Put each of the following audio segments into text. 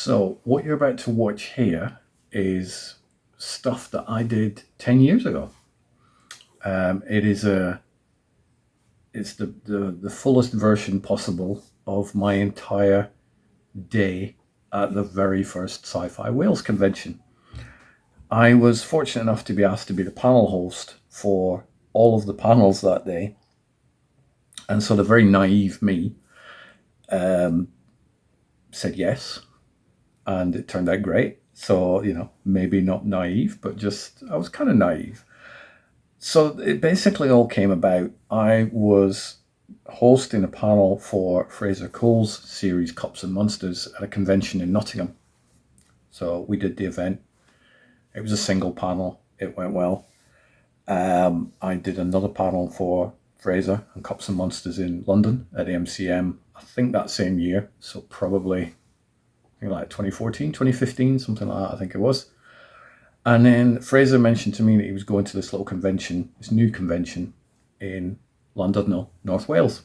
So what you're about to watch here is stuff that I did 10 years ago. It's the fullest version possible of my entire day at the very first Sci-Fi Wales convention. I was fortunate enough to be asked to be the panel host for all of the panels that day. And so the very naive me said yes. And it turned out great. So, maybe not naive, but just, I was kind of naive. So it basically all came about. I was hosting a panel for Fraser Cole's series Cups and Monsters at a convention in Nottingham. So we did the event. It was a single panel. It went well. I did another panel for Fraser and Cups and Monsters in London at the MCM, I think that same year. So probably like 2014, 2015, something like that, I think it was. And then Fraser mentioned to me that he was going to this little convention, this new convention in Llandudno, North Wales.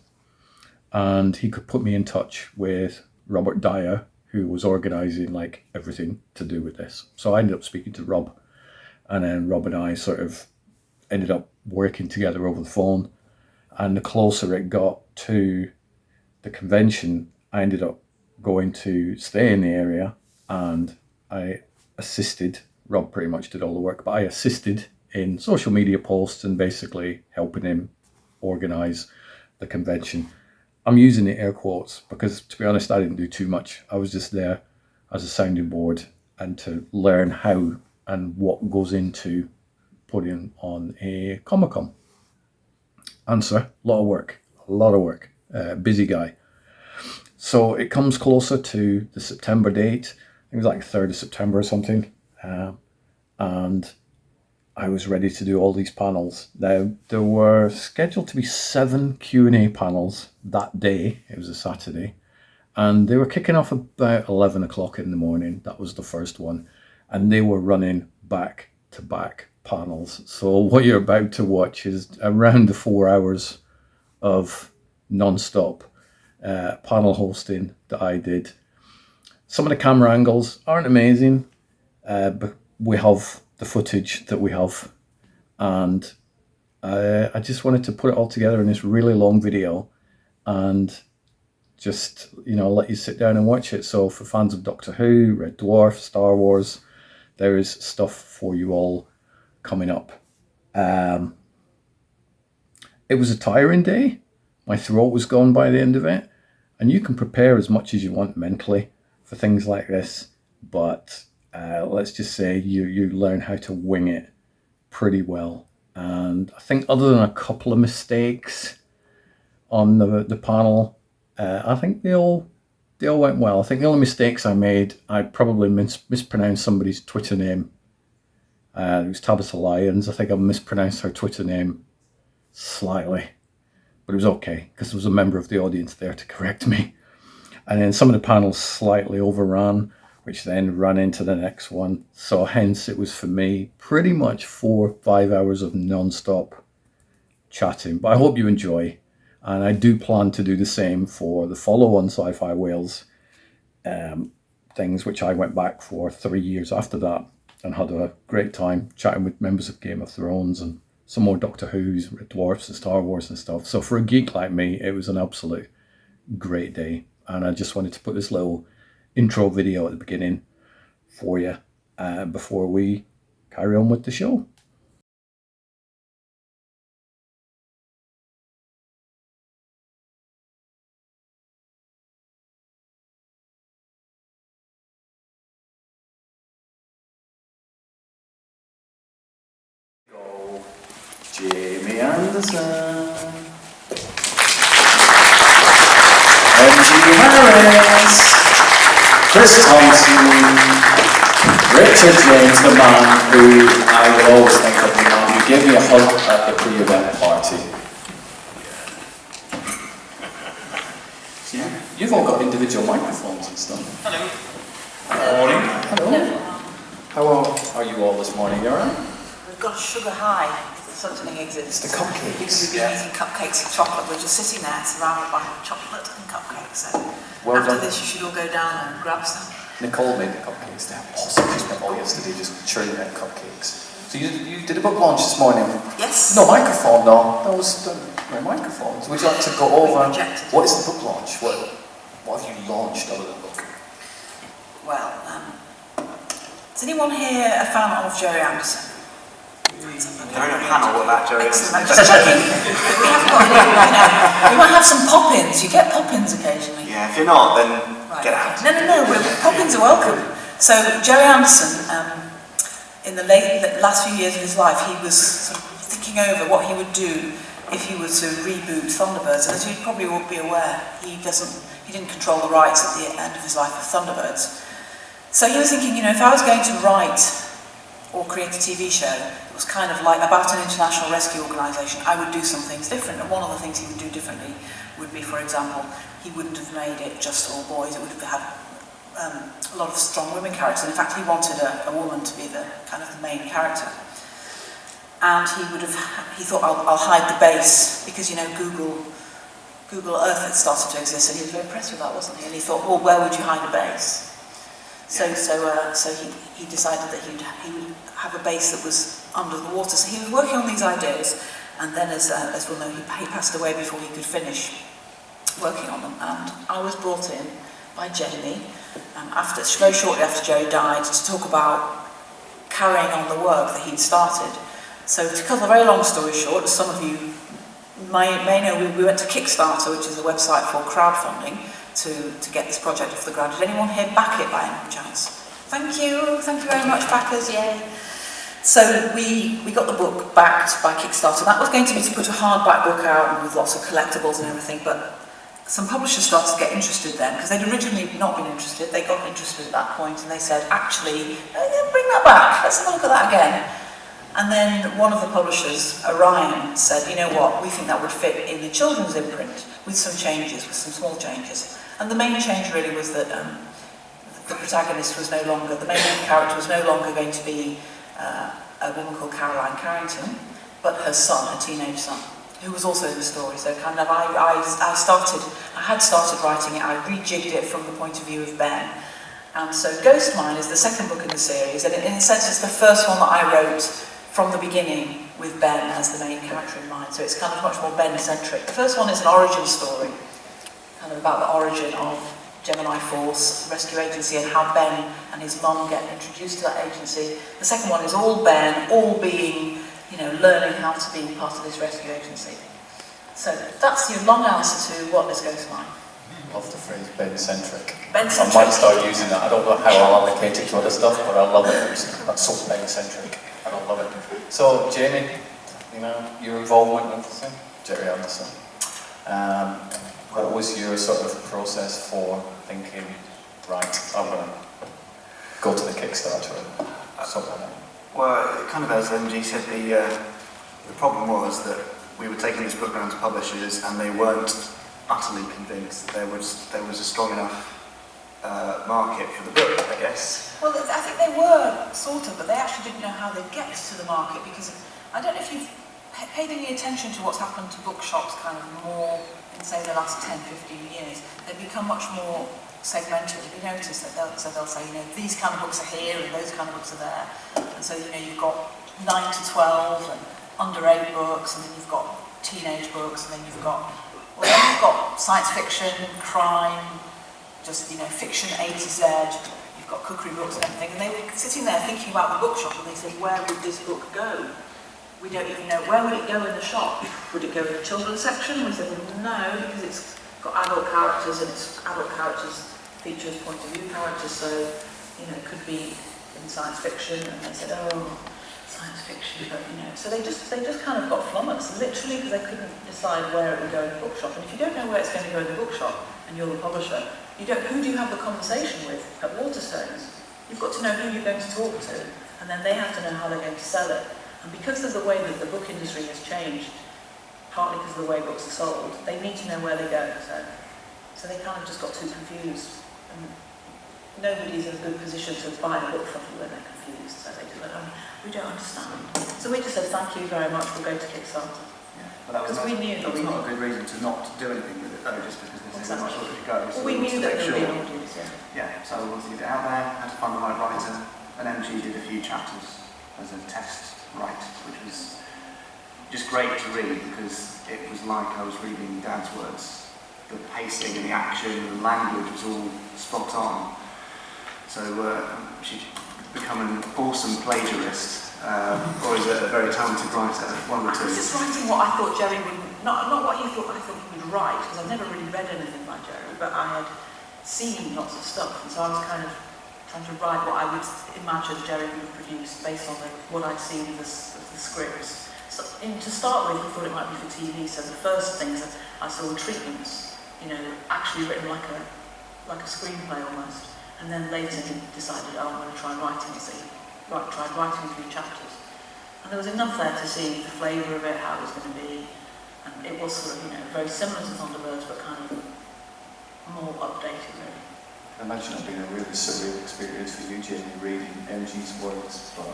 And he could put me in touch with Robert Dyer, who was organising like everything to do with this. So I ended up speaking to Rob. And then Rob and I sort of ended up working together over the phone. And the closer it got to the convention, I ended up going to stay in the area, and I assisted. Rob pretty much did all the work, but I assisted in social media posts and basically helping him organise the convention. I'm using the air quotes because, to be honest, I didn't do too much. I was just there as a sounding board and to learn how and what goes into putting on a Comic-Con. Answer, a lot of work, busy guy. So it comes closer to the September date. I think it was like 3rd of September or something. And I was ready to do all these panels. Now, there were scheduled to be 7 Q&A panels that day. It was a Saturday. And they were kicking off about 11 o'clock in the morning. That was the first one. And they were running back-to-back panels. So what you're about to watch is around the 4 hours of non-stop panel hosting that I did. Some of the camera angles aren't amazing, but we have the footage that we have, and I just wanted to put it all together in this really long video and just let you sit down and watch it. So for fans of Doctor Who, Red Dwarf, Star Wars, there is stuff for you all coming up. It was a tiring day. My throat was gone by the end of it. And you can prepare as much as you want mentally for things like this. But let's just say you learn how to wing it pretty well. And I think other than a couple of mistakes on the panel, I think they all went well. I think the only mistakes I made, I probably mispronounced somebody's Twitter name. It was Tabitha Lyons. I think I mispronounced her Twitter name slightly. But it was okay, because there was a member of the audience there to correct me. And then some of the panels slightly overran, which then ran into the next one. So hence it was for me pretty much 4 or 5 hours of non-stop chatting. But I hope you enjoy. And I do plan to do the same for the follow-on Sci-Fi Wales things, which I went back for 3 years after that and had a great time chatting with members of Game of Thrones and some more Doctor Who's, Red Dwarfs and Star Wars and stuff. So for a geek like me, it was an absolute great day. And I just wanted to put this little intro video at the beginning for you before we carry on with the show. Jamie Anderson, MG Harris, Chris Thompson, Richard James, the man who I will always think of, the man who gave me a hug at the pre-event party. Yeah. You've all got individual microphones and stuff. Hello. Morning. Hello. How are you all this morning? You alright? We've got a sugar high. Something exists. The cupcakes. We've been eating cupcakes and chocolate. We're just sitting there surrounded by chocolate and cupcakes. So Well after done. this, you should all go down and grab some. Nicole made the cupcakes. They're awesome. She spent all yesterday just churning out cupcakes. So you did a book launch this morning? Yes. No microphone, no. That was no microphone. So would you like to go over what is the book launch? What have you launched other than the book? Well, is anyone here a fan of Gerry Anderson? They're in a panel about Gerry Anderson. I'm just checking. We haven't got any, we might have some pop-ins. You get pop-ins occasionally. Yeah, if you're not, then Right, get okay. out. No. Pop-ins are welcome. So Gerry Anderson, in the last few years of his life, he was sort of thinking over what he would do if he were to reboot Thunderbirds. And as you probably will be aware, he didn't control the rights at the end of his life of Thunderbirds. So he was thinking, if I was going to write or create a TV show that was kind of like about an international rescue organisation, I would do some things different. And one of the things he would do differently would be, for example, he wouldn't have made it just all boys. It would have had a lot of strong women characters. In fact, he wanted a woman to be the kind of the main character. And he thought, I'll hide the base, because Google Earth had started to exist, and he was very impressed with that, wasn't he? And he thought, well, where would you hide a base? So he decided that he would have a base that was under the water. So he was working on these ideas, and then, as we'll know, he passed away before he could finish working on them. And I was brought in by Gemini, very shortly after Gerry died, to talk about carrying on the work that he'd started. So to cut a very long story short, as some of you may know, we went to Kickstarter, which is a website for crowdfunding, to get this project off the ground. Did anyone here back it by any chance? Thank you very much, backers, yay. So we got the book backed by Kickstarter. That was going to be to put a hardback book out and with lots of collectibles and everything, but some publishers started to get interested then, because they'd originally not been interested. They got interested at that point, and they said, actually, bring that back, let's have a look at that again. And then one of the publishers, Orion, said, you know what, we think that would fit in the children's imprint with some small changes. And the main change really was that the protagonist was no longer, the main character was no longer going to be a woman called Caroline Carrington, but her son, her teenage son, who was also in the story. So kind of I had started writing it, I rejigged it from the point of view of Ben. And so Ghost Mine is the second book in the series, and in a sense it's the first one that I wrote from the beginning with Ben as the main character in mind. So it's kind of much more Ben-centric. The first one is an origin story, kind of about the origin of Gemini Force Rescue Agency and how Ben and his mum get introduced to that agency. The second one is all Ben, all being, learning how to be part of this rescue agency. So that's your long answer to what is Ghost Mine. Love the phrase Ben-centric. Ben-centric. I might start using that. I don't know how I'll allocate it to other stuff, but I love it. That's so Ben-centric. I don't love it. So, Jamie, your involvement with Gerry Anderson. What was your sort of process for thinking, right, I'm going to go to the Kickstarter and something like that? Well, kind of as MG said, the problem was that we were taking this book around to publishers, and they weren't utterly convinced that there was a strong enough market for the book, I guess. Well, I think they were, sort of, but they actually didn't know how they'd get to the market, because I don't know if you've paid any attention to what's happened to bookshops kind of more in, say, the last 10, 15 years. They've become much more segmented. Have you noticed that they'll say, these kind of books are here and those kind of books are there. And so, you've got 9 to 12 and under 8 books, and then you've got teenage books, and then you've got science fiction, crime, just, fiction A to Z. You've got cookery books and everything. And they were sitting there thinking about the bookshop, and they said, where would this book go? We don't even know. Where would it go in the shop? Would it go in the children's section? We said, well, no, because it's got adult characters, and it's adult characters features point of view characters, so, it could be in science fiction. And they said, oh, science fiction, but, so they just kind of got flummoxed, literally, because they couldn't decide where it would go in the bookshop. And if you don't know where it's going to go in the bookshop, and you're the publisher, who do you have the conversation with at Waterstones? You've got to know who you're going to talk to, and then they have to know how they're going to sell it. And because of the way that the book industry has changed, partly because of the way books are sold, they need to know where they go. So they kind of just got too confused. And nobody's in a good position to buy a book from you when they're confused. So they just went, we don't understand. So we just said, thank you very much, we'll go to Kickstarter. But that was Because we knew that was that not a good reason to not do anything with it, though, just because this is how much it should go. So Well, we knew wanted to that make there would be sure- an audience, yeah. Yeah, so we wanted to get it out there, had to find the right writer, and MG did a few chapters as a test write, which was just great to read because it was like I was reading Dad's words. The pacing and the action and the language was all spot on. So she'd become an awesome plagiarist, or is a very talented writer, one of the I was two. just writing what I thought Gerry would, not what you thought I thought he would write, because I've never really read anything by Gerry, but I had seen lots of stuff, and so I was kind of trying to write what I would imagine Gerry would have produced based on what I'd seen of the scripts. So, to start with, we thought it might be for TV, so the first things that I saw were treatments, actually written like a screenplay almost. And then later he decided, I'm going to try writing it, so he tried writing a few chapters. And there was enough there to see the flavour of it, how it was going to be. And it was sort of, very similar to Thunderbirds, but kind of more updated, really. I imagine it being a really surreal experience for you, Jamie, reading MG's words, but,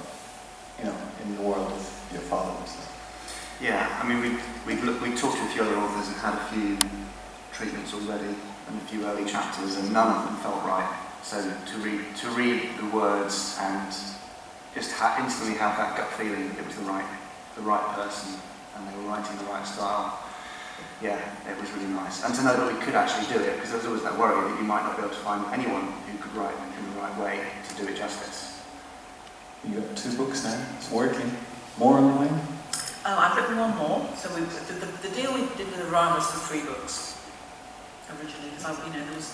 in the world of your father and stuff. Yeah, I mean, we talked to a few other authors and had a few treatments already and a few early chapters, and none of them felt right. So to read the words and just instantly have that gut feeling that it was the right person and they were writing the right style. Yeah, it was really nice. And to know that we could actually do it, because there was always that worry that you might not be able to find anyone who could write in the right way to do it justice. You got 2 books now. It's working. More on the line. I've written one more. So the deal we did with the Ryan was for 3 books. Originally, because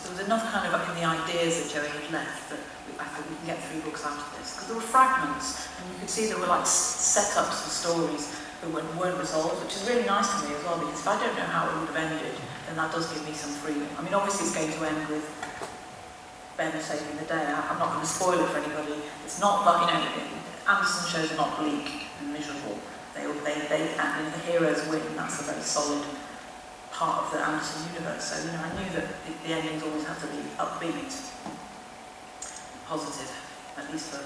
there was enough kind of in the ideas that Gerry had left that I thought we can get 3 books out of this, because there were fragments and you could see there were like setups for stories that weren't resolved, which is really nice to me as well, because if I don't know how it would have ended, then that does give me some freedom. I mean, obviously it's going to end with Ben saving the day. I'm not going to spoil it for anybody. It's not that Anderson shows are not bleak and miserable. They the heroes win. That's a very solid part of the Anderson universe, so I knew that the endings always have to be upbeat, positive, at least for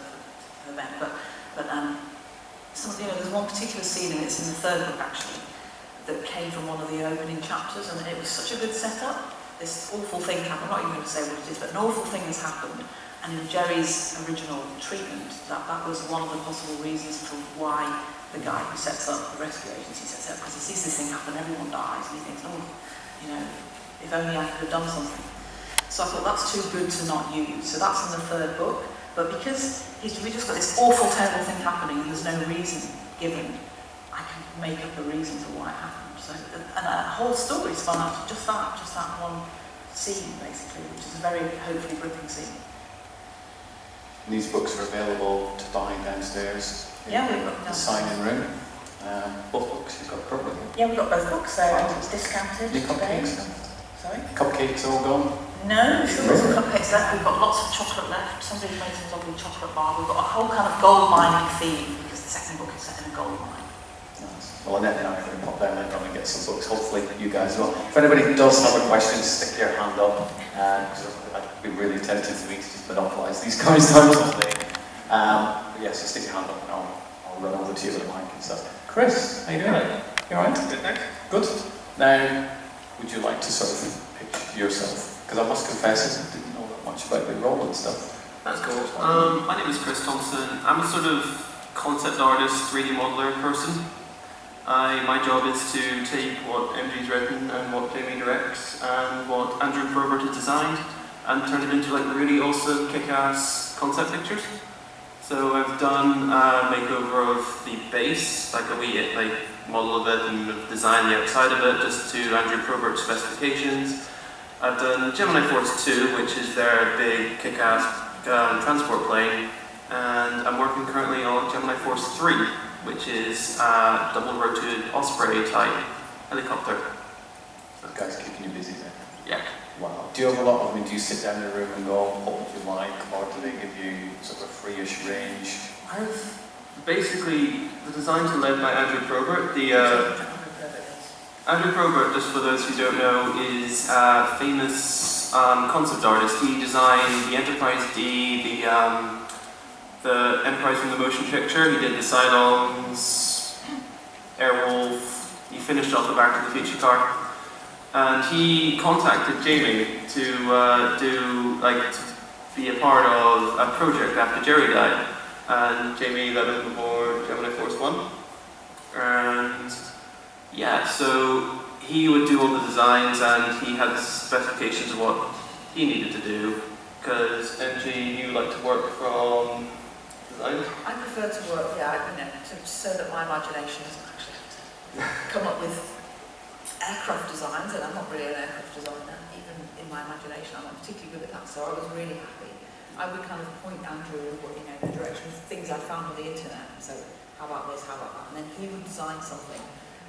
Ben. But there's one particular scene, and it's in the 3rd book actually, that came from one of the opening chapters, and it was such a good setup. This awful thing happened. I'm not even going to say what it is, but an awful thing has happened. And in Gerry's original treatment, that was one of the possible reasons for why the guy who sets up the rescue agency sets it up, because he sees this thing happen, everyone dies, and he thinks, if only I could have done something. So I thought that's too good to not use. So that's in the 3rd book. But because we just got this awful, terrible thing happening, and there's no reason given, I can make up a reason for why it happened. So, and a whole story spun out of just that one scene, basically, which is a very hopefully gripping scene. And these books are available to buy downstairs. Yeah, we've got the sign-in room. Both books you've got probably. Yeah, we've got both books there. It's discounted Your today. cupcakes? Sorry? Cupcakes all gone? No, we've still got some cupcakes left. We've got lots of chocolate left. Somebody's made some lovely chocolate bar. We've got a whole kind of gold mining theme, because the 2nd book is set in a gold mine. Nice. Well, Annette and I are going to pop down later on and get some books. Hopefully you guys will. If anybody does have a question, stick your hand up, because I'd be really tempted for me to just monopolise these guys' time today. But yes, just stick your hand up and I'll run over to you with a mic and stuff. Chris, how you doing? You alright? Good, thanks. Good. Now, would you like to sort of pitch yourself? Because I must confess, I didn't know that much about your role and stuff. That's cool. My name is Chris Thompson. I'm a sort of concept artist, 3D modeler person. My job is to take what MG's written and what Jamie directs and what Andrew Probert has designed and turn it into like really awesome, kick-ass concept pictures. So I've done a makeover of the base, like a wee model of it and design the outside of it just to Andrew Probert's specifications. I've done Gemini Force 2, which is their big kick-ass transport plane, and I'm working currently on Gemini Force 3, which is a double-rotated Osprey type helicopter. That guy's keeping you busy then. Yeah. Wow. Do you have a lot of, do you sit down in a room and go, what would you like, or do they give you sort of free-ish range? Basically, the designs are led by Andrew Probert. Andrew Probert, just for those who don't know, is a famous concept artist. He designed the Enterprise D, the Enterprise from the motion picture. He did the Cylons, Airwolf, He finished off the Back to the Future car, and he contacted Jamie to be a part of a project after Gerry died, and Jamie led him aboard Gemini Force One, and yeah, so he would do all the designs, and he had the specifications of what he needed to do, because MG, you like to work from design? I prefer to work, so that my imagination doesn't actually have to come up with aircraft designs, and I'm not really an aircraft designer, even in my imagination. I'm not particularly good at that, so I was really happy. I would kind of point Andrew in the direction of things I found on the internet, so how about this, how about that, and then he would design something,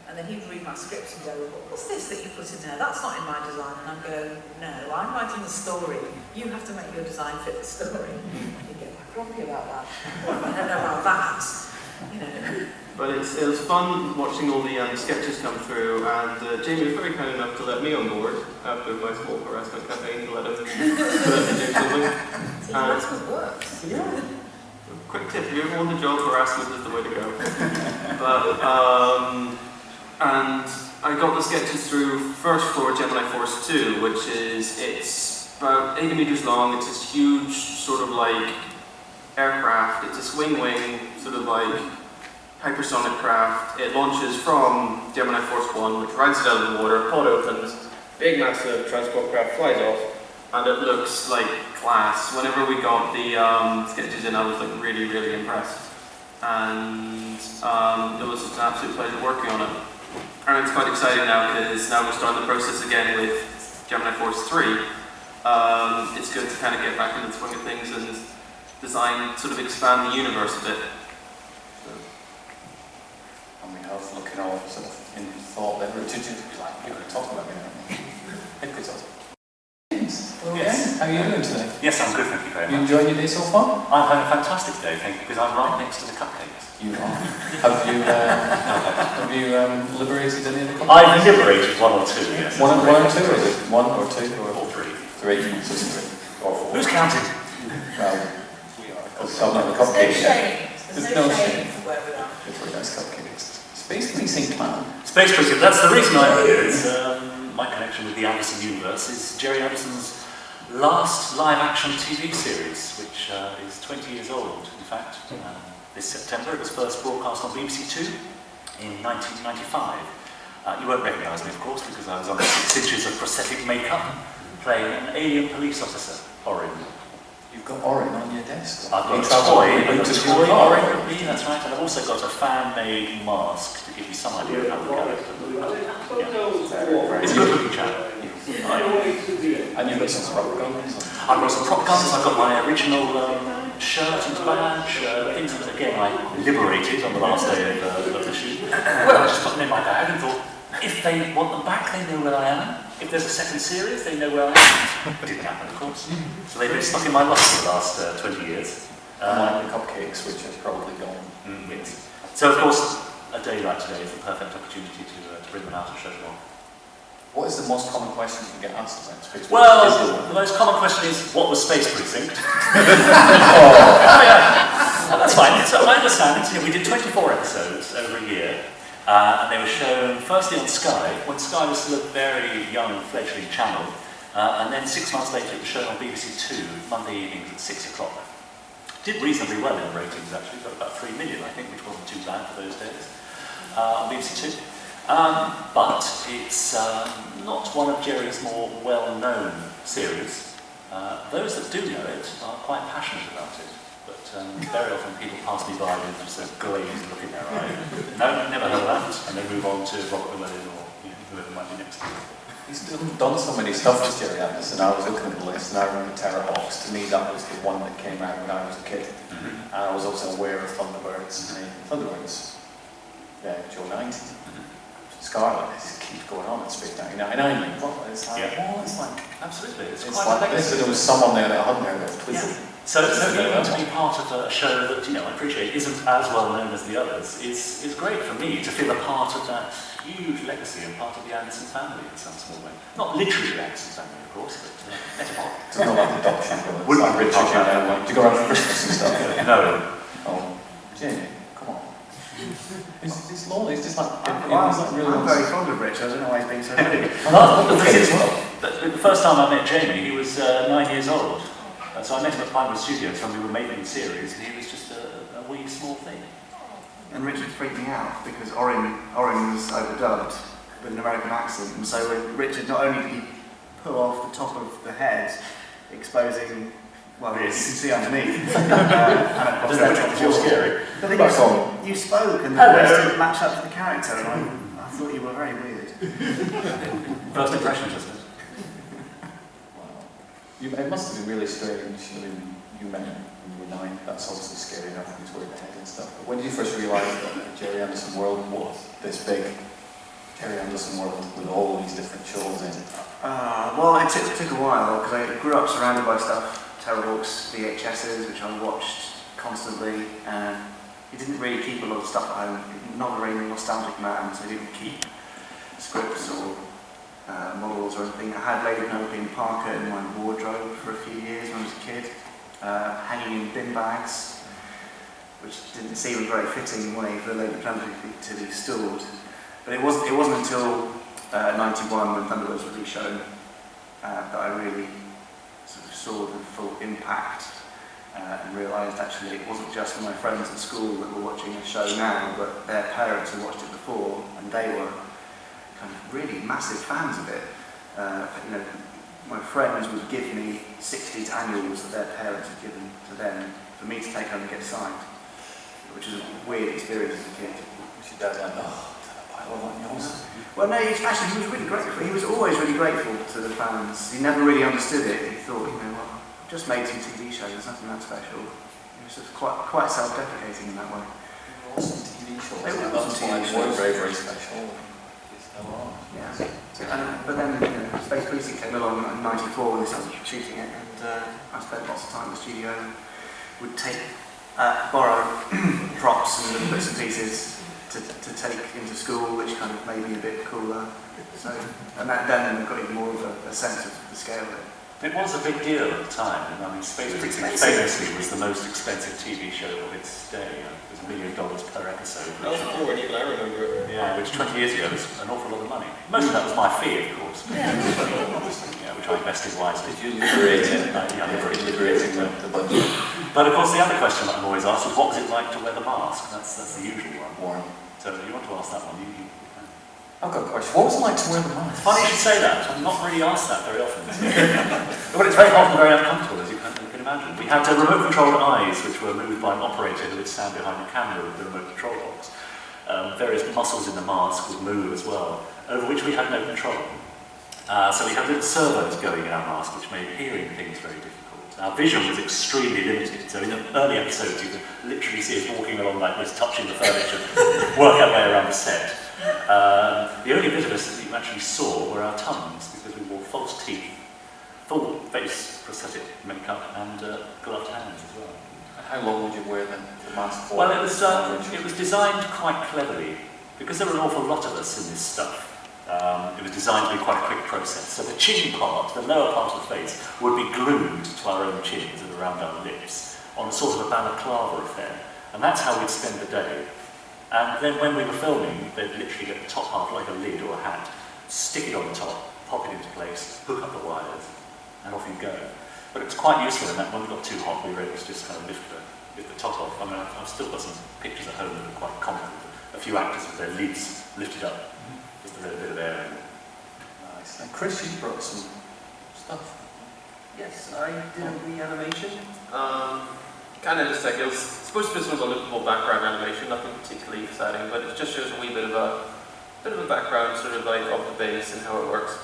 and then he'd read my scripts and go, what's this that you put in there? That's not in my design. And I'd go, no, I'm writing the story. You have to make your design fit the story. He'd get grumpy about that. I don't know about that. But it was fun watching all the sketches come through, and Jamie was very kind enough to let me on board after my small harassment campaign to let him do something. See, harassment works. Yeah. Quick tip, if you ever want a job, harassment is the way to go. And I got the sketches through first for Gemini Force 2, which is, it's about 80 meters long. It's this huge sort of like aircraft. It's a swing wing, sort of like hypersonic craft. It launches from Gemini Force 1, which rides it out of the water, pod opens, big massive transport craft flies off, and it looks like class. Whenever we got the sketches in, I was like really, really impressed. And it was just an absolute pleasure working on it. And it's quite exciting now, because now we're starting the process again with Gemini Force 3. It's good to kind of get back into the swing of things and design, sort of expand the universe a bit. I mean, I was looking all sort of in thought there, you're going to talk about me now. Yes. How are you doing today? Yes, I'm good, thank you very You much. enjoying your day so far? I've had a fantastic day, thank you, because I'm right next to the cupcakes. You are. Have you liberated any of the cupcakes? I've liberated one or two, yes. One or two, is it? One or two? Or three. Three, so it's three. Or four. Who's counting? Well, we are. I'm not the There's no cupcakes yet. shame. There's no shame for where we are. It's very nice cupcakes. Space Policing Clan. Space Cricket, that's the reason I'm here. It's my connection with the Anderson universe is Gerry Anderson's last live-action TV series, which is 20 years old, in fact. This September, it was first broadcast on BBC Two in 1995. You won't recognise me, of course, because I was on 6 inches of prosthetic makeup, playing an alien police officer, Orin. You've got Orin on your desk. I've got a toy Orin with me, that's right, and I've also got a fan-made mask to give you some idea of how the character looks. Yeah. It's a good-looking chap. And you've got some prop guns. I've got some prop guns, I've got my original shirt and badge, things that, again, I liberated on the last day of the shoot. Well, I just put them in my bag and thought, if they want them back, they know where I am. If there's a second series, they know where I am. It didn't happen, of course. So they've been stuck in my loft for the last 20 years. Like the cupcakes, which has probably gone. Yes. So, of course, a day like today is the perfect opportunity to bring them out and show them off. What is the most common question you get asked about Space Precinct? Well, the most common question is, what was Space Precinct? That's fine. So I understand it. We did 24 episodes over a year, and they were shown firstly on Sky, when Sky was still a very young, fledgling channel, and then 6 months later it was shown on BBC Two, Monday evenings at 6 o'clock. Did reasonably well in the ratings, actually. Got about 3 million, I think, which wasn't too bad for those days, on BBC Two. But it's not one of Gerry's more well-known series. Those that do know it are quite passionate about it, but very often people pass me by with just a glazed look in their eye. No, never heard of that, and they move on to Robert Llewellyn or whoever might be next. He's done so many stuff with Gerry Anderson. I was looking at the list, and I remember Terrorhawks. To me, that was the one that came out when I was a kid. And I was also aware of Thunderbirds. Thunderbirds, Joe 90. Scarlet, it just keeps going on at Space 99. It's like, Absolutely. It's like this. There was someone there that I hadn't heard of. Yeah. So even to be part of a show that, I appreciate isn't as well known as the others is great for me to feel a part of that huge legacy and part of the Anderson family in some small way. Not literally the Anderson family, of course, but metaphorically. It's not like adoption. Wouldn't be Richard, do you go around for Christmas and stuff? No. Oh, Jamie, come on. It's lonely. It's just like I'm really very fond of Rich. I don't know why he's being so rude. The first time I met Jamie, he was 9 years old. So I met him at Pinewood Studios when we were making the series, and he was just a wee small thing. And Richard freaked me out because Orin was overdubbed with an American accent, and so when Richard, not only did he pull off the top of the head, exposing, well, you can see underneath, and of course that was scary. But then you spoke, and the voice didn't match up to the character, and I thought you were very weird. First impressions, I suppose. It must have been really strange. I mean, you met him when you were 9. That's obviously scary enough. He's wearing the head and stuff. But when did you first realise that Gerry Anderson world was this big Gerry Anderson world with all these different shows in? Well, it took a while because I grew up surrounded by stuff. Terrorhawks VHSs, which I watched constantly, and he didn't really keep a lot of stuff at home. Not a very nostalgic man, so he didn't keep scripts or models or anything. I had Lady Penelope Parker in my wardrobe for a few years when I was a kid, hanging in bin bags, which didn't seem a very fitting way for Lady Penelope to be stored. But it wasn't until 91 when Thunderbirds was reshown that I really sort of saw the full impact and realised actually it wasn't just my friends at school that were watching the show now, but their parents had watched it before, and they were kind of really massive fans of it. My friends would give me 60s annuals that their parents had given to them for me to take home and get signed, which is a weird experience as a kid. Was your dad like, I want yours? Well, no, he was really grateful. He was always really grateful to the fans. He never really understood it. He thought, I've just made 2 TV shows, there's nothing that special. He was just quite self-deprecating in that way. Awesome TV shows. They were awesome TV shows. Very, very special. Yeah. But then Space Precinct came along in '94 when they started shooting it, and I spent lots of time in the studio. Would borrow props and little bits and pieces to take into school, which kind of made me a bit cooler. So, and then got even more of a sense of the scale of it. It was a big deal at the time, and I mean, Space Precinct famously was the most expensive TV show of its day. It was $1 million per episode. That was before when even I remember it. Yeah, which 20 years ago was an awful lot of money. Most of that was my fee, of course. Yeah, which I invested wisely. Did you liberate it? Liberating the budget. But of course, the other question that I'm always asked is, what was it like to wear the mask? That's the usual one. Warm. So you want to ask that one? I've got a question. What was it like to wear the mask? Funny you should say that. I'm not really asked that very often. But it's very often very uncomfortable, as you can imagine. We had remote-controlled eyes, which were moved by an operator who would stand behind the camera of the remote control box. Various muscles in the mask would move as well, over which we had no control. So we had little servos going in our mask, which made hearing things very difficult. Our vision was extremely limited, so in the early episodes you could literally see us walking along like this, touching the furniture, work our way around the set. The only bit of us that you actually saw were our tongues, because we wore false teeth, full face prosthetic makeup, and gloved hands as well. How long would you wear the mask for? Well, it was designed quite cleverly, because there were an awful lot of us in this stuff. It was designed to be quite a quick process. So the chin part, the lower part of the face, would be glued to our own chins and around our lips on a sort of a balaclava affair, and that's how we'd spend the day. And then when we were filming, they'd literally get the top half like a lid or a hat, stick it on the top, pop it into place, hook up the wires, and off you go. But it was quite useful in that when we got too hot, we were able to just kind of lift the top off. I mean, I've still got some pictures at home that are quite comical. A few actors with their lids lifted up, just a little bit of air in. Nice. And Chris, you brought some stuff. Yes, I did a reanimation. Kind of just like, it was supposed to be sort of a lookable background animation, nothing particularly exciting, but it just shows a wee bit of a background sort of like of the base and how it works.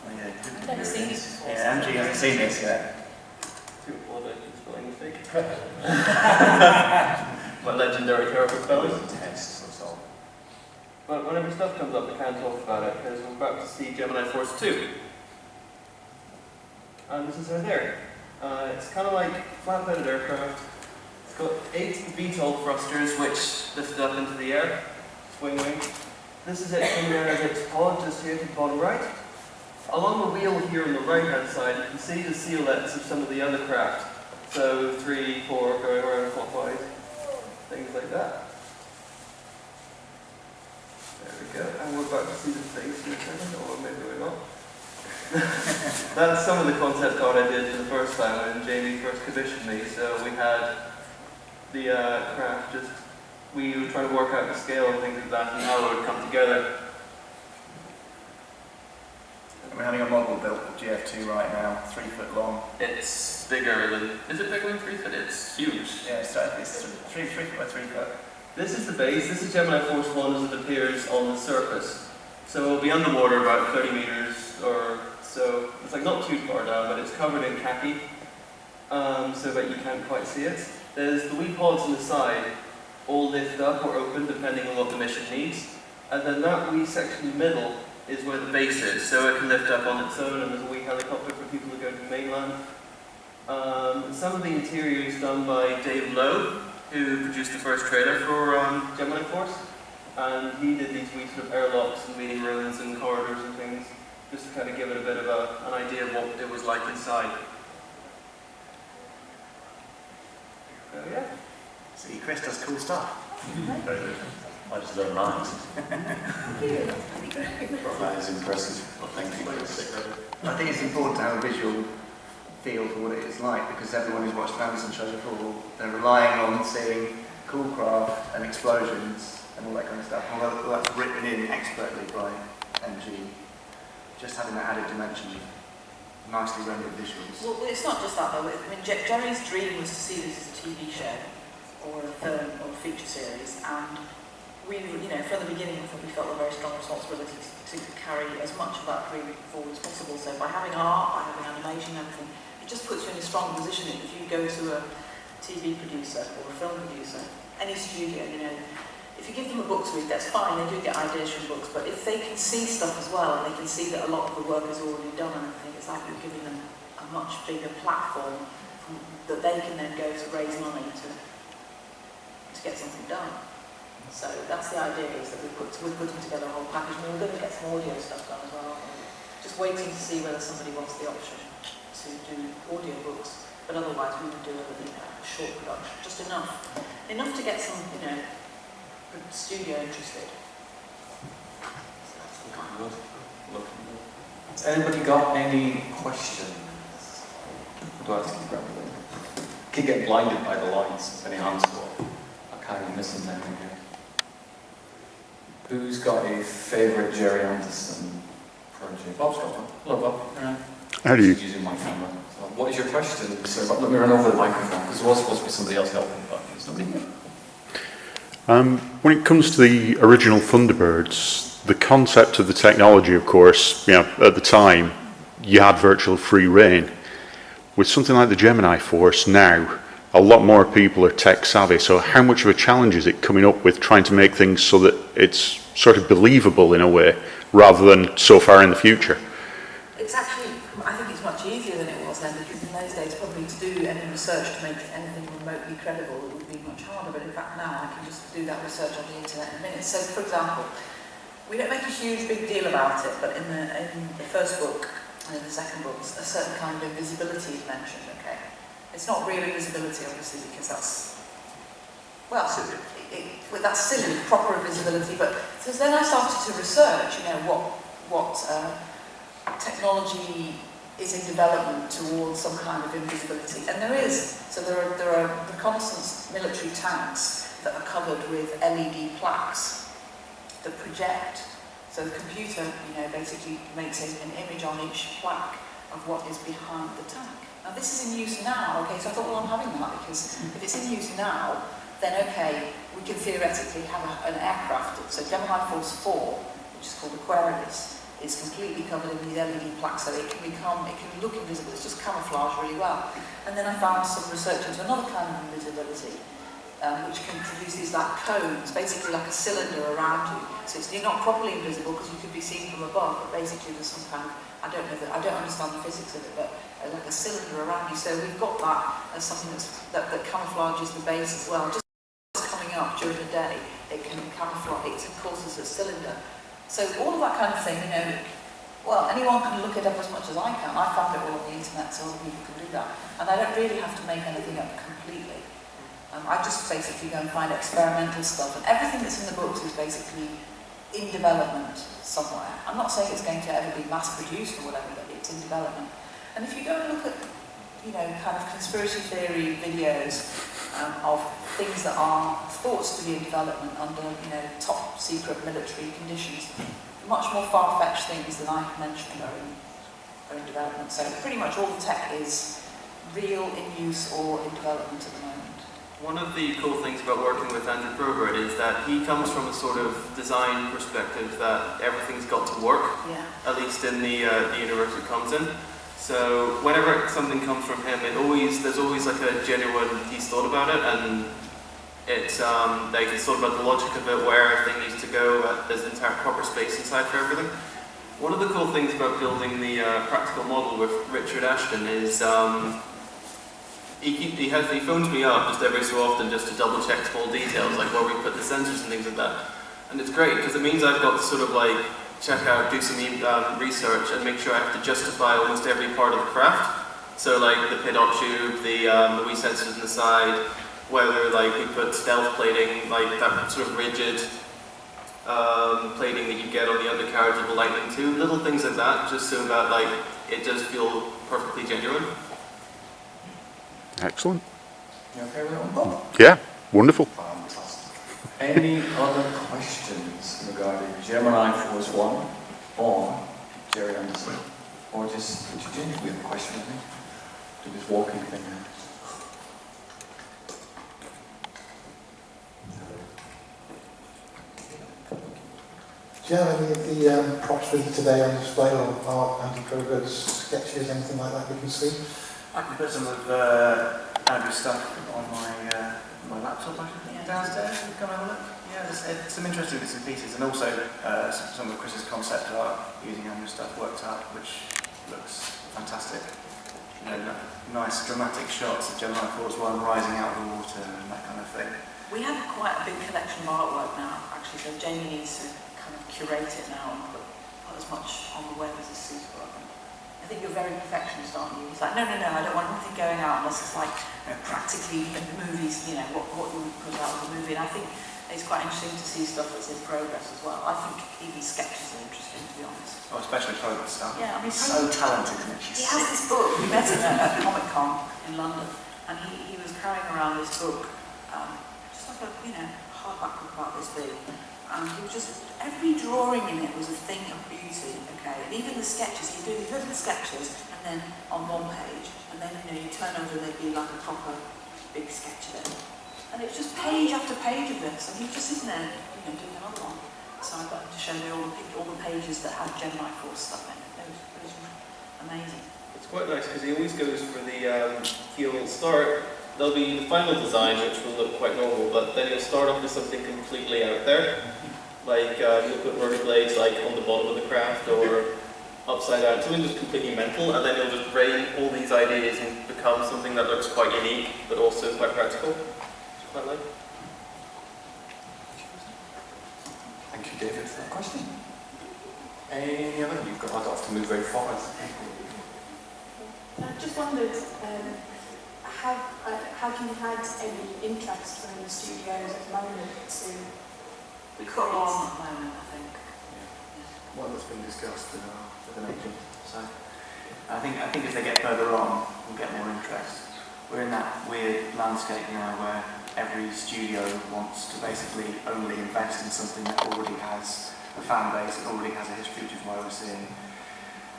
Oh, yeah, I've never seen it before. Yeah, MG hasn't seen this yet. To apologize for spelling mistake. My legendary terrible spelling. Test, that's all. But whenever stuff comes up, I can't talk about it because we're about to see Gemini Force 2. And this is her there. It's kind of like flat-bedded aircraft. It's got 8 VTOL thrusters which lift it up into the air. Swing wing. This is it coming out of its pod just here to the bottom right. Along the wheel here on the right-hand side, you can see the sealets of some of the other craft. So 3, 4 going around clockwise. Things like that. go. And we're about to see the face in a second, or maybe we're not. That's some of the concept art I did for the first time when Jamie first commissioned me. So we had the craft we were trying to work out the scale and things like that and how it would come together. We're having a model built of GF2 right now, 3 foot long. It's bigger than, is it bigger than 3 foot? It's huge. Yeah, it's 3 foot by 3 foot. This is the base. This is Gemini Force 1 as it appears on the surface. So it'll be underwater about 30 meters or so. It's like not too far down, but it's covered in khaki, so that you can't quite see it. There's the wee pods on the side, all lift up or open depending on what the mission needs. And then that wee section in the middle is where the base is, so it can lift up on its own, and there's a wee helicopter for people to go to the mainland. Some of the interior is done by Dave Lowe, who produced the first trailer for Gemini Force, and he did these wee sort of airlocks and meeting rooms and corridors and things, just to kind of give it a bit of an idea of what it was like inside. So yeah. See, Chris does cool stuff. Very good. I just learned lines. That is impressive. Well, thank you. I think it's important to have a visual feel for what it is like, because everyone who's watched an Anderson show before, they're relying on seeing cool craft and explosions and all that kind of stuff. And all that's written in expertly by MG, just having that added dimension of nicely rendered visuals. Well, it's not just that though. I mean, Gerry's dream was to see this as a TV show or a film or a feature series, and we, from the beginning, I think we felt a very strong responsibility to carry as much of that dream forward as possible. So by having art, by having animation, everything, it just puts you in a strong position. If you go to a TV producer or a film producer, any studio, if you give them a book to read, that's fine, they do get ideas from books, but if they can see stuff as well, and they can see that a lot of the work is already done and everything, it's like you're giving them a much bigger platform that they can then go to raise money to get something done. So that's the idea, is that we're putting together a whole package, and we're going to get some audio stuff done as well. Just waiting to see whether somebody wants the option to do audio books, but otherwise we would do a short production, just enough to get some, studio interested. Anybody got any questions? Do I have to grab them? Keep getting blinded by the lights. Any hands go up? I can't even miss them now again. Who's got a favourite Gerry Anderson project? Bob's got one. Hello, Bob. Yeah. How do you? Just using my camera. So what is your question? Sorry, but let me run over the microphone, because there was supposed to be somebody else helping, but there's nobody here. When it comes to the original Thunderbirds, the concept of the technology, of course, at the time, you had virtual free reign. With something like the Gemini Force now, a lot more people are tech savvy, so how much of a challenge is it coming up with trying to make things so that it's sort of believable in a way, rather than so far in the future? It's actually, I think it's much easier than it was then, because in those days probably to do any research to make anything remotely credible, it would be much harder, but in fact now I can just do that research on the internet in a minute. So for example, we don't make a huge big deal about it, but in the first book and in the second book, a certain kind of visibility is mentioned, okay? It's not really visibility, obviously, because that's, well, silly. That's silly, proper visibility, but so then I started to research, what technology is in development towards some kind of invisibility, and there is. So there are reconnaissance military tanks that are covered with LED plaques that project. So the computer, basically makes an image on each plaque of what is behind the tank. Now this is in use now, okay, so I thought, well, I'm having that, because if it's in use now, then okay, we can theoretically have an aircraft. So Gemini Force 4, which is called Aquarius, is completely covered in these LED plaques, so it can look invisible, it's just camouflaged really well. And then I found some research into another kind of invisibility, which can produce these like cones, basically like a cylinder around you. So you're not properly invisible because you could be seen from above, but basically there's some kind of, I don't understand the physics of it, but like a cylinder around you. So we've got that as something that camouflages the base as well. Just coming up during the day, it can camouflage, it causes a cylinder. So all of that kind of thing, well, anyone can look it up as much as I can. I found it all on the internet, so other people can do that. And I don't really have to make anything up completely. I just basically go and find experimental stuff, and everything that's in the books is basically in development somewhere. I'm not saying it's going to ever be mass produced or whatever, but it's in development. And if you go and look at, kind of conspiracy theory videos of things that are thought to be in development under, top secret military conditions, much more far-fetched things than I mentioned are in development. So pretty much all the tech is real, in use, or in development at the moment. One of the cool things about working with Andrew Probert is that he comes from a sort of design perspective that everything's got to work, at least in the universe it comes in. So whenever something comes from him, there's always like a genuine, he's thought about it, and it's like he's thought about the logic of it, where everything needs to go, there's an entire proper space inside for everything. One of the cool things about building the practical model with Richard Ashton is he phones me up just every so often just to double check small details, like where we put the sensors and things like that. And it's great because it means I've got to sort of like check out, do some research and make sure I have to justify almost every part of the craft. So like the pidot tube, the wee sensors on the side, whether like we put stealth plating, like that sort of rigid plating that you get on the undercarriage of the Lightning II, little things like that, just so that like it does feel perfectly genuine. Excellent. You okay with that one, Bob? Yeah, wonderful. Fantastic. Any other questions regarding Gemini Force One or Gerry Anderson? Or just, James, we have a question, I think. Do this walking thing now. Do you have any of the props with you today on display, or are Andy Probert's sketches, anything like that we can see? I can put some of Andrew's stuff on my laptop, I think, downstairs. You can have a look. Yeah, there's some interesting bits and pieces, and also some of Chris's concept art using Andrew's stuff worked out, which looks fantastic. Nice dramatic shots of Gemini Force One rising out of the water and that kind of thing. We have quite a big collection of artwork now, actually, so Jamie needs to kind of curate it now and put as much on the web as is suitable. I think you're very perfectionist, aren't you? He's like, no, I don't want anything going out unless it's like practically movies, what you would put out of the movie. And I think it's quite interesting to see stuff that's in progress as well. I think even sketches are interesting, to be honest. Oh, especially Probert stuff. Yeah, I mean, he's so talented, isn't he? He has this book. We met him at Comic-Con in London, and he was carrying around this book, just like a hardback book about this big. And he was just, every drawing in it was a thing of beauty, okay? And even the sketches, he'd do these little sketches, and then on one page, and then you turn over and there'd be like a proper big sketch of it. And it's just page after page of this, and he was just sitting there, doing another one. So I got to show me all the pages that had Gemini Force stuff in it. It was amazing. It's quite nice because he always goes for the, he'll start, there'll be the final design which will look quite normal, but then he'll start off with something completely out there. Like he'll put rotor blades like on the bottom of the craft or upside down, something just completely mental, and then he'll just bring all these ideas and become something that looks quite unique but also quite practical. Which I quite like. Thank you, David, for that question. Any other? I've got to move very forward. I just wondered, have you had any interest from the studios at the moment to... We've got one at the moment, I think. One that's been discussed with an agent. So I think as they get further on, we'll get more interest. We're in that weird landscape now where every studio wants to basically only invest in something that already has a fan base, it already has a history, which is why we're seeing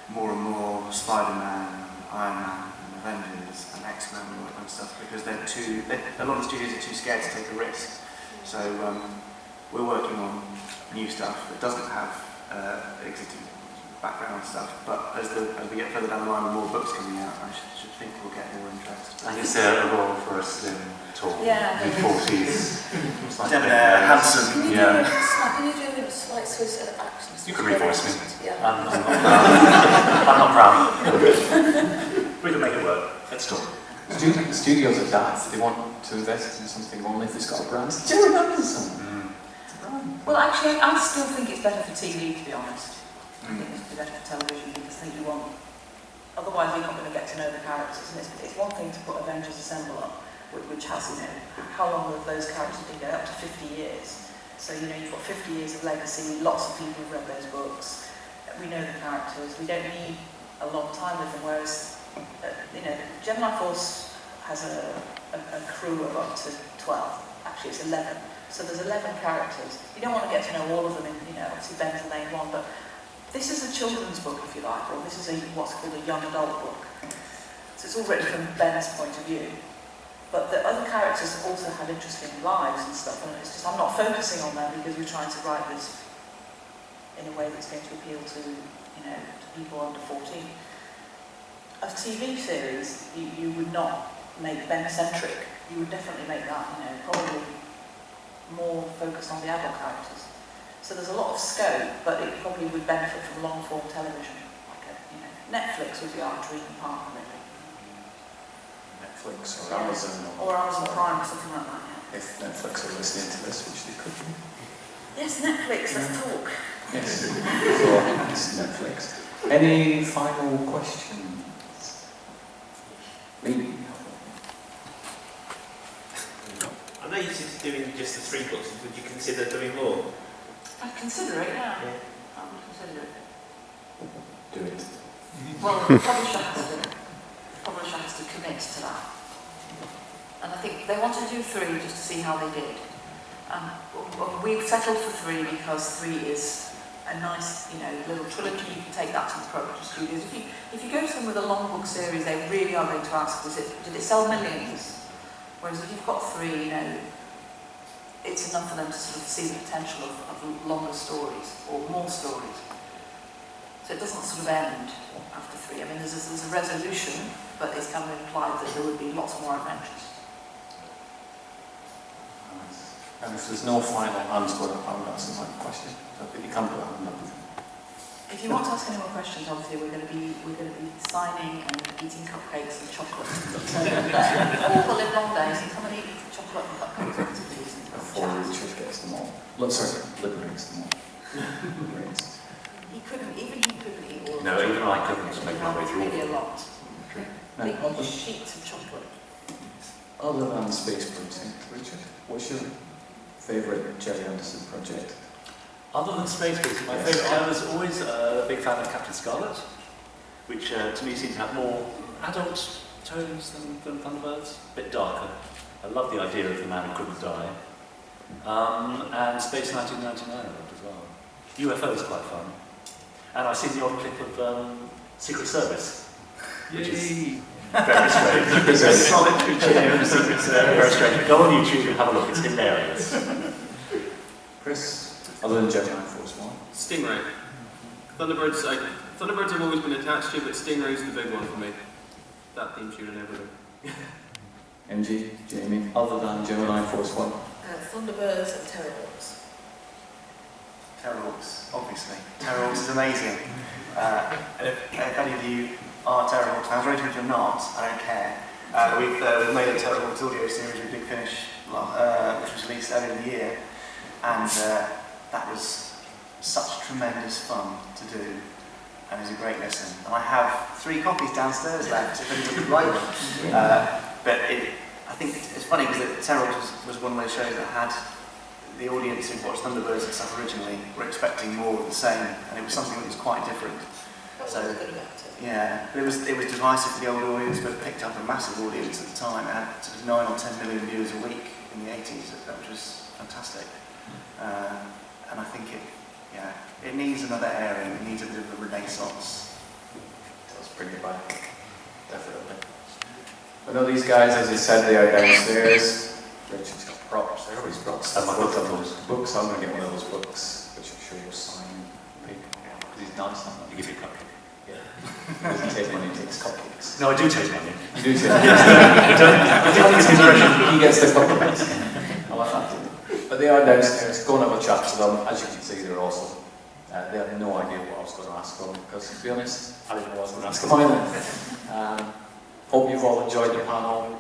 more and more Spider-Man, Iron Man, and Avengers, and X-Men and stuff, because a lot of studios are too scared to take a risk. So we're working on new stuff that doesn't have existing background stuff, but as we get further down the line and more books coming out, I should think we'll get more interest. And is there a role for a slim, tall, mid-40s? Debonair, handsome. Can you do a slight Swiss accent? You can revoice me. Yeah. I'm not proud. We can make it work. Let's talk. Studios are daft. They want to invest in something only if it's got a brand. Gerry Anderson. It's a brand. Well, actually, I still think it's better for TV, to be honest. I think it's better for television because I think you want... Otherwise, you're not going to get to know the characters. And it's one thing to put Avengers Assemble up, which has, how long have those characters been there? Up to 50 years. So, you know, you've got 50 years of legacy, lots of people have read those books, we know the characters, we don't need a long time with them, whereas, you know, Gemini Force has a crew of up to 12, actually it's 11, so there's 11 characters. You don't want to get to know all of them in, you know, obviously Ben's the main one, but this is a children's book, if you like, or this is what's called a young adult book. So it's all written from Ben's point of view. But the other characters also have interesting lives and stuff, and it's just, I'm not focusing on them because we're trying to write this in a way that's going to appeal to, you know, to people under 14. A TV series, you would not make Ben-centric. You would definitely make that, you know, probably more focused on the adult characters. So there's a lot of scope, but it probably would benefit from long-form television. Like you know, Netflix would be our dream partner, maybe. Netflix or Amazon. Or Amazon Prime or something like that, yeah. If Netflix are listening to this, which they could be. Yes, Netflix, let's talk. Yes, so it's Netflix. Any final questions? Maybe. I know you said doing just the 3 books. Would you consider doing more? I'd consider it, yeah. I would consider it. Do it. Well, the publisher has to commit to that. And I think they wanted to do 3 just to see how they did. We've settled for 3 because 3 is a nice, you know, little trilogy. You can take that to the production studios. If you go to them with a long book series, they really are going to ask, did it sell millions? Whereas if you've got 3, you know, it's enough for them to sort of see the potential of longer stories or more stories. So it doesn't sort of end after 3. I mean, there's a resolution, but it's kind of implied that there would be lots more adventures. And if there's no final answer, I would ask my question. But you can't put a hand up. If you want to ask any more questions, obviously we're going to be signing and eating cupcakes and chocolate. All the live long days, and come and eat chocolate and cupcakes. Before Richard gets them all. Look, sorry, liberates them all. He couldn't eat all. No, even I couldn't make my way through. Really a lot. Big Now, sheets of chocolate. other than Space Precinct, Richard, what's your favourite Gerry Anderson project? Other than Space Precinct, my favourite, I was always a big fan of Captain Scarlet, which to me seems to have more adult tones than Thunderbirds, a bit darker. I love the idea of the man who couldn't die. And Space 1999 I loved as well. UFO is quite fun. And I've seen the odd clip of Secret Service, which is very strange. It's a solitary chair of Secret Service. Very strange. Go on YouTube and have a look, it's hilarious. Chris, other than Gemini Force 1? Stingray. Thunderbirds have always been attached to, but Stingray's the big one for me. That theme tune and everything. MG, Jamie, other than Gemini Force 1? Thunderbirds and Terrorhawks. Terrorhawks, obviously. Terrorhawks is amazing. And if any of you are Terrorhawks fans, or even if you're not, I don't care. We've made a Terrorhawks audio series with Big Finish, which was released earlier in the year, and that was such tremendous fun to do, and it was a great listen. And I have 3 copies downstairs left, if anybody would like one. But I think it's funny because Terrorhawks was one of those shows that had the audience who watched Thunderbirds and stuff originally were expecting more of the same, and it was something that was quite different. So yeah, but it was divisive for the old audience, but it picked up a massive audience at the time. It had sort of 9 or 10 million viewers a week in the 80s, which was fantastic. And I think it needs another airing. It needs a bit of a renaissance. Let's bring it back, definitely. I know these guys, as you said, they are downstairs. Richard's got props. Everybody's brought stuff with them. Books. I'm going to get one of those books, which I'm sure you'll sign people. Because he's nice, not You give me a cupcake. Yeah. He doesn't take money, he takes cupcakes. No, I do take money. You do take money. He gets the cupcakes. I like that too. But they are downstairs. Go and have a chat to them. As you can see, they're awesome. They had no idea what I was going to ask them, because to be honest, I didn't know what I was going to ask them either. Hope you've all enjoyed the panel.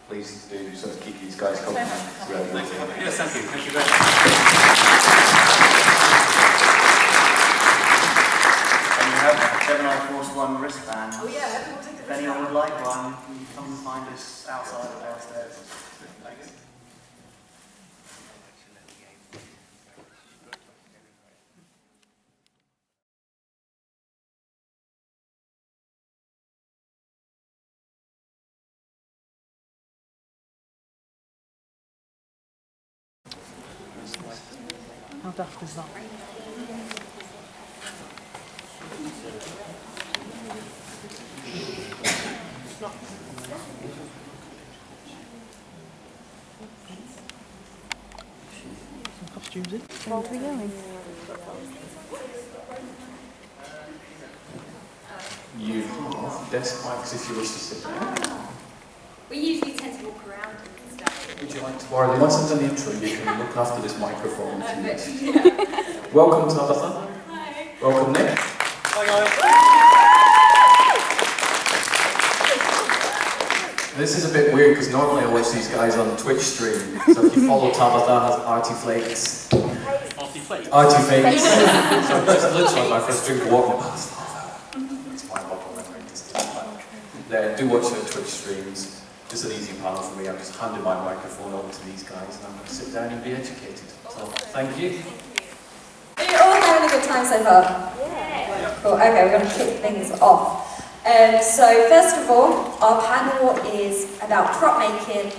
Please do sort of keep these guys coming. Yes, thank you. Thank you very much. And you have Gemini Force 1 wristband. Oh yeah, everyone take the If anyone would like one, come and find us outside or downstairs. Thanks. How daft is that? Some costumes in. Where are we going? You have desk mics if you wish to sit down. We usually tend to walk around and stuff. Would you like to borrow the once I've done the intro, you can look after this microphone. Welcome, Tabitha. Hi. Welcome, Nick. This is a bit weird because normally I watch these guys on the Twitch stream. So if you follow Tabitha, has Artie Flakes. Artie Flakes. Artie Flakes. So just literally my first drink walking past. That's my local memory. Do watch their Twitch streams. Just an easy panel for me. I'm just handing my microphone over to these guys and I'm going to sit down and be educated. So thank you. Are you all having a good time so far? Yeah. Cool. Okay, we're going to kick things off. So first of all, our panel is about prop making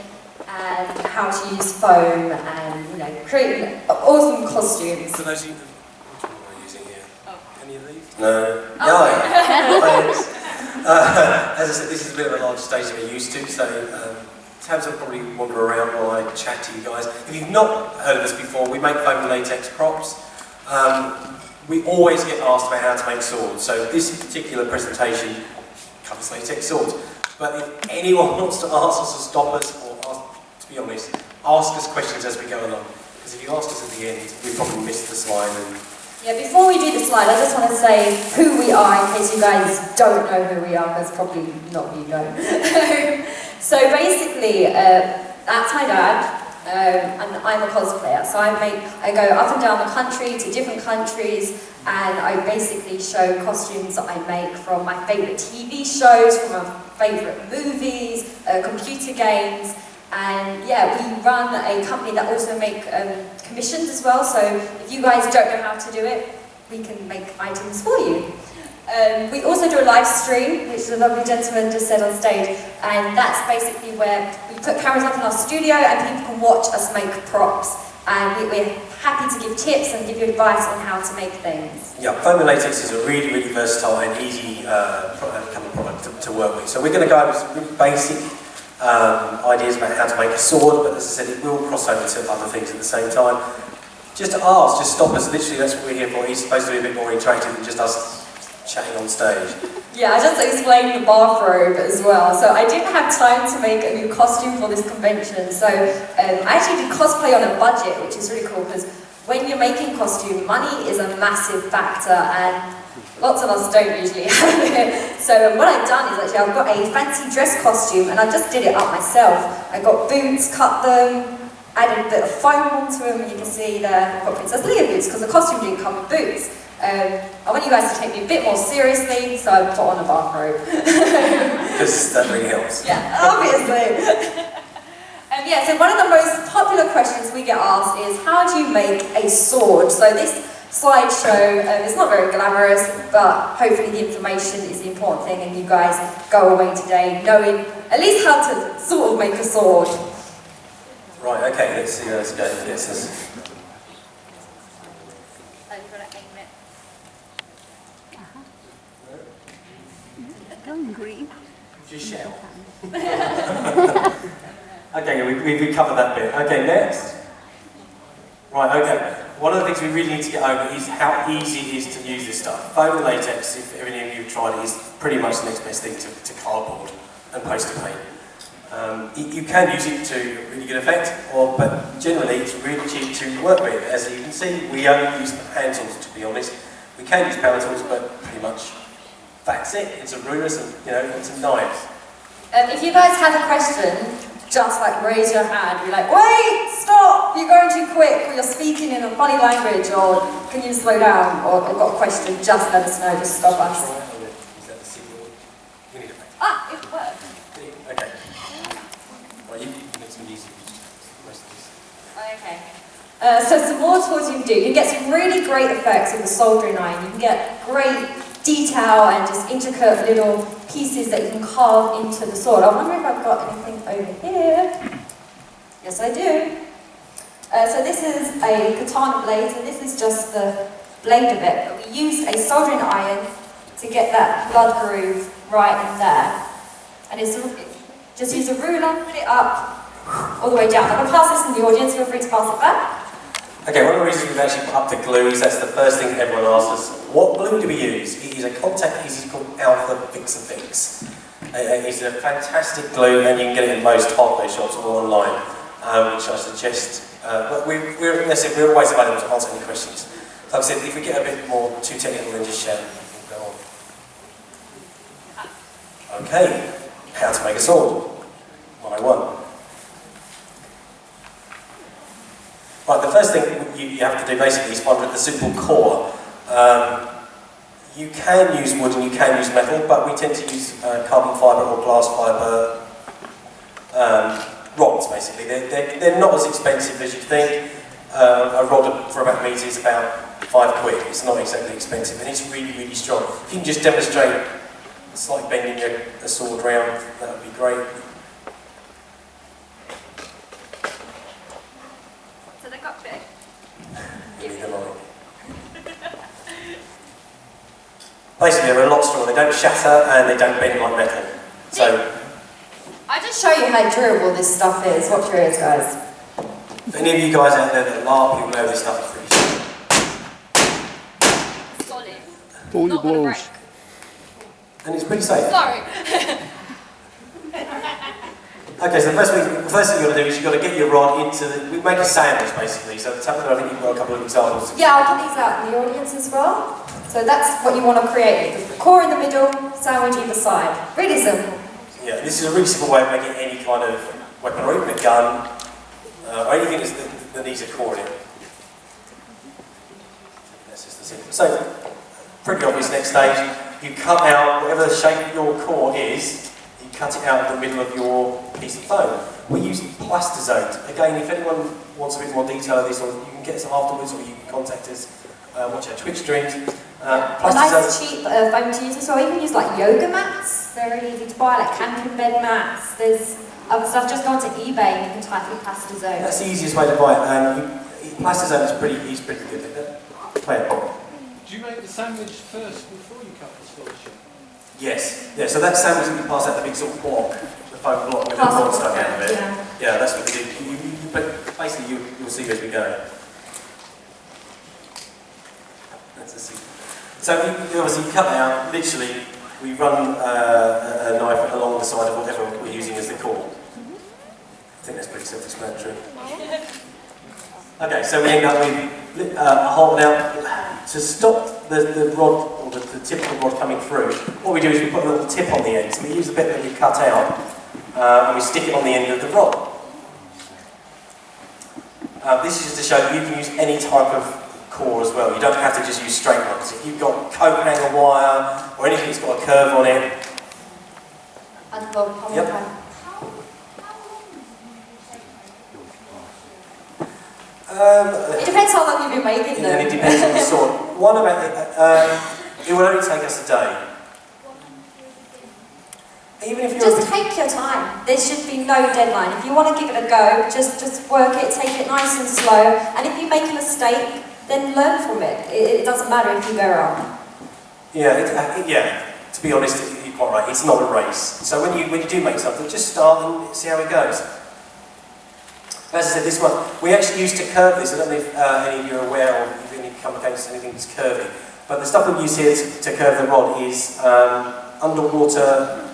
and how to use foam and creating awesome costumes. For those of you which one am I using here? Any of these? No. No. As I said, this is a bit of a larger stage than we're used to, so Tabs will probably wander around while I chat to you guys. If you've not heard of us before, we make foam and latex props. We always get asked about how to make swords, so this particular presentation covers latex swords. But if anyone wants to ask us or stop us, or to be honest, ask us questions as we go along. Because if you ask us at the end, we probably missed the slide. Yeah, before we do the slide, I just want to say who we are in case you guys don't know who we are, because probably not you don't. So basically, that's my dad. And I'm a cosplayer, so I go up and down the country to different countries, and I basically show costumes that I make from my favourite TV shows, from my favourite movies, computer games, and yeah, we run a company that also make commissions as well, so if you guys don't know how to do it, we can make items for you. We also do a live stream, which the lovely gentleman just said on stage, and that's basically where we put cameras up in our studio and people can watch us make props. And we're happy to give tips and give you advice on how to make things. Yeah, foam and latex is a really, really versatile and easy product to work with. So we're going to go over some really basic ideas about how to make a sword, but as I said, it will cross over to other things at the same time. Just ask, just stop us, literally that's what we're here for. He's supposed to be a bit more interactive than just us chatting on stage. Yeah, I just explained the bathrobe as well. So I didn't have time to make a new costume for this convention. So I actually did cosplay on a budget, which is really cool because when you're making costume, money is a massive factor and lots of us don't usually have it. So what I've done is actually I've got a fancy dress costume and I just did it up myself. I got boots, cut them, added a bit of foam onto them, and you can see there I've got Princess Leia boots because the costume didn't come with boots. I want you guys to take me a bit more seriously, so I put on a bathrobe. Because that really helps. Yeah, obviously. Yeah, so one of the most popular questions we get asked is, how do you make a sword? So this slideshow is not very glamorous, but hopefully the information is the important thing and you guys go away today knowing at least how to sort of make a sword. Right, okay, let's see, let's go. Yes, Hungry. Just shout. Okay, we covered that bit. Okay, next. Right, okay. One of the things we really need to get over is how easy it is to use this stuff. Foam and latex, if any of you have tried it, is pretty much the next best thing to cardboard and poster paint. You can use it to really good effect, but generally it's really cheap to work with. As you can see, we only use hand tools, to be honest. We can use power tools, but pretty much that's it. It's a rulers and some knives. If you guys have a question, just raise your hand. Be like, wait, stop! You're going too quick, or you're speaking in a funny language, or can you slow down? Or I've got a question. Just let us know. Just stop us. Is that the signal? We need a paint. Ah, it worked. Okay. Right, you need some easy questions. Okay. So some more tools you can do. You can get some really great effects with the soldering iron. You can get great detail and just intricate little pieces that you can carve into the sword. I wonder if I've got anything over here. Yes, I do. So this is a katana blade, and this is just the blade of it. But we used a soldering iron to get that blood groove right in there. And it's just use a ruler, put it up, all the way down. I'm going to pass this in the audience, feel free to pass it back. Okay, one of the reasons we've actually put up the glue is that's the first thing everyone asks us. What glue do we use? It is a contact adhesive called Alpha Fix-A-Fix. It's a fantastic glue, and you can get it in most hardware shops or online, which I suggest. But we're always available to answer any questions. Like I said, if we get a bit more too technical, then just shout. We'll go on. Okay, how to make a sword. 101. Right, the first thing you have to do basically is find the suitable core. You can use wood and you can use metal, but we tend to use carbon fibre or glass fibre rods, basically. They're not as expensive as you think. A rod for about a metre is about £5. It's not exactly expensive, and it's really, really strong. If you can just demonstrate, it's like bending a sword round, that would be great. So they got big. Basically, they're a lot stronger. They don't shatter and they don't bend like metal. So, I just show you how durable this stuff is. Watch your ears, guys. if any of you guys out there that LARP, you know this stuff is pretty strong. Solid. All your blows. And it's pretty safe. Sorry. Okay, so the first thing you've got to do is you've got to get your rod into we make a sandwich basically. So Tabitha, I think you've got a couple of examples. Yeah, I'll put these out in the audience as well. So that's what you want to create. The core in the middle, sandwich either side. Really simple. Yeah, this is a really simple way of making any kind of weapon, or even a gun, or anything that needs a core in it. That's just the simple. So, pretty obvious next stage. You cut out whatever the shape of your core is. You cut it out in the middle of your piece of foam. We use plastisone. Again, if anyone wants a bit more detail of this, or you can get some afterwards, or you can contact us, watch our Twitch streams. Nice cheap foam to use as well. You can use like yoga mats. They're really easy to buy, like camping bed mats. There's other stuff. Just go onto eBay and you can type in plastisone. That's the easiest way to buy it. Plastisone is pretty good. Do you make the sandwich first before you cut the sword? Yes. Yeah, so that sandwich that you pass out the big sort of block, the foam block with the board stuck out of it. Yeah, that's what we do. But basically you'll see as we go. That's a secret. So obviously you cut that out, literally we run a knife along the side of whatever we're using as the core. I think that's pretty self-explanatory. Okay, so we end up with a hole now. To stop the rod, or the tip of the rod coming through, what we do is we put a little tip on the end. So we use the bit that we cut out, and we stick it on the end of the rod. This is just to show that you can use any type of core as well. You don't have to just use straight ones. If you've got coat hanger wire, or anything that's got a curve on it. Yep. It depends how long you've been making them. And it depends on the sword. One about it will only take us a day. Even if you're just take your time. There should be no deadline. If you want to give it a go, just work it, take it nice and slow. And if you make a mistake, then learn from it. It doesn't matter if you go wrong. Yeah. To be honest, you're quite right. It's not a race. So when you do make something, just start and see how it goes. As I said, this one, we actually used to curve this. I don't know if any of you are aware, or if any come against anything that's curvy. But the stuff we use here to curve the rod is underwater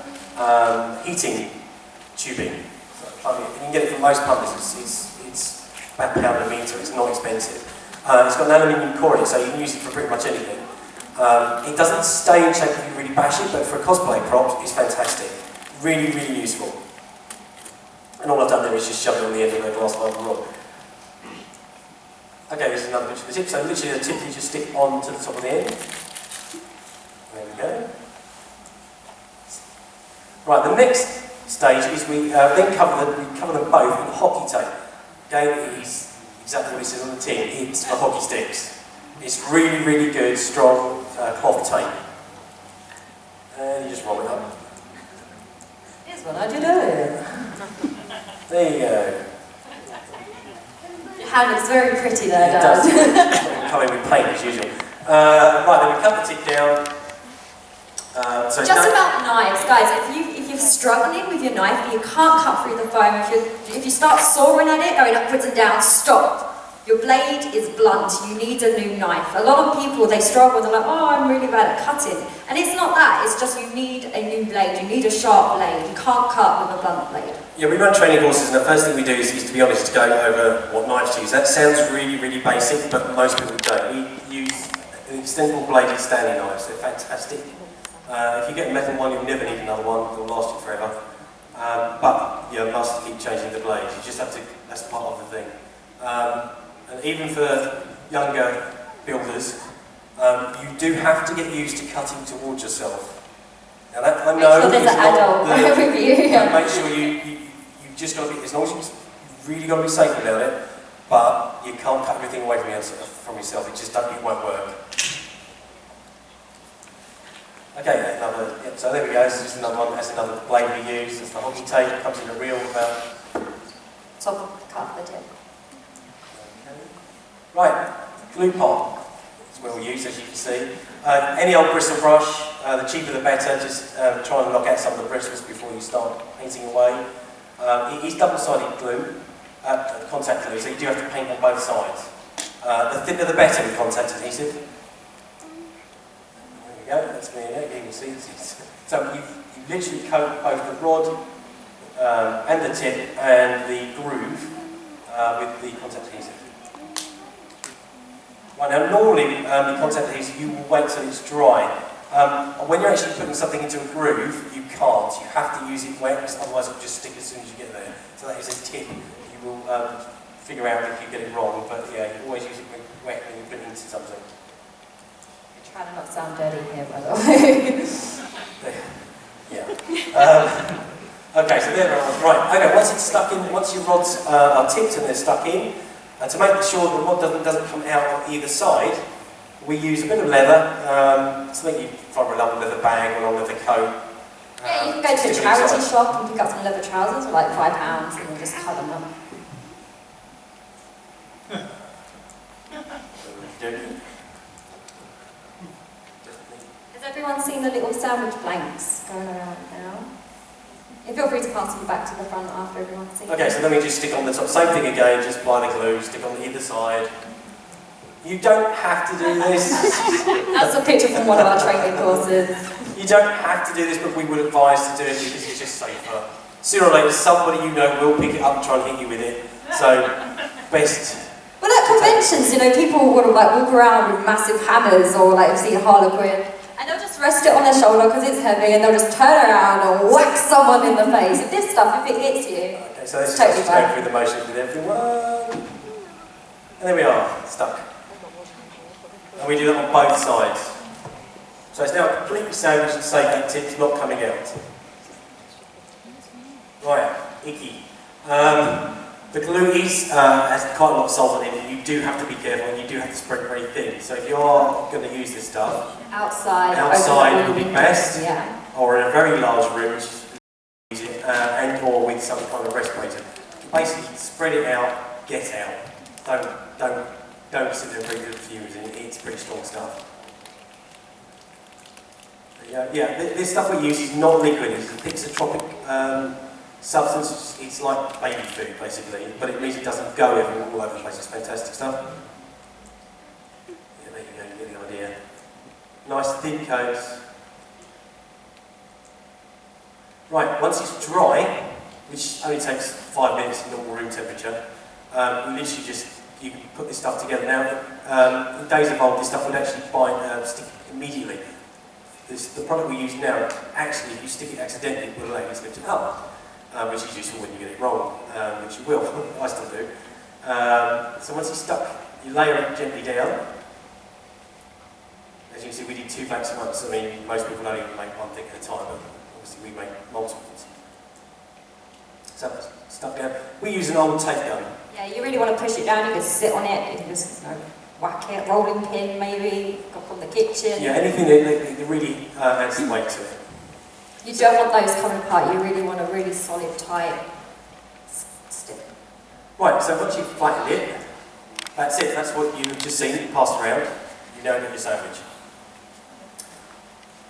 heating tubing. So you can get it from most pumpers. It's about £1 a metre. It's not expensive. It's got an aluminium core in it, so you can use it for pretty much anything. It doesn't stay in shape if you really bash it, but for a cosplay prop, it's fantastic. Really, really useful. And all I've done there is just shove it on the end of a glass fibre rod. Okay, this is another picture of the tip. So literally the tip you just stick on to the top of the end. There we go. Right, the next stage is we then cover them both in hockey tape. Again, it is exactly what it says on the tin. It's for hockey sticks. It's really, really good, strong cloth tape. And you just roll it up. Here's what I did earlier. There you go. hand looks very pretty there, It Dad. does. Come in with paint as usual. Right, then we cut the tip down. So Just about knives, guys. If you're struggling with your knife and you can't cut through the foam, if you start sawing at it, going upwards and down, stop. Your blade is blunt. You need a new knife. A lot of people, they struggle. They're like, oh, I'm really bad at cutting, and it's not that. It's just you need a new blade. You need a sharp blade. You can't cut with a blunt blade. Yeah, we run training courses, and the first thing we do is to be honest, to go over what knives to use. That sounds really, really basic, but most people don't. We use extendable bladed Stanley knives. They're fantastic. If you get a metal one, you'll never need another one. It'll last you forever. But you must keep changing the blades. You just have to. That's part of the thing. And even for younger builders, you do have to get used to cutting towards yourself. Now that I know sure there's is an not adult with you. Make sure you just got to be, as long as you've really got to be safe about it, but you can't cut everything away from yourself. It just it won't work. Okay, so there we go. This is another one. That's another blade we use. That's the hockey tape. It comes in a reel about Top of the cut the tip. Right, glue pot is what we use, as you can see. Any old bristle brush, the cheaper the better. Just try and knock out some of the bristles before you start painting away. It is double-sided glue, contact glue, so you do have to paint on both sides. The thinner the better with contact adhesive. There we go, that's me in it, you can see this. So you literally coat both the rod and the tip and the groove with the contact adhesive. Right, now normally the contact adhesive, you will wait till it's dry. When you're actually putting something into a groove, you can't. You have to use it wet, otherwise it will just stick as soon as you get there. So that is a tip. You will figure out if you get it wrong, but yeah, you always use it wet when you put it into something. I'm trying to not sound dirty here, by the way. Yeah. Okay, so there we are. Right, okay, once it's stuck in, once your rods are tipped and they're stuck in, and to make sure the rod doesn't come out on either side, we use a bit of leather, something you find a long leather bag or a long leather coat. Yeah, you can go to a charity shop and pick up some leather trousers for like £5 and then just cut them up. Has everyone seen the little sandwich blanks going around now? Yeah, feel free to pass them back to the front after everyone's seen. Okay, so then we just stick on the top. Same thing again, just apply the glue, stick on either side. You don't have to do this. That's a picture from one of our training courses. You don't have to do this, but we would advise to do it because it's just safer. Sooner or later, somebody you know will pick it up and try and hit you with it. So, best. Well, at conventions, you know, people would like walk around with massive hammers or like you've seen Harlequin, and they'll just rest it on their shoulder because it's heavy, and they'll just turn around and whack someone in the face. With this stuff, if it hits you, okay, so let's totally just go through the motions with everyone. And there we are, stuck. And we do that on both sides. So it's now completely sandwiched and safe, that tip's not coming out. Right, icky. The glue has quite a lot of salt on it, and you do have to be careful, and you do have to spread it very thin. So if you are going to use this stuff, outside would be best, yeah. Or in a very large room, which is use it, and or with some kind of respirator. Basically, spread it out, get out. Don't sit there and breathe the fumes, and it's pretty strong stuff. Yeah, this stuff we use is not liquid, it's a pixotropic substance. It's like baby food, basically, but it means it doesn't go all over the place. It's fantastic stuff. Yeah, there you go, you get the idea. Nice thin coats. Right, once it's dry, which only takes 5 minutes in normal room temperature, you literally you can put this stuff together. Now, in days of old, this stuff would actually stick immediely. The product we use now, actually, if you stick it accidentally, it will allow you to lift it up, which is useful when you get it wrong, which you will. I still do. So once it's stuck, you layer it gently down. As you can see, we did 2 bags a month. I mean, most people only make one thing at a time, but obviously we make multiples. So it's stuck down. We use an old tape gun. Yeah, you really want to push it down. You can sit on it. You can just whack it, rolling pin maybe, got from the kitchen. Yeah, anything that really adds some weight to it. You don't want those coming apart. You really want a really solid, tight stick. Right, so once you've flattened it, That's it, that's what you've just seen, passed around. You now get your sandwich.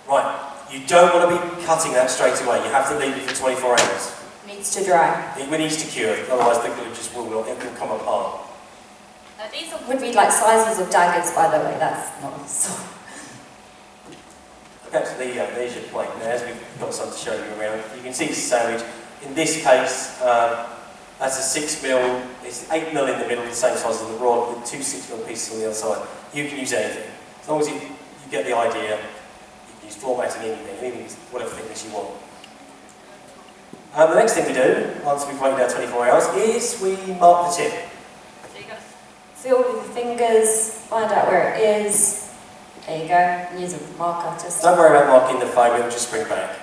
Right, you don't want to be cutting that straight away. You have to leave it for 24 hours. It needs to dry. It needs to cure, otherwise the glue just will not, it will come apart. These would be like sizes of daggers, by the way. That's not so. Okay, so there's your plate now, as we've got some to show you around. You can see the sandwich. In this case, that's a 6mm, it's 8mm in the middle, the same size as the rod, with two 6mm pieces on the other side. You can use anything. As long as you get the idea, you can use floor matting, anything, whatever thickness you want. The next thing we do, once we've waited our 24 hours, is we mark the tip. So you got to feel with your fingers, find out where it is. There you go, and use a marker just... Don't worry about marking the foam, it'll just spring back.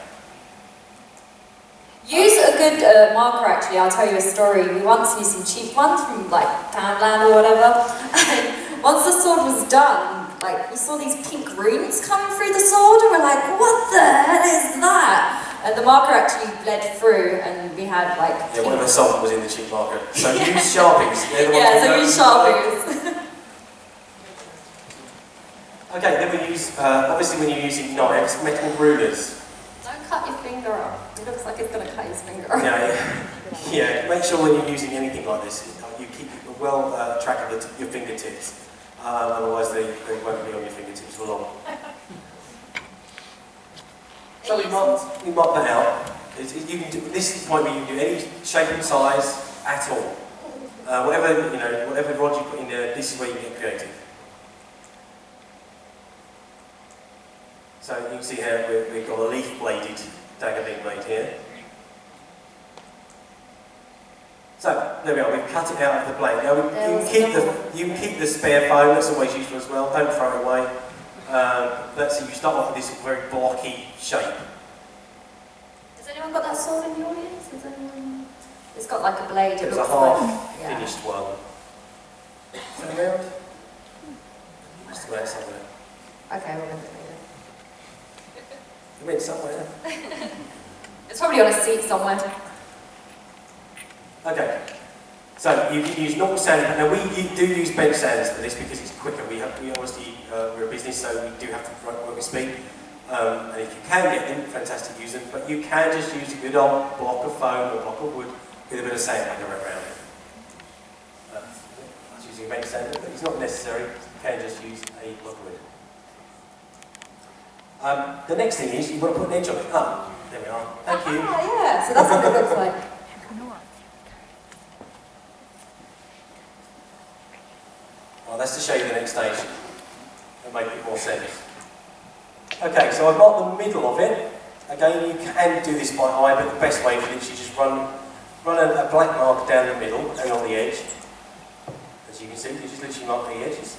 Use a good marker actually, I'll tell you a story. We once used some cheap ones from like Townland or whatever. And once the sword was done, like we saw these pink runes coming through the sword and we're like, what the hell is that? And the marker actually bled through and we had like... Yeah, one of the salt was in the cheap marker. So use Sharpies. So use Sharpies. Okay, then we use, obviously when you're using knives, metal rulers. Don't cut your finger up. It looks like it's going to cut his finger up. Yeah, make sure when you're using anything like this, you keep a well track of your fingertips. Otherwise they won't be on your fingertips for long. So we mark that out. You can do, this is the point where you can do any shape and size at all. Whatever rod you put in there, this is where you get creative. So you can see here we've got a leaf-bladed dagger being made here. So there we are. We've cut it out of the blade. Now you can keep the spare foam. That's always useful as well. Don't throw it away. Let's see. You start off with this very blocky shape. Has anyone got that sword in the audience? Has anyone? It's got like a blade. It's a half-finished one. Is that around? Just about somewhere. Okay, we're going to do it. It went somewhere. It's probably on a seat somewhere. Okay. So you can use normal sanding. Now we do use bench sanders for this because it's quicker. We obviously we're a business, so we do have to work with speed. And if you can get them, fantastic, use them. But you can just use a good old block of foam or block of wood with a bit of sandpaper around it. That's using a bench sander, but it's not necessary. You can just use a block of wood. The next thing is you want to put an edge on it. Oh, there we are. Thank you. Yeah, so that's what it looks like. Well, that's to show you the next stage and make it more sense. Okay, so I've got the middle of it. Again, you can do this by eye, but the best way is literally just run a black mark down the middle and on the edge. As you can see, you just literally mark the edges.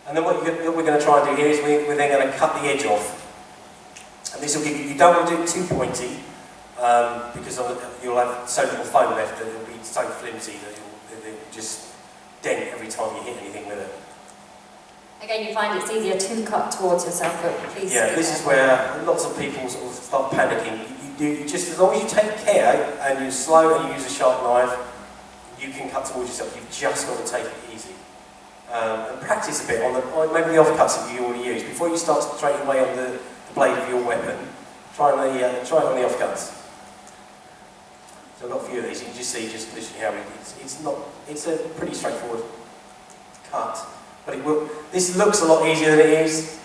And then what we're going to try and do here is we're then going to cut the edge off. And this will give you don't want to do it too pointy, because you'll have so little foam left that it'll be so flimsy that it'll just dent every time you hit anything with it. Again, you find it's easier to cut towards yourself, but please. Yeah, this is where lots of people sort of start panicking. You just, as long as you take care and you're slow and you use a sharp knife, you can cut towards yourself. You've just got to take it easy. And practice a bit on maybe the offcuts that you already use. Before you start straight away on the blade of your weapon, try it on the offcuts. So I've got a few of these. You can just see literally how it's a pretty straightforward cut. But this looks a lot easier than it is.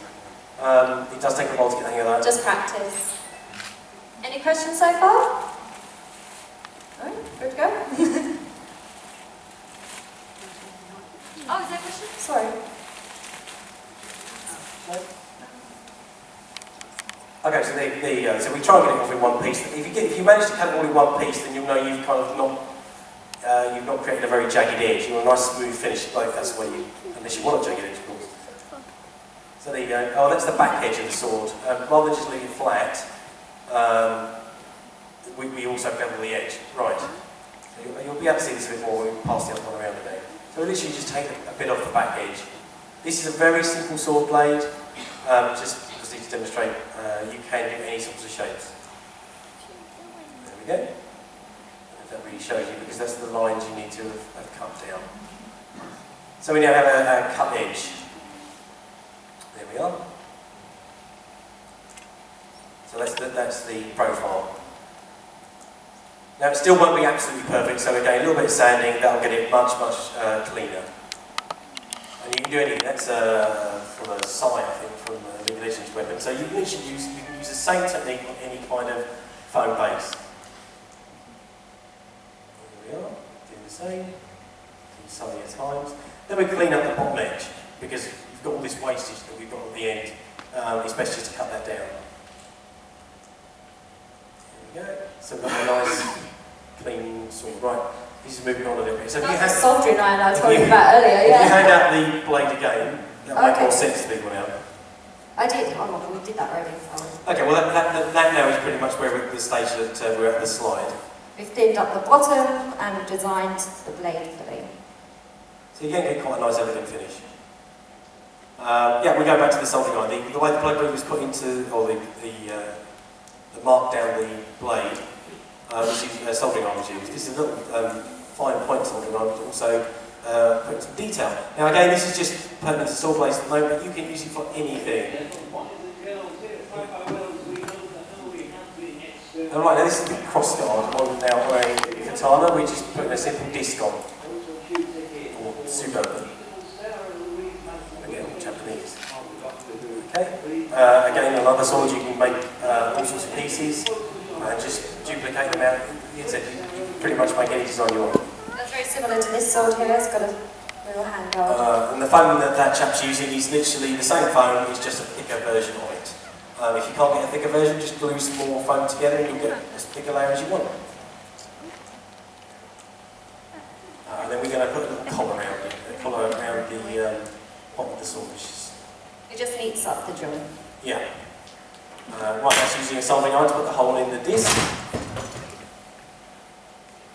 It does take a while to get the hang of that. Just practice. Any questions so far? No? Good to go? Oh, is there a question? Sorry. Okay, so there you go. So we try and get it off in one piece. If you manage to cut it all in one piece, then you'll know you've kind of not created a very jagged edge. You want a nice smooth finish both. That's the way unless you want a jagged edge, of course. So there you go. Oh, that's the back edge of the sword. Rather than just leave it flat, we also bevel the edge. Right. So you'll be able to see this a bit more when we pass the other one around today. So literally just take a bit off the back edge. This is a very simple sword blade, just to demonstrate you can do any sorts of shapes. There we go. If that really shows you, because that's the lines you need to have cut down. So we now have a cut edge. There we are. So that's the profile. Now it still won't be absolutely perfect, so again, a little bit of sanding, that'll get it much, much cleaner. And you can do anything, that's from a Sci, I think, from the Legion's weapon. So you can use the same technique on any kind of foam base. There we are, doing the same, do so many times. Then we clean up the bottom edge, because you've got all this wastage that we've got at the end. It's best just to cut that down. There we go. So we've got a nice, clean sort of, right, this is moving on a little bit. So that's the soldering iron I was talking about earlier, yeah. If you hand out the blade again, that'll make more sense to people now. I did, we did that already. Okay, well that now is pretty much where we're at the stage that we're at the slide. We've thinned up the bottom and we've designed the blade fully. So you get quite a nice elegant finish. Yeah, we go back to the soldering iron. The way the blade groove was put into, or the mark down the blade, which is soldering iron was used. This is a little fine point soldering iron, but also put some detail. Now again, this is just pertinent to sword blades at the moment, but you can use it for anything. Alright, now this is the crossguard on now wearing katana. We just put a simple disc on. Or super. Again, Japanese. Okay. Again, on other swords you can make all sorts of pieces and just duplicate them out. You can pretty much make any design you want. That's very similar to this sword here. It's got a little handguard. And the foam that chap's using is literally the same foam, it's just a thicker version of it. If you can't get a thicker version, just glue some more foam together and you'll get as thick a layer as you want. And then we're going to put a little collar around it, the bottom of the sword. It just heats up the drum. Yeah. Right, that's using a soldering iron to put the hole in the disc.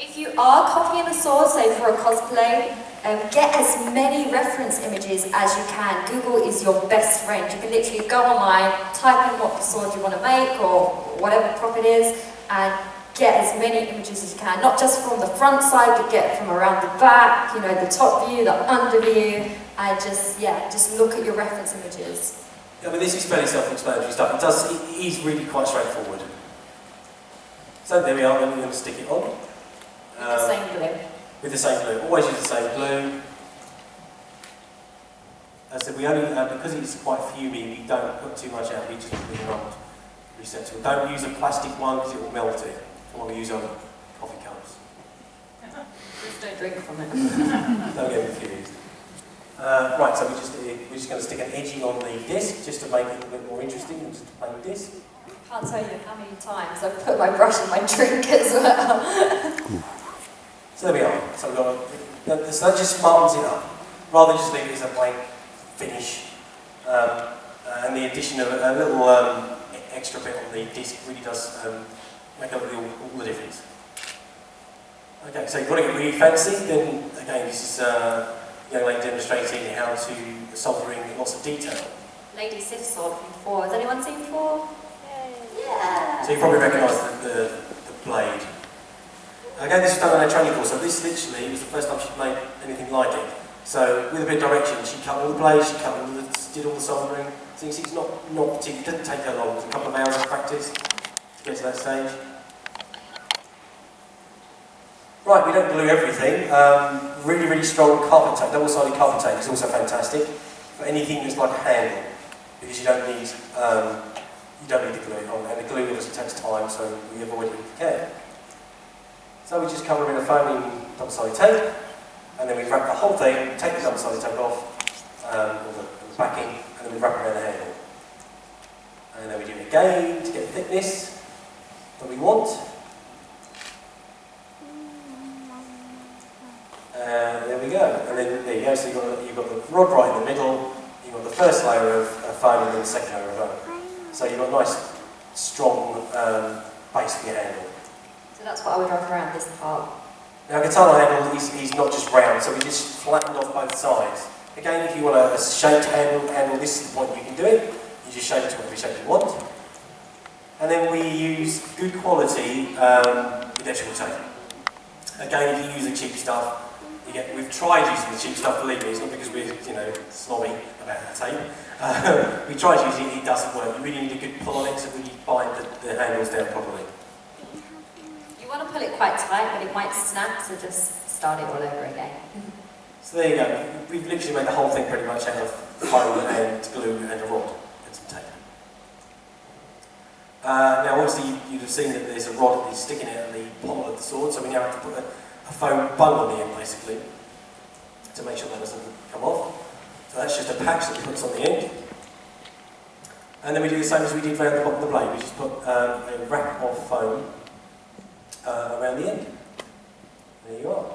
If you are copying a sword, say for a cosplay, get as many reference images as you can. Google is your best friend. You can literally go online, type in what the sword you want to make or whatever prop it is, and get as many images as you can. Not just from the front side, but get from around the back, you know, the top view, the under view, and just look at your reference images. Yeah, but this is fairly self-explanatory stuff. It is really quite straightforward. So there we are, then we're going to stick it on. With the same glue. With the same glue. Always use the same glue. As I said, we only, because it's quite fumey, we don't put too much out, we just put it on reset. Don't use a plastic one because it will melt it. You want to use other coffee cups. Just don't drink from it. Don't get confused. Right, so we're just going to stick an edging on the disc just to make it a bit more interesting than just a plain disc. I can't tell you how many times I've put my brush in my drink as well. So there we are. So that just smartens it up, rather than just leave it as a plain finish. And the addition of a little extra bit on the disc really does make all the difference. Okay, so you've got to get really fancy. Then again, this is a young lady demonstrating how to soldering lots of detail. Lady Sith sword from 4. Has anyone seen 4? Yeah. So you probably recognise the blade. Again, this was done on a training course, so this literally was the first time she'd made anything like it. So with a bit of direction, she cut all the blades, she cut did all the soldering. So you see, it's not particularly, it doesn't take her long. It's a couple of hours of practice to get to that stage. Right, we don't glue everything. Really, really strong carpet tape, double-sided carpet tape is also fantastic for anything that's like a handle, because you don't need to glue it on, and the glue obviously takes time, so we avoid it if we can. So we just cover it in a foaming double-sided tape, and then we wrap the whole thing, take the double-sided tape off, or the backing, and then we wrap it around the handle. And then we do it again to get the thickness that we want. There we go. And then there you go, so you've got the rod right in the middle, you've got the first layer of foam and then the second layer of foam. So you've got a nice, strong base for your handle. So that's what I would wrap around this part. Now, a katana handle is not just round, so we just flatten off both sides. Again, if you want a shaped handle, this is the point you can do it. You just shape it to whatever shape you want. And then we use good quality electrical tape. Again, if you use the cheap stuff, we've tried using the cheap stuff, believe me, it's not because we're, snobby about the tape. We tried using it, it doesn't work. You really need a good pull on it to really bind the handles down properly. You want to pull it quite tight, but it might snap, so just start it all over again. So there you go. We've literally made the whole thing pretty much out of foam and glue and a rod and some tape. Now obviously you'd have seen that there's a rod that is sticking out of the pommel of the sword, so we now have to put a foam bung on the end basically to make sure that doesn't come off. So that's just a patch that puts on the end. And then we do the same as we did around the bottom of the blade. We just put a wrap of foam around the end. There you are.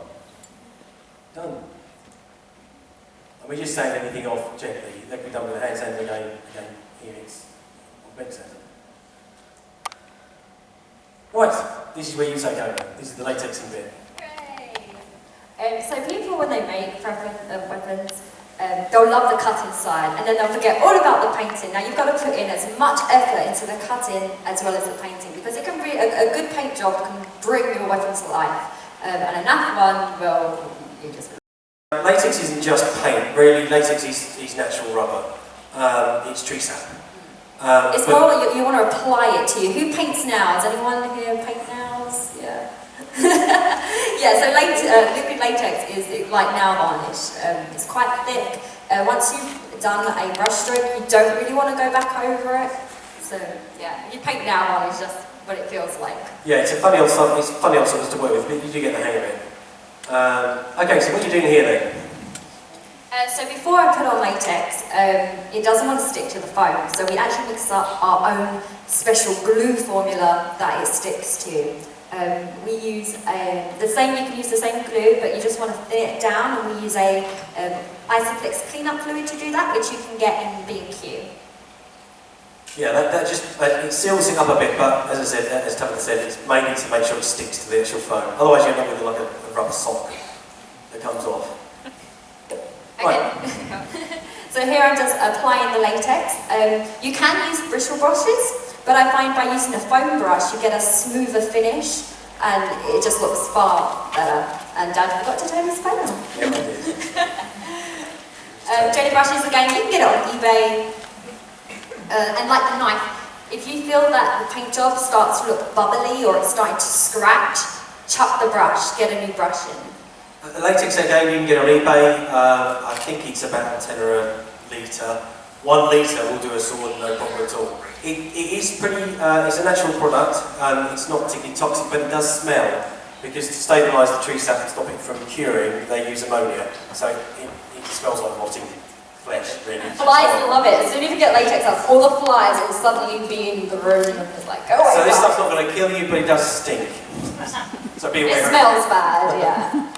Done. And we just sand anything off gently. That can be done with a hand sander again, here it's on big sander. Right, this is where you take over. This is the latexing bit. So people, when they make weapons, they'll love the cutting side, and then they'll forget all about the painting. Now you've got to put in as much effort into the cutting as well as the painting, because it can be a good paint job can bring your weapon to life, and a naff one, well, you just. Latex isn't just paint. Really, latex is natural rubber. It's tree sap. It's more like you want to apply it to you. Who paints nails? Anyone here paint nails? Yeah. Yeah, so liquid latex is like nail varnish. It's quite thick. Once you've done a brush stroke, you don't really want to go back over it. So yeah, you paint nail varnish, just what it feels like. Yeah, it's funny old substance to work with, but you do get the hang of it. Okay, so what are you doing here then? So before I put on latex, it doesn't want to stick to the foam, so we actually mix up our own special glue formula that it sticks to. We use you can use the same glue, but you just want to thin it down, and we use a Isoflex cleanup fluid to do that, which you can get in B&Q. Yeah, it seals it up a bit, but as I said, as Tabitha said, it's mainly to make sure it sticks to the actual foam. Otherwise you end up with like a rubber sock that comes off. Okay. So here I'm just applying the latex. You can use bristle brushes, but I find by using a foam brush you get a smoother finish and it just looks far better. And Dad forgot to turn his phone on. Yeah, I did. Jelly brushes, again, you can get it on eBay. And like the knife, if you feel that the paint job starts to look bubbly or it's starting to scratch, chuck the brush, get a new brush in. The latex again you can get on eBay. I think it's about a tenner a litre. 1 litre will do a sword, no problem at all. It is pretty, it's a natural product, it's not particularly toxic, but it does smell. Because to stabilise the tree sap and stop it from curing, they use ammonia. So it smells like rotting flesh, really. Flies love it. As soon as you get latex out, all the flies will suddenly be in the room and it's like, go away. So this stuff's not going to kill you, but it does stink. So be aware. It smells bad, yeah.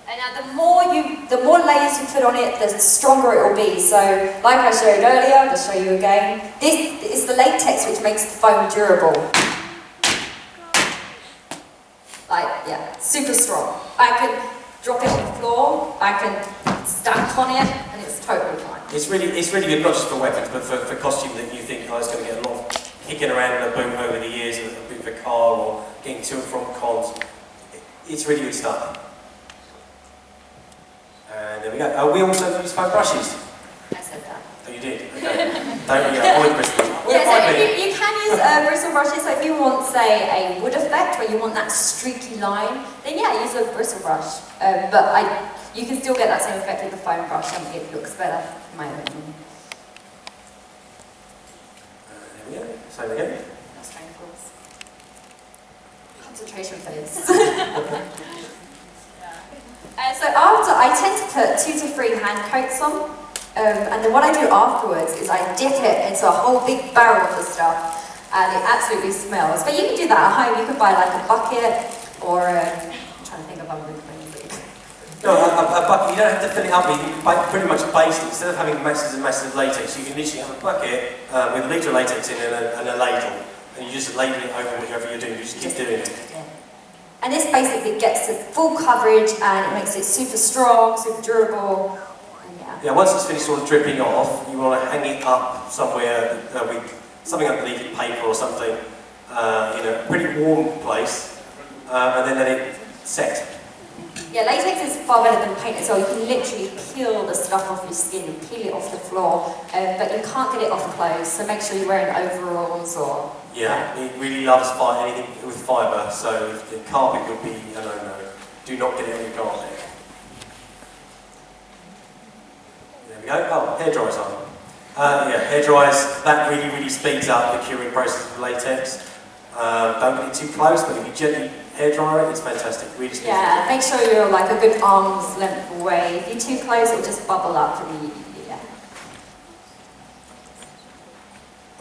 And now the more layers you put on it, the stronger it will be. So, like I showed earlier, I'll just show you again. This is the latex which makes the foam durable. Like, yeah, super strong. I can drop it on the floor, I can stamp on it, and it's totally fine. It's really good, not just for weapons, but for costume that you think, oh, it's going to get a lot of kicking around in a boot over the years, a boot of a car, or getting to and from cons. It's really good stuff. And there we go. We also use foam brushes. I said that. Oh, you did? Okay. Don't avoid bristles. Yeah, so you can use bristle brushes, so if you want, say, a wood effect, where you want that streaky line, then yeah, use a bristle brush. But you can still get that same effect with the foam brush, and it looks better, in my opinion. There we go. Same again. That's very close. Concentration phase. So after, I tend to put 2 to 3 hand coats on, and then what I do afterwards is I dip it into a whole big barrel of the stuff, and it absolutely smells. But you can do that at home. You can buy like a bucket, or I'm trying to think of other things. No, a bucket. You don't have to fill it up. You can pretty much baste it. Instead of having masses and masses of latex, you can literally have a bucket with a litre of latex in and a ladle, and you just ladle it over whatever you're doing. You just keep doing it. Yeah. And this basically gets it full coverage, and it makes it super strong, super durable. Yeah, once it's finished sort of dripping off, you want to hang it up somewhere with something underneath it, paper or something, in a pretty warm place, and then let it set. Yeah, latex is far better than paint as well. You can literally peel the stuff off your skin and peel it off the floor, but you can't get it off clothes, so make sure you're wearing overalls or... Yeah, it really loves anything with fibre, so the carpet would be a no-no. Do not get it on your carpet. There we go. Oh, hair dryers on. Yeah, hair dryers, that really speeds up the curing process of latex. Don't get it too close, but if you gently hair dryer it, it's fantastic. Really speeds yeah, make sure you're like a good arm's length away. If you're too close, it'll just bubble up and yeah.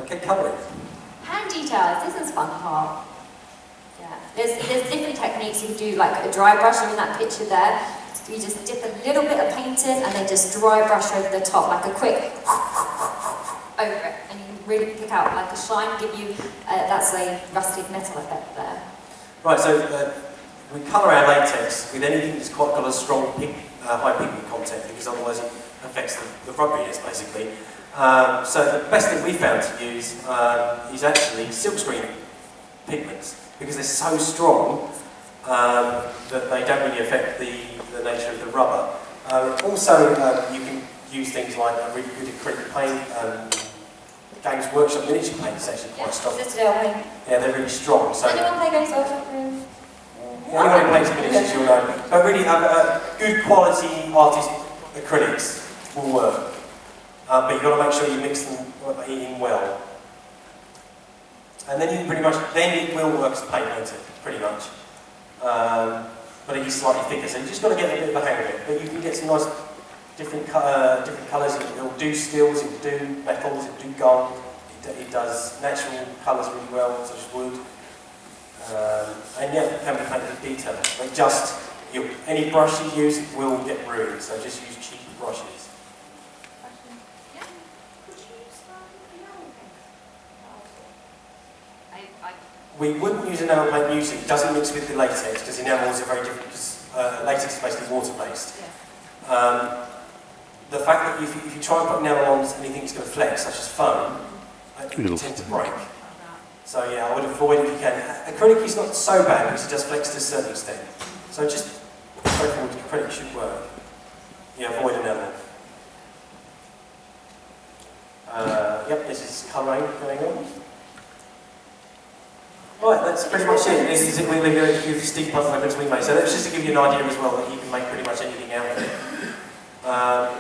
Okay, colouring. Hand details, this is fun part. Yeah, there's different techniques. You can do like a dry brush in that picture there. So you just dip a little bit of paint in and then just dry brush over the top, like a quick over it. And you can really pick out like a shine, give you, that's a rusted metal effect there. Right, so we colour our latex with anything that's quite got a strong high pigment content, because otherwise it affects the rubberiness basically. So the best thing we found to use is actually silkscreen pigments, because they're so strong that they don't really affect the nature of the rubber. Also, you can use things like a really good acrylic paint. Games Workshop miniature paint is actually quite strong. Yeah, they're really strong. So anyone play Games Workshop room? Anyone who plays miniatures, you'll know. But really, good quality artist acrylics will work. But you've got to make sure you mix them in well. And then you can pretty much, then it will work as paint, won't it? Pretty much. But it is slightly thicker, so you just got to get a bit of a hang of it. But you can get some nice different colours. It'll do steels, it'll do metals, it'll do gold. It does natural colours really well, such as wood. And yeah, it can be painted with detail. But just, any brush you use will get ruined, so just use cheap brushes. We wouldn't use enamel paint usually. It doesn't mix with the latex, because enamels are very different, because latex is basically water-based. Yeah. The fact that if you try and put enamel on anything that's going to flex, such as foam, it can tend to break. So yeah, I would avoid it if you can. Acrylic is not so bad, because it does flex to a certain extent. So just straightforward acrylic should work. Yeah, avoid enamel. Yep, this is colouring going on. Right, that's pretty much it. This is it. We're going to do steampunk weapons we made. So that's just to give you an idea as well that you can make pretty much anything out of it.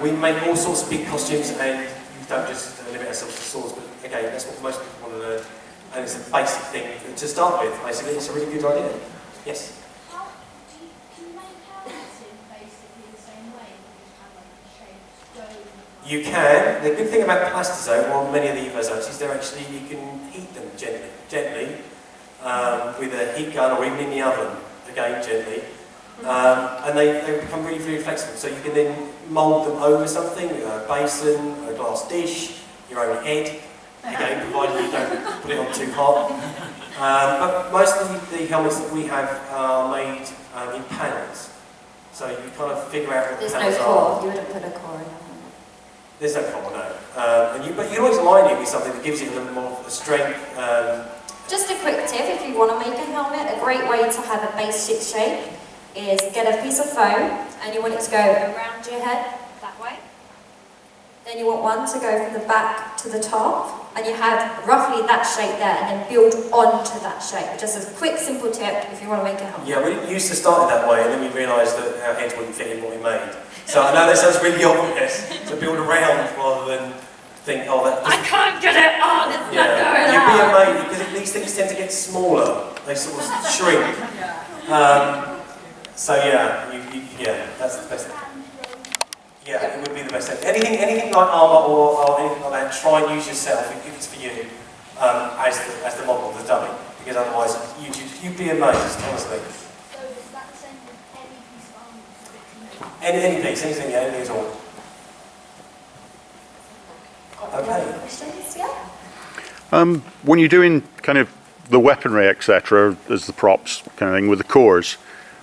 We make all sorts of big costumes, and you don't just limit ourselves to swords, but again, that's what most people want to learn. And it's a basic thing to start with, basically. It's a really good idea. Yes? Can you make helmets in basically the same way? You can. The good thing about plastizone, or many of the evozones, is you can heat them gently. With a heat gun or even in the oven, again gently, and they become really, really flexible. So you can then mould them over something, a basin, a glass dish, your own head, again, provided you don't put it on too hot. But most of the helmets that we have are made in panels, so you kind of figure out what the panels are. There's no core, you wouldn't put a core in. There's no core, no. But you can always line it with something that gives it a little more strength. Just a quick tip, if you want to make a helmet, a great way to have a basic shape is get a piece of foam and you want it to go around your head that way. Then you want one to go from the back to the top, and you have roughly that shape there, and then build onto that shape. Just a quick, simple tip if you want to make a helmet. Yeah, we used to start it that way, and then we realised that our heads wouldn't fit in what we made. So I know that sounds really obvious, to build around rather than think, oh, that... I can't get it on, it's not going You'd be on. amazed, because these things tend to get smaller. They sort of shrink. So yeah, yeah, that's the best thing. Yeah, it would be the best thing. Anything like armour or anything like that, try and use yourself, if it's for you, as the model, the dummy. Because otherwise, you'd be amazed, honestly. So is that the same with any piece of armour? Any piece, anything at all. Okay. Questions? Yeah? When you're doing kind of the weaponry, etc., as the props kind of thing with the cores,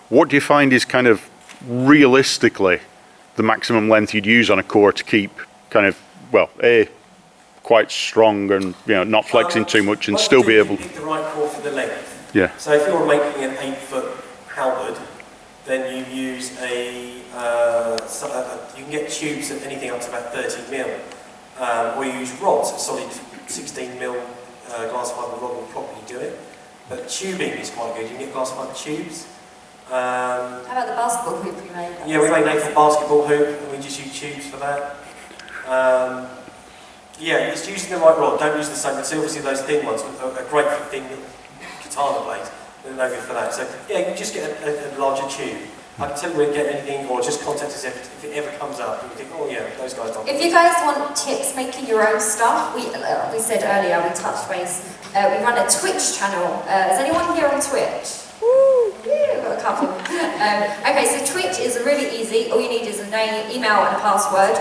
what do you find is kind of realistically the maximum length you'd use on a core to keep kind of, well, quite strong and not flexing too much and still be able to pick the right core for the length. Yeah. So if you're making an 8-foot halberd, then you use you can get tubes at anything up to about 30 mil, or you use rods, a solid 16 mil glass fibre rod will probably do it. But tubing is quite good. You can get glass fibre tubes. How about the basketball hoop we made? Yeah, we made for basketball hoop, and we just use tubes for that. Yeah, it's using the right rod. Don't use the same. So obviously those thin ones are great for thin katana blades. They're no good for that. So yeah, you can just get a larger tube. I can tell you where to get anything, or just contact us if it ever comes up and you think, oh yeah, those guys don't. If you guys want tips making your own stuff, we said earlier, we touched base, we run a Twitch channel. Is anyone here on Twitch? Woo! Yeah, we've got a couple. Okay, so Twitch is really easy. All you need is a name, email and a password.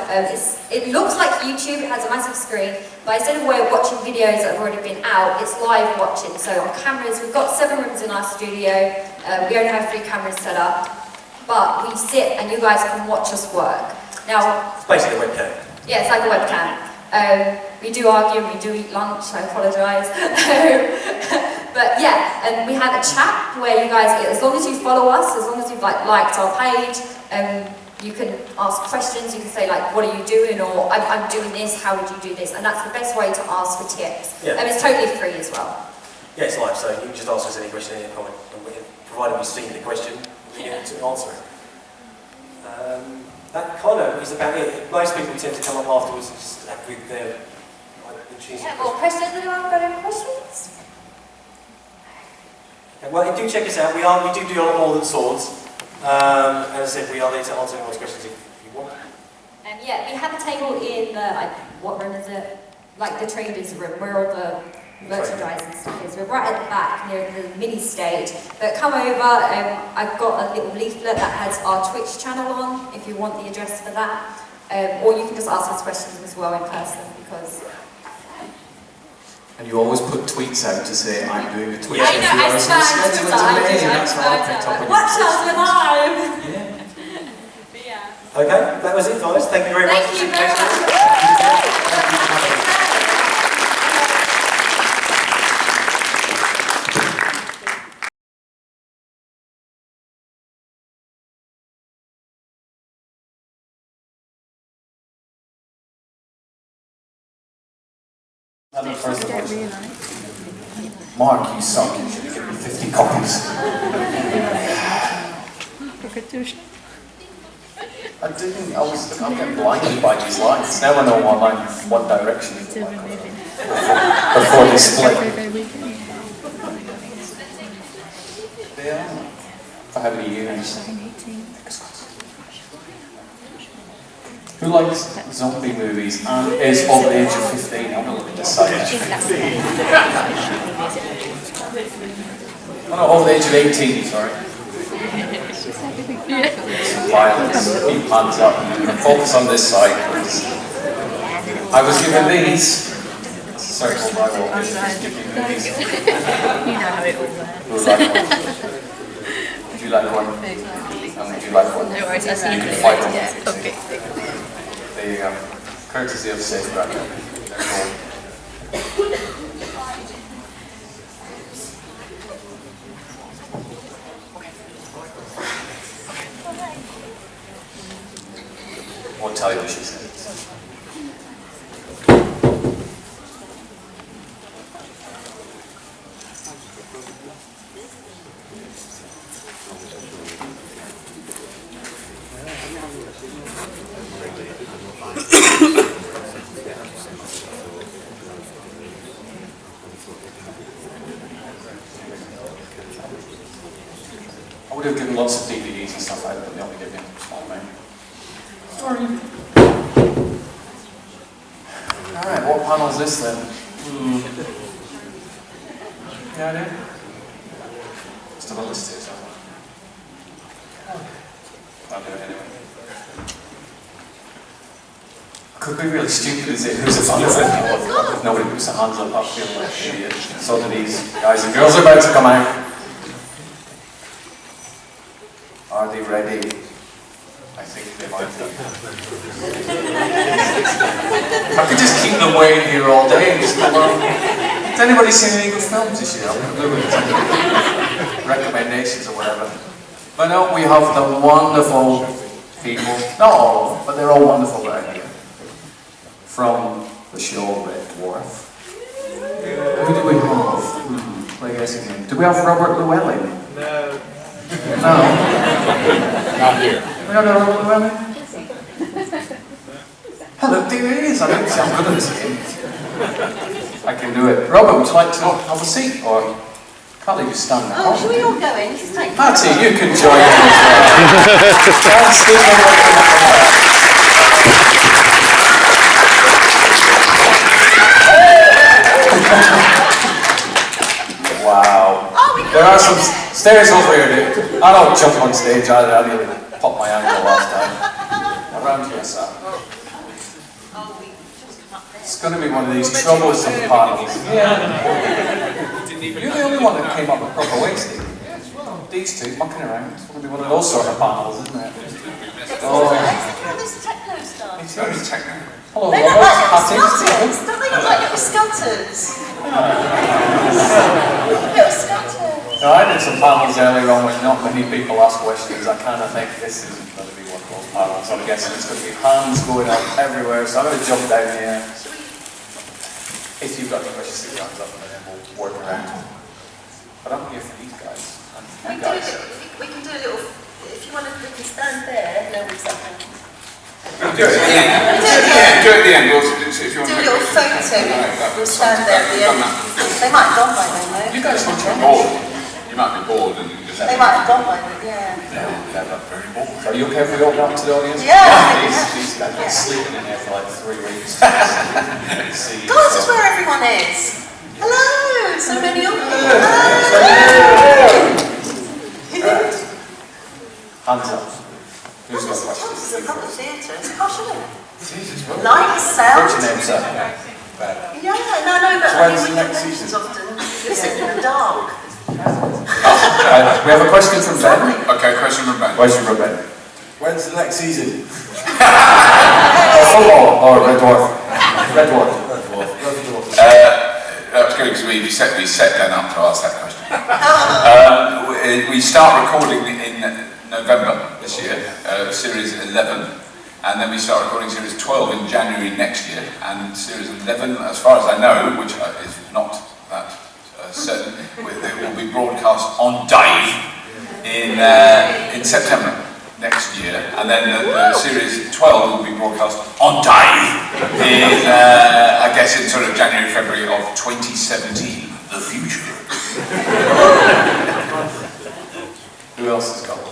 It looks like YouTube, it has a massive screen, but instead of we're watching videos that have already been out, it's live watching. So on cameras, we've got 7 rooms in our studio. We only have 3 cameras set up, but we sit and you guys can watch us work. Now, it's basically a webcam. Yeah, it's like a webcam. We do argue and we do eat lunch, I apologise. But yeah, and we have a chat where you guys, as long as you follow us, as long as you've liked our page, you can ask questions, you can say like, what are you doing, or I'm doing this, how would you do this? And that's the best way to ask for tips. Yeah. And it's totally free as well. Yeah, it's live, so you can just ask us any question at any point, provided we've seen the question, we get to answer it. That kind of is about it. Most people tend to come up afterwards and just with their Yeah, well, questions, anyone got any questions? Well, do check us out. We do a lot more than swords. As I said, we are there to answer anyone's questions if you want. Yeah, we have a table in what room is it? Like the traders room, where all the merchandise and stuff is. We're right at the back near the mini stage. But come over. I've got a little leaflet that has our Twitch channel on. If you want the address for that, or you can just ask us questions as well in person because. And you always put tweets out to say, I'm doing a Twitch. I know, I spam Twitter, That's what I picked up on. Watch us, we're live! Yeah. Okay, that was it guys. Thank you very much. Thank you very much. Mark, you suck. You should have given me 50 copies. I didn't. I'm getting blinded by these lines. Now I know what direction is before they split. Yeah. For how many years? Who likes zombie movies and is of the age of 15? I'm going to look at this side. Oh no, over the age of 18, sorry. Some violence. Keep hands up. Focus on this side, please. I was given these. Circle my wall. These. You know how it all works. Would you like one? And would you like one? No worries, that's you can fight one. Yeah, okay. There you go. Courtesy of safeguarding. What television set? I would have given lots of DVDs and stuff out, but they only gave me a small amount. Sorry. Alright, what panel is this then? Yeah, I do. Just have a list here somewhere. I'll do it anyway. Could be really stupid, is it? Who's a fan? If nobody puts their hands up, I feel like an idiot. So do these guys and girls are about to come out. Are they ready? I think they might be. I could just keep them waiting here all day and just go on. Has anybody seen any good films this year? Recommendations or whatever. But no, we have the wonderful people, not all of them, but they're all wonderful that are here. From the show Red Dwarf. Who do we have? Play guessing game. Do we have Robert Llewellyn? No. No. Not here. We don't have Robert Llewellyn? Hello, there he is. I don't sound good at this game. I can do it. Robert, would you like to have a seat? Or can't leave you stand there? Oh, should we all go in? Just take Matty, you can join in as well. Can't sleep on Wow. There are some stairs over here, dude. I don't jump on stage either. I nearly popped my ankle last time. Around here, sir. It's going to be one of these troublesome panels. Yeah. You're the only one that came up with proper wasting. These two mucking around. It's going to be one of those sort of panels, isn't it? Oh. this techno stuff. It's very techno. Hello, They look like little scutters. Don't they look like little scutters? Little scutters. So I did some panels earlier on when not many people ask questions. I kind of think this isn't going to be one of those panels. So I'm guessing it's going to be hands going up everywhere. So I'm going to jump down here. If you've got any questions, stick your hands up and then we'll work around. But I'm here for these guys. And you guys. We can do a little. If you want to, we can stand there. No, we've got hands. Do it at the end. Do it at the end. If you want Do a to little photo. We'll stand there at the end. They might have gone by then, though. You guys want to bored. You might be bored and you just. They might have gone by then, yeah. No, they're not very bored. Are you okay if we open up to the audience? Yeah. These guys have been sleeping in here for like 3 weeks. God, this is where everyone is. Hello, so many of you. Right. Hands up. Who's got questions? It's a proper theatre. It's posh, isn't it? Jesus, well. Lights, sound. What's your name, sir? Yeah, no, but So I when's mean, we the get next questions season? often. You sit in the dark. We have a question from Ben. Okay, question from Ben. Question from Ben. When's the next season? Or Red Dwarf. Red Dwarf. That was good because we set Ben up to ask that question. We start recording in November this year, series 11, and then we start recording series 12 in January next year, and series 11, as far as I know, which is not that certain, it will be broadcast on Dive in September next year, and then series 12 will be broadcast on Dive in, I guess, in sort of January, February of 2017, the future. Who else has got one?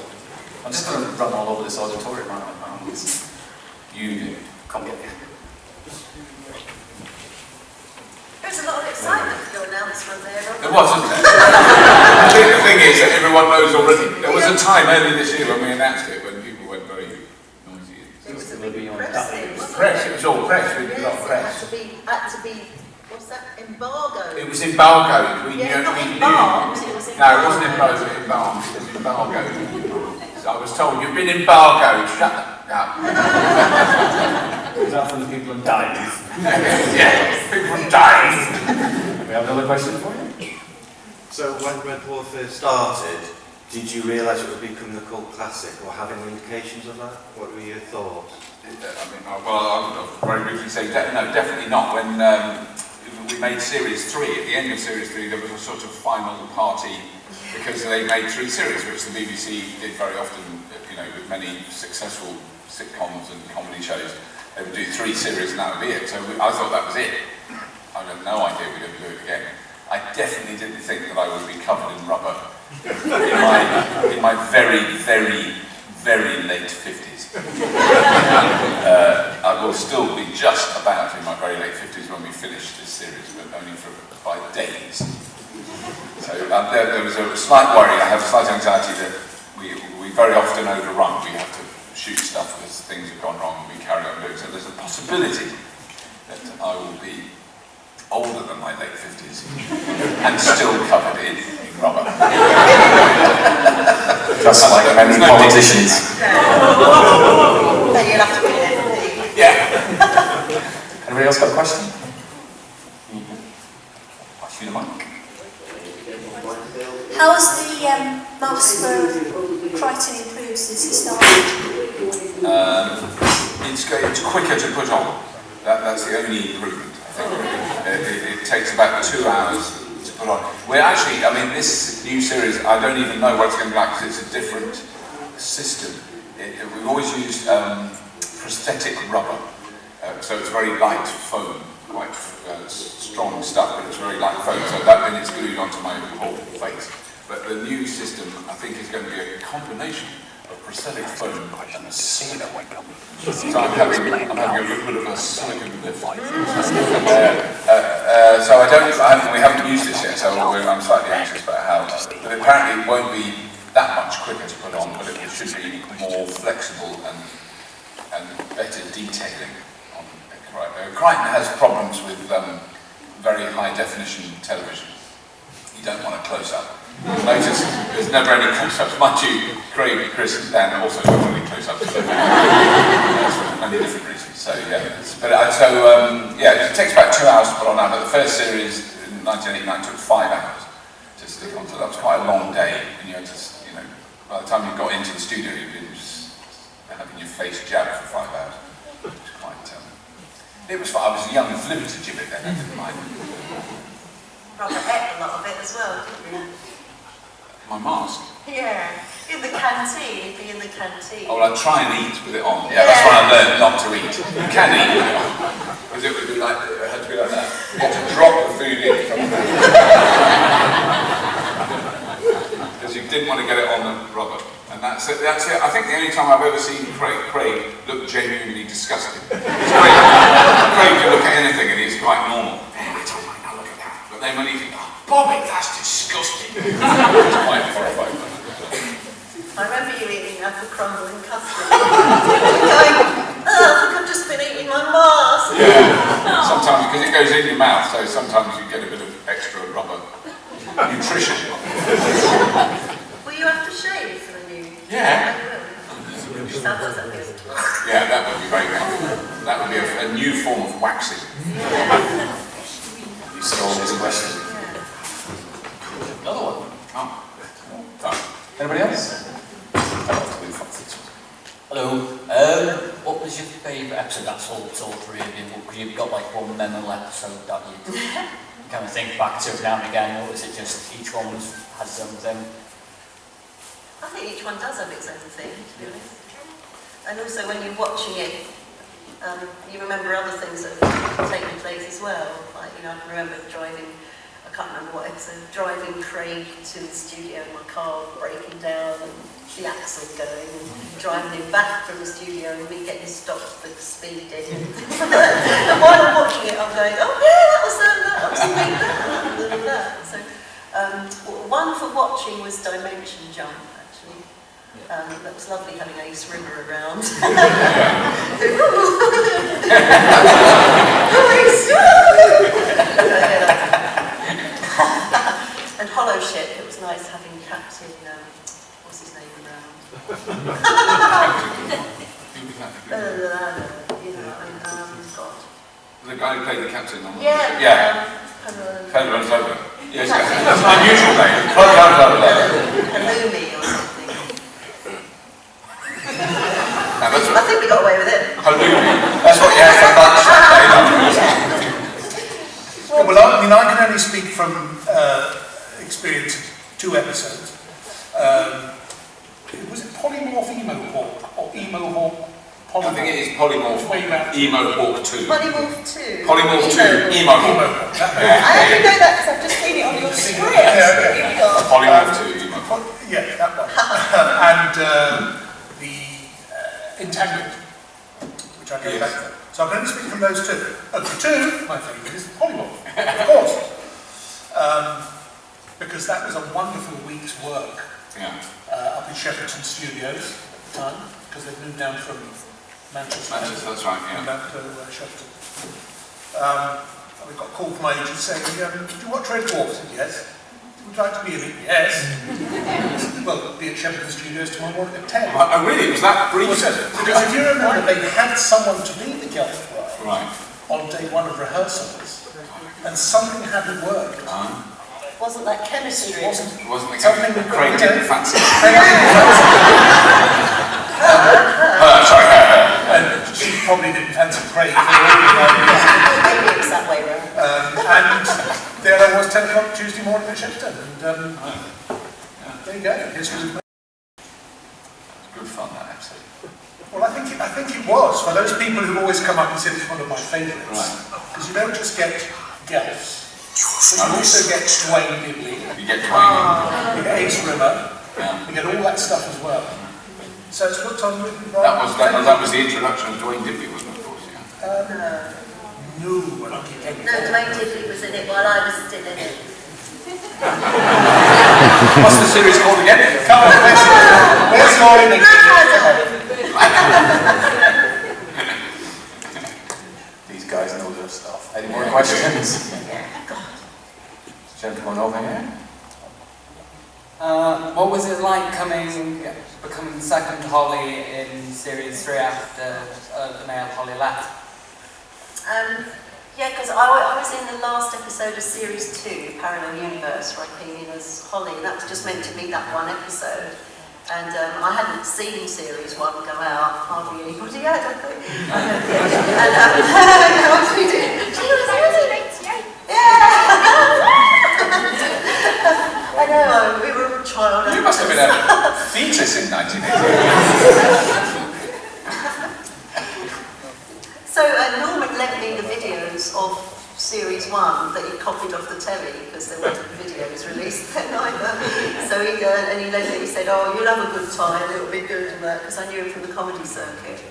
I'm just going to run all over this auditorium right now. You come get me. There's a lot of excitement for your announcement there, Robert. There was, isn't there? I think the thing is that everyone knows already. There was a time early this year when we announced it when people went very noisy. It was a big press. It It was all press. We did a lot of press. had to be, what's that, embargoed? It was embargoed. Yeah, not embarked, it was No, it wasn't embargoed. It was embargoed. So I was told, you've been embargoed. Shut up. Is that from the people in Dive? Yeah, people from Dive. We have another question for you? So when Red Dwarf first started, did you realise it would become the cult classic or have any indications of that? What were your thoughts? I mean, I'll very briefly say, no, definitely not. When we made series 3, at the end of series 3, there was a sort of final party because they made 3 series, which the BBC did very often, you know, with many successful sitcoms and comedy shows. They would do 3 series and that would be it. So I thought that was it. I had no idea we'd ever do it again. I definitely didn't think that I would be covered in rubber in my very, very, very late 50s. I will still be just about in my very late 50s when we finish this series, but only by days. So there was a slight worry, I have a slight anxiety that we very often overrun. We have to shoot stuff as things have gone wrong and we carry on doing. So there's a possibility that I will be older than my late 50s and still covered in rubber. Just like many politicians. Then you'll have to be an MP. Yeah. Anybody else got a question? Pass you the mic. How's the mask for Crichton improved since he started? It's quicker to put on. That's the only improvement, I think. It takes about 2 hours to put on. We're actually, I mean, this new series, I don't even know what it's going to be like because it's a different system. We've always used prosthetic rubber, so it's very light foam, quite strong stuff, but it's very light foam, so that then it's glued onto my whole face. But the new system, I think, is going to be a combination of prosthetic foam and silicone. So I'm having a little bit of a silicone lift. So we haven't used this yet, so I'm slightly anxious about how. But apparently it won't be that much quicker to put on, but it should be more flexible and better detailing on Crichton. Crichton has problems with very high definition television. You don't want a close up. Notice there's never any close-ups. Mind you, Craig, Chris and Dan also don't want any close-ups. For many different reasons. So yeah, it takes about 2 hours to put on now, but the first series in 1989 took 5 hours to stick on, so that was quite a long day, and you had to, by the time you got into the studio, you'd been having your face jabbed for 5 hours. It was quite, it was fun. I was young and flippant to jib it then, I didn't mind. Robert ate a lot of it as well, didn't you? My mask? Yeah, in the canteen, he'd be in the canteen. Oh, well, I'd try and eat with it on. Yeah, that's when I learned not to eat. You can eat with it on. Because it would be like, it had to be like that. You had to drop the food in from because you didn't want to get it on the rubber. And that's it. I think the only time I've ever seen Craig look genuinely disgusted. Craig can look at anything and he's quite normal. I don't mind, now look at that. But then when he thinks, Bobby, that's disgusting. It's quite horrifying. I remember you eating apple crumble and custard. Going, I think I've just been eating my mask. Yeah, sometimes, because it goes in your mouth, so sometimes you get a bit of extra rubber nutrition. Will you have to shave for the new? Yeah. That wasn't good. Yeah, that would be very good. That would be a new form of waxing. You stole his question. Another one. Oh. Anybody else? Hello. What was your favourite episode? That's all three of you. Because you've got like one memorable episode that you kind of think back to now and again, or is it just each one has its own thing? I think each one does have its own thing, to be honest. And also when you're watching it, you remember other things that have taken place as well. Like, I can remember driving, I can't remember what episode, driving Craig to the studio in my car, breaking down and the axle going, and driving him back from the studio and me getting stopped for speeding. And while I'm watching it, I'm going, oh yeah, that was that. So one for watching was Dimension Jump, actually. That was lovely having Ace Rimmer around. And Hollow Ship, it was nice having Captain, what's his name around? God. The guy who played the captain on Yeah. Penrose over. Yes, that's an unusual name. Halloumi or something. I think we got away with it. Halloumi. That's what you had for lunch that day. Well, I can only speak from experience of 2 episodes. Was it Polymorph Emo-Hawk or Emo-Hawk? I think it is Polymorph Emo-Hawk 2. Polymorph 2. Polymorph 2, Emo-Hawk. I only know that because I've just seen it on your script. Polymorph 2, Emo-Hawk. Yeah, that one. And the Entangled, which I go back to. So I can only speak from those 2. Of the 2, my favourite is Polymorph, of course. Because that was a wonderful week's work up in Shepperton Studios at the time, because they'd moved down from Manchester. That's right, yeah. Back to Shepperton. We got a call from my agent saying, "Did you watch Red Dwarf?" I said, "Yes." "Would you like to be in it?" "Yes." "Well, be at Shepperton Studios tomorrow morning at 10. Oh, really? Was that brief? Because if you remember, they had someone to be the Gelf Bride on day 1 of rehearsals, and something hadn't worked. wasn't that chemistry. It wasn't the company that Craig didn't fancy. Sorry. She probably didn't fancy Craig. Maybe it was that way round. And there I was 10 o'clock Tuesday morning at Shepstone. And there you go. History was made. Good fun, that episode. Well, I think it was. For those people who've always come up and said it's one of my favourites. Because you don't just get Gelfs. But you also get Dwayne Dibley. You get Dwayne. You get Ace Rimmer. You get all that stuff as well. So it's looked on with that was the introduction of Dwayne Dibley, wasn't it, of course, yeah? No, I don't get any. No, Dwayne Dibley was in it while I was still in it. What's the series called again? Come on, where's your image? These guys know their stuff. Any more questions? Gentleman over here. What was it like becoming second Holly in Series 3 after the male Holly left? Yeah, because I was in the last episode of Series 2, Parallel Universe, where I came in as Holly, and that was just meant to be that one episode. And I hadn't seen Series 1 go out, hardly anybody had, I think. And we did. She was I know, we were a child. You must have been a fetus in 1980. So Norman lent me the videos of Series 1 that he copied off the telly because there weren't videos released then either. So he lent me, he said, oh, you'll have a good time, it'll be good and that, because I knew him from the comedy circuit.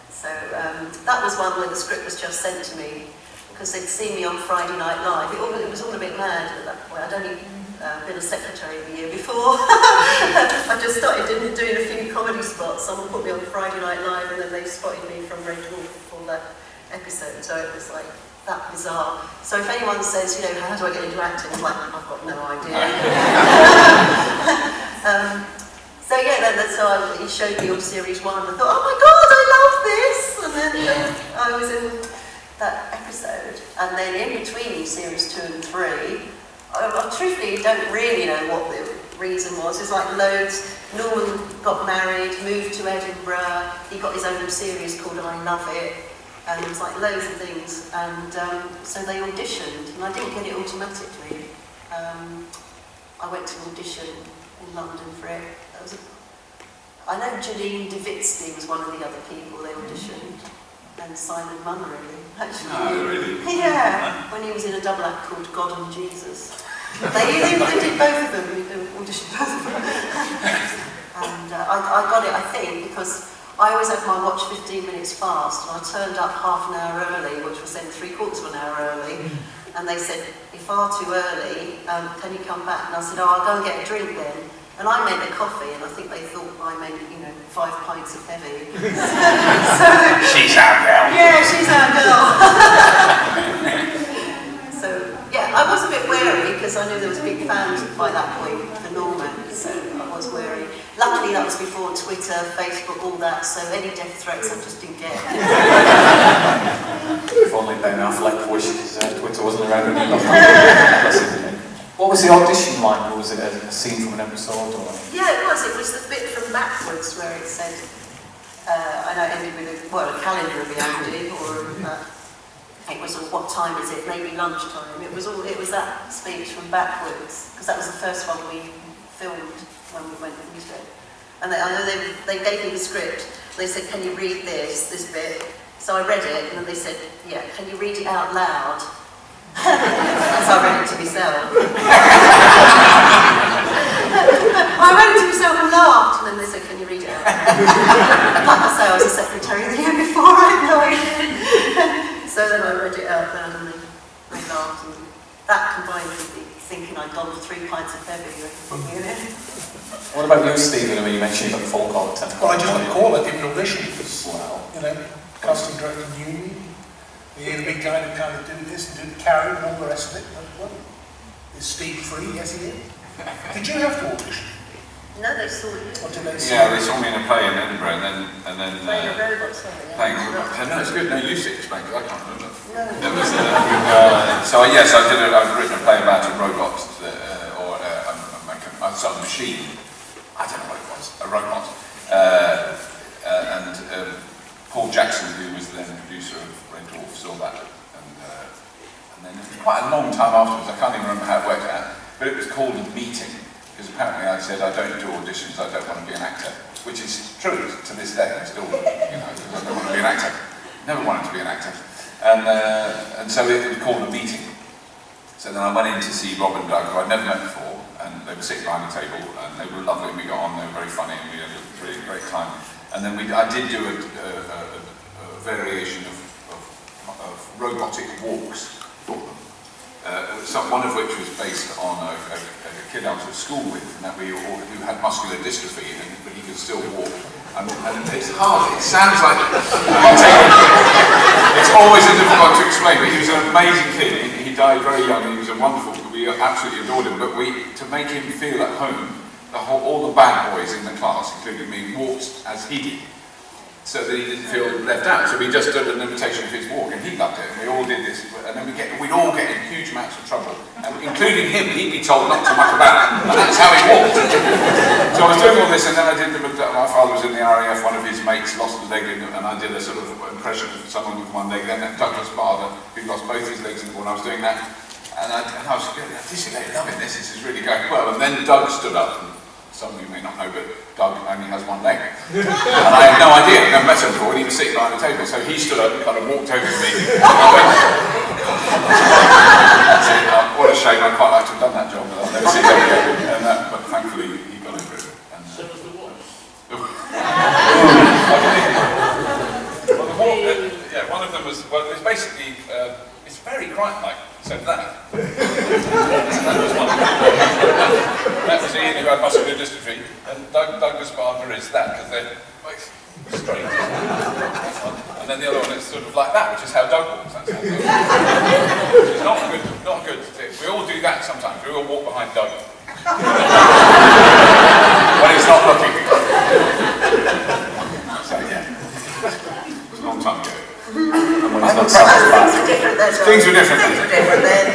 So that was one where the script was just sent to me because they'd seen me on Friday Night Live. It was all a bit mad at that point. I'd only been a secretary the year before. I just started doing a few comedy spots. Someone put me on Friday Night Live and then they spotted me from Red Wolf for that episode. So it was like that bizarre. So if anyone says, how do I get into acting? I'm like, I've got no idea. So yeah, that's how he showed me on Series 1 and I thought, oh my God, I love this! And then I was in that episode. And then in between Series 2 and 3, I truthfully don't really know what the reason was. It's like loads. Norman got married, moved to Edinburgh, he got his own series called I Love It, and there was like loads of things. And so they auditioned, and I didn't get it automatically. I went to audition in London for it. I know Janine DeVitsky was one of the other people they auditioned, and Simon Munnery, actually. Oh, really? Yeah, when he was in a double act called God and Jesus. They did both of them, they auditioned both of them. And I got it, I think, because I always have my watch 15 minutes fast, and I turned up half an hour early, which was then 3/4 of an hour early, and they said, you're far too early, can you come back? And I said, oh, I'll go and get a drink then. And I meant a coffee, and I think they thought I meant, 5 pints of heavy. So, she's our girl. Yeah, she's our girl. So, yeah, I was a bit wary, because I knew there was big fans by that point for Norman, so I was wary. Luckily, that was before Twitter, Facebook, all that, so any death threats I just didn't get. If only Ben Affleck wished Twitter wasn't around anymore. What was the audition like? Was it a scene from an episode? Or? Yeah, it was. It was the bit from backwards where it said, I know it ended with a calendar behind it, or it was what time is it? Maybe lunchtime. It was that speech from backwards, because that was the first one we filmed when we went into it. And I know they gave me the script. They said, can you read this bit? So I read it, and then they said, yeah, can you read it out loud? So I read it to myself. I read it to myself and laughed, and then they said, can you read it out loud? Like I say, I was a secretary the year before, I had no idea. So then I read it out loud, and they laughed, and that combined with thinking I'd gone for 3 pints of heavy, they put me in it. What about you, Stephen? I mean, you mentioned you got the phone call at 10 o'clock. Well, I just got a call at the audition because, casting director knew me. The big guy to kind of do this and do the carry and all the rest of it. Well, is Steve free? Yes, he is. Did you have to audition? No, they saw you. What did they say? Yeah, they saw me in a play in Edinburgh, and then playing a robot, sorry. Playing a robot. No, it's good. No, you should explain, because I can't remember. No. It was, so yes, I've written a play about a robot some machine. I don't know what it was, a robot. And Paul Jackson, who was then producer of Red Dwarf, saw that. And then quite a long time afterwards, I can't even remember how it worked out, but it was called a meeting, because apparently I said, I don't do auditions, I don't want to be an actor, which is true to this day. I still, I don't want to be an actor. Never wanted to be an actor. And so it was called a meeting. So then I went in to see Rob and Doug, who I'd never met before, and they were sitting behind the table, and they were lovely, and we got on, they were very funny, and we had a really great time. And then I did do a variation of robotic walks for them. One of which was based on a kid I was at school with, and who had muscular dystrophy, but he could still walk. And it's hard, it sounds like... It's always difficult to explain, but he was an amazing kid. He died very young, and he was a wonderful, we absolutely adored him, but to make him feel at home, all the bad boys in the class, including me, walked as he did, so that he didn't feel left out. So we just did an imitation of his walk, and he loved it, and we all did this, and then we'd all get in huge amounts of trouble, and including him. He'd be told not to muck about, and that's how he walked. So I was doing all this, and then I did my father was in the RAF, one of his mates lost a leg, and I did a sort of impression of someone with one leg, then Douglas Bader, who lost both his legs in the war, and I was doing that, and I was going, this is loving this is really going well, and then Doug stood up, and some of you may not know, but Doug only has one leg. And I had no idea, I'd never met him before, and he was sitting behind the table. So he stood up and kind of walked over to me. And I went, that's it, what a shame, I'd quite like to have done that job, but I'll never see that again. But thankfully, he got over it. And, so was the walk. Well, the walk, yeah, one of them was, well, it was basically, it's very Crichton-like. So that was one. That was Ian, who had muscular dystrophy, and Douglas Bader is that, because they're straight. And then the other one is sort of like that, which is how Doug walks. That's how Doug walks. It's not good. We all do that sometimes. We all walk behind Doug. When he's not looking. So yeah, it was a long time ago. Things were different then.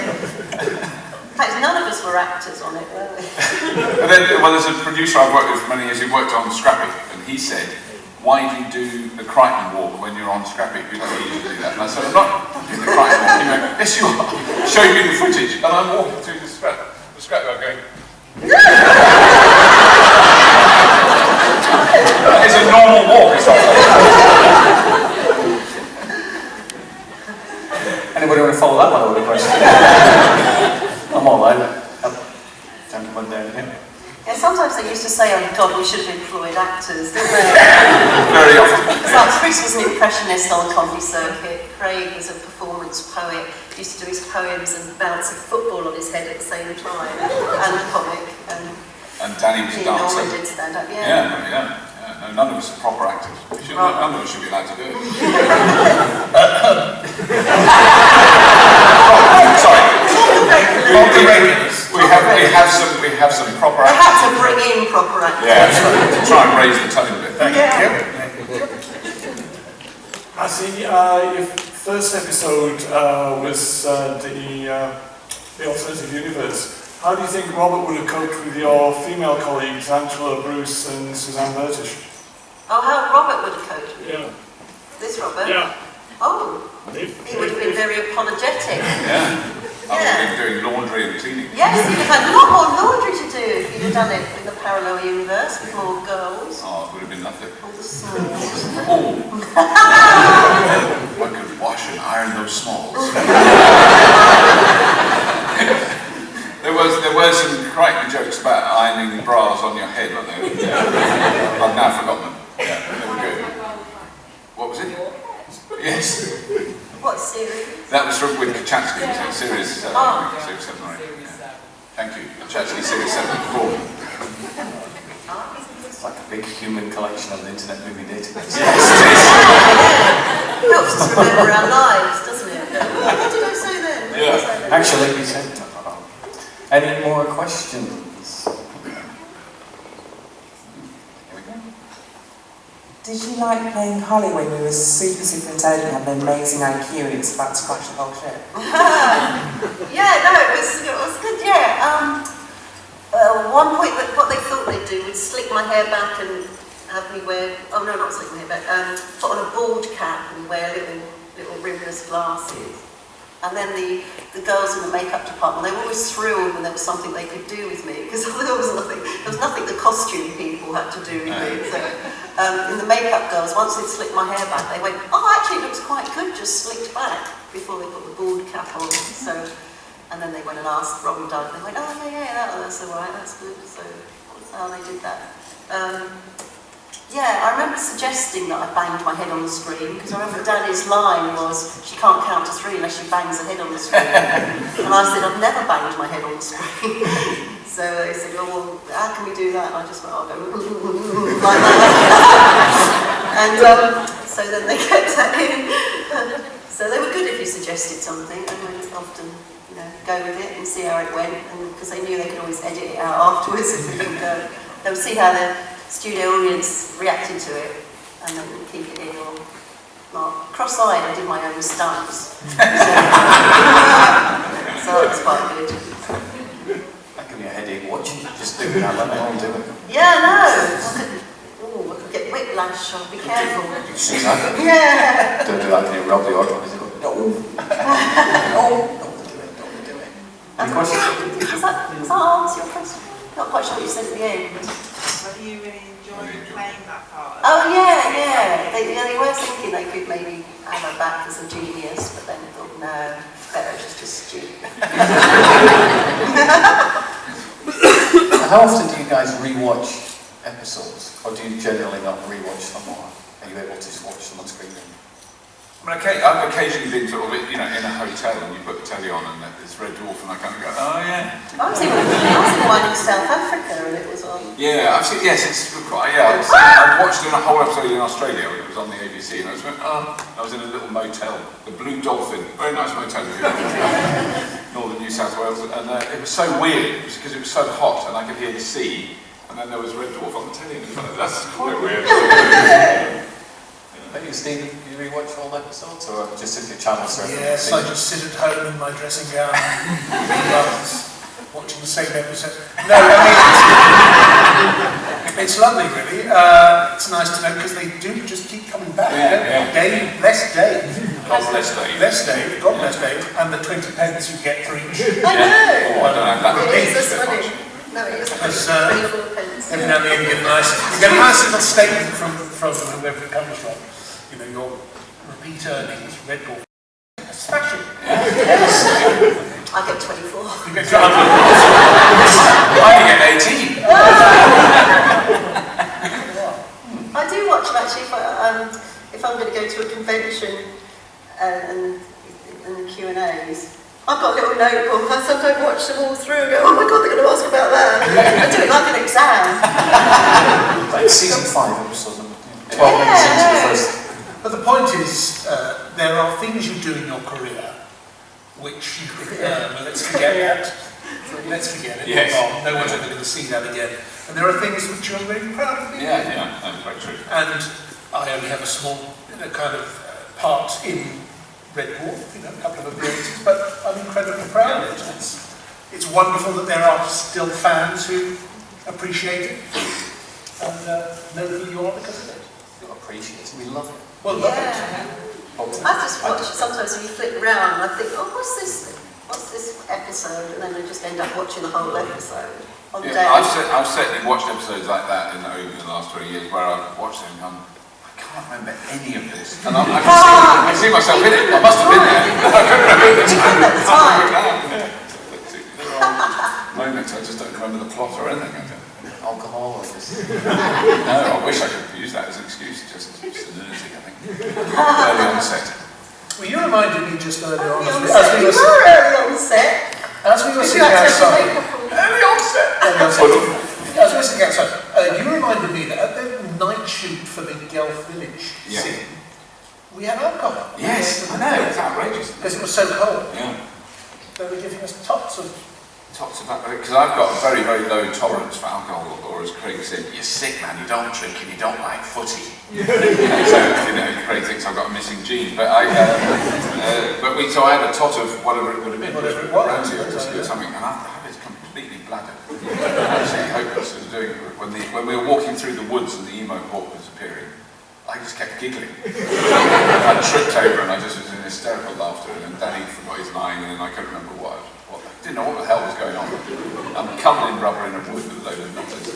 In fact, none of us were actors on it, were we? But then, well, there's a producer I've worked with for many years who worked on Scrappy, and he said, why do you do the Crichton walk when you're on Scrappy? We don't need you to do that. And I said, I'm not doing the Crichton walk. He went, yes you are. Showed me the footage, and I'm walking through the Scrappy. I'm going, it's a normal walk. It's not like Anybody want to follow that one with a question? I'm all over. Gentleman there, yeah. Yeah, sometimes they used to say, oh God, we should have employed actors, didn't they? Very often. So Chris was an impressionist on the comedy circuit. Craig was a performance poet. He used to do his poems and bounce a football on his head at the same time. And a comic. And Danny was a dancer. Norman did stand up, Yeah. No, none of us are proper actors. None of us should be allowed to do it. Sorry. We have some proper actors. They had to bring in proper actors. Yeah, that's right. To try and raise the tone a bit. Thank you. I see your first episode was the alternative universe. How do you think Robert would have coped with your female colleagues, Angela, Bruce and Suzanne Burtish? Oh, how Robert would have coped with Yeah. This Robert? Yeah. Oh, he would have been very apologetic. Yeah. I would have been doing laundry and cleaning. Yes, you'd have had a lot more laundry to do if you'd have done it in the parallel universe with more girls. Oh, it would have been lovely. All the smalls. Oh. I could wash and iron those smalls. There were some Crichton jokes about ironing bras on your head, weren't there? Yeah. I've now forgotten them. Yeah, they were good. What was it? Yes. What series? That was from with Kachansky, series 7 or 8. Yeah. Thank you. Kachansky, series 7 4. It's like a big human collection on the Internet Movie Database. Helps us remember our lives, doesn't it? What did I say then? Yeah. Actually, we said no. Any more questions? Did you like playing Holly when you were super intelligent and had an amazing IQ and it was about to crash the whole ship? Yeah, no, it was good, yeah. Well, one point that what they thought they'd do was slick my hair back and have me wear, oh no, not slick my hair back, put on a bald cap and wear little rimless glasses. And then the girls in the makeup department, they were always thrilled when there was something they could do with me, because there was nothing the costume people had to do with me. So, in the makeup girls, once they'd slicked my hair back, they went, oh, actually it looks quite good, just slicked back, before they put the bald cap on. So, and then they went and asked Rob and Doug, they went, oh yeah, that's all right, that's good. So that's how they did that. Yeah, I remember suggesting that I banged my head on the screen, because I remember Danny's line was, she can't count to 3 unless she bangs her head on the screen. And I said, I've never banged my head on the screen. So they said, oh, well, how can we do that? And I just went, I'll go, like that. And so then they kept that in. So they were good if you suggested something, and they would often, go with it and see how it went, and because they knew they could always edit it out afterwards if they didn't go. They would see how the studio audience reacted to it, and then keep it in or not. Cross-eyed, I did my own stunts. So that was quite good. That gave me a headache watching it, just doing that, let me all do it. Yeah, no. I could get whiplash, I'll be careful. Exactly. Yeah. Don't do that, can you rob the audience? No. No. Any questions? Does that answer your question? Not quite sure what you said at the end. Whether you really enjoyed playing that part? Oh yeah. They were thinking they could maybe have her back as a genius, but then they thought, no, better just as stupid. How often do you guys rewatch episodes, or do you generally not rewatch them, or are you able to just watch them on screen? I mean, I've occasionally been sort of, in a hotel and you put the telly on and it's Red Dwarf and I kind of go, oh yeah. I was in one in South Africa and it was on. Yeah, I've seen, yes, it's quite, yeah. I watched a whole episode in Australia, it was on the ABC, and I just went, I was in a little motel, the Blue Dolphin, very nice motel in northern New South Wales, and it was so weird, because it was so hot and I could hear the sea, and then there was Red Dwarf on the telly, and it was like, that's quite weird. Maybe Stephen, do you rewatch all episodes, or just if your channel surfing? Yes, I just sit at home in my dressing gown, watching the same episode. No, I mean, it's lovely, really. It's nice to know because they do just keep coming back. Yeah. Dave, bless Dave. God bless Dave. Bless Dave, God bless Dave, and the 20 pence you get for each. I know. Oh, I don't know that. It is this money. No, it isn't. Every now and then you get a nice little statement from whoever it comes from. Your repeat earnings, Red Dwarf. Smashing. Yes. I get 24. You get 24. I get 18. I do watch them actually if I'm going to go to a convention and the Q&As. I've got a little notebook. I sometimes watch them all through and go, oh my god, they're going to ask about that. I do it like an exam. Like season 5 episodes, 12 minutes into the first. But the point is, there are things you do in your career which you think, let's forget that. Let's forget it. Yes. No one's ever going to see that again. And there are things which you're very proud of being doing. Yeah, that's quite true. And I only have a small kind of part in Red Dwarf, a couple of appearances, but I'm incredibly proud of it. It's wonderful that there are still fans who appreciate it and know who you are because of it. Appreciate it. We love it. Well, love it. I just watch it sometimes when you flip around and I think, oh, what's this episode? And then I just end up watching the whole episode on day. I've certainly watched episodes like that over the last 3 years where I've watched them and gone, I can't remember any of this. And I can see myself in it. I must have been there. I couldn't remember the time. There are moments I just don't remember the plot or anything. Alcohol or just... No, I wish I could use that as an excuse, just lunatic, I think. Early on set. Well, you reminded me just earlier on. You were early on set. As we were sitting outside. Early on set. As we were sitting outside, you reminded me that at the night shoot for the Guelph Village scene, we had alcohol. Yes, I know, it's outrageous. Because it was so cold. Yeah. They were giving us tots of because I've got a very, very low tolerance for alcohol, or as Craig said, you're sick, man, you don't drink and you don't like footy. So, Craig thinks I've got a missing gene, but so I had a tot of whatever it would have been. Whatever it was. Brandy or whiskey or something, and I was completely bladder. Absolutely hopeless. When we were walking through the woods and the emo hawk was appearing, I just kept giggling. I tripped over and I just was in hysterical laughter, and then Danny forgot his line, and then I couldn't remember what I didn't know what the hell was going on. I'm covered in rubber in a wood with a load of nutters.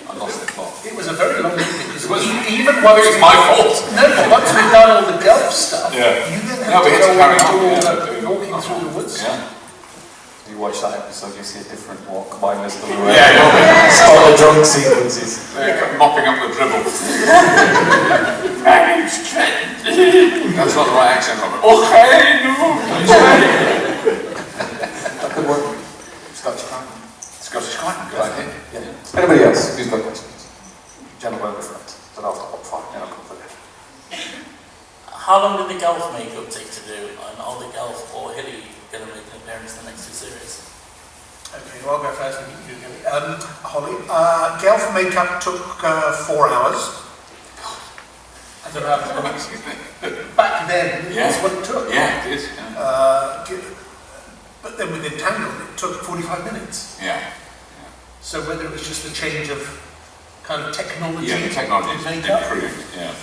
I lost the plot. It was a very long evening, because even once it was my fault. No, but once we'd done all the golf stuff, Yeah. you then No, had we to had to go carry and on, do all yeah, the walking through the woods. Yeah. You watch that episode, you see a different walk by Mr. Llewellyn. Yeah. All the drunk sequences. Mopping up the dribble. That's not the right accent, Robert. Okay, no. That could work. Scottish Crichton. Scottish Crichton, good idea. Yeah. Anybody else who's got questions? Gentleman in front. So I'll stop up front, then I'll come for that. How long did the golf makeup take to do? And are the golf or Hilly going to make an appearance in the next 2 series? Okay, well, I'll go first and you can go. Holly, Gelf makeup took 4 hours. I don't know how to back then, that's what it took. Yeah, it is. Yeah. But then with Entangled, it took 45 minutes. Yeah. So whether it was just a change of kind of technology, Yeah, the technology of has makeup improved, yeah.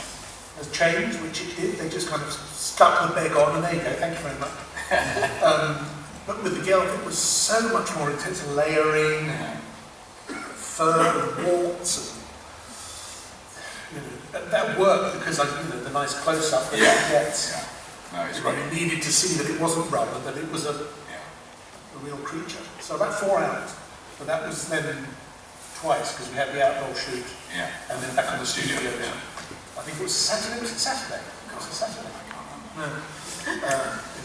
has changed, which it did. They just kind of stuck the beg on, and there you go, thank you very much. But with the Gelf, it was so much more intense, layering, fur and warts, and that worked because the nice close-up that it gets. Yeah. No, it's great. You needed to see that it wasn't rubber, that it was a real creature. So about 4 hours. But that was then twice, because we had the outdoor shoot, and then back on the studio. I think it was Saturday. Was it Saturday? It was a Saturday. No.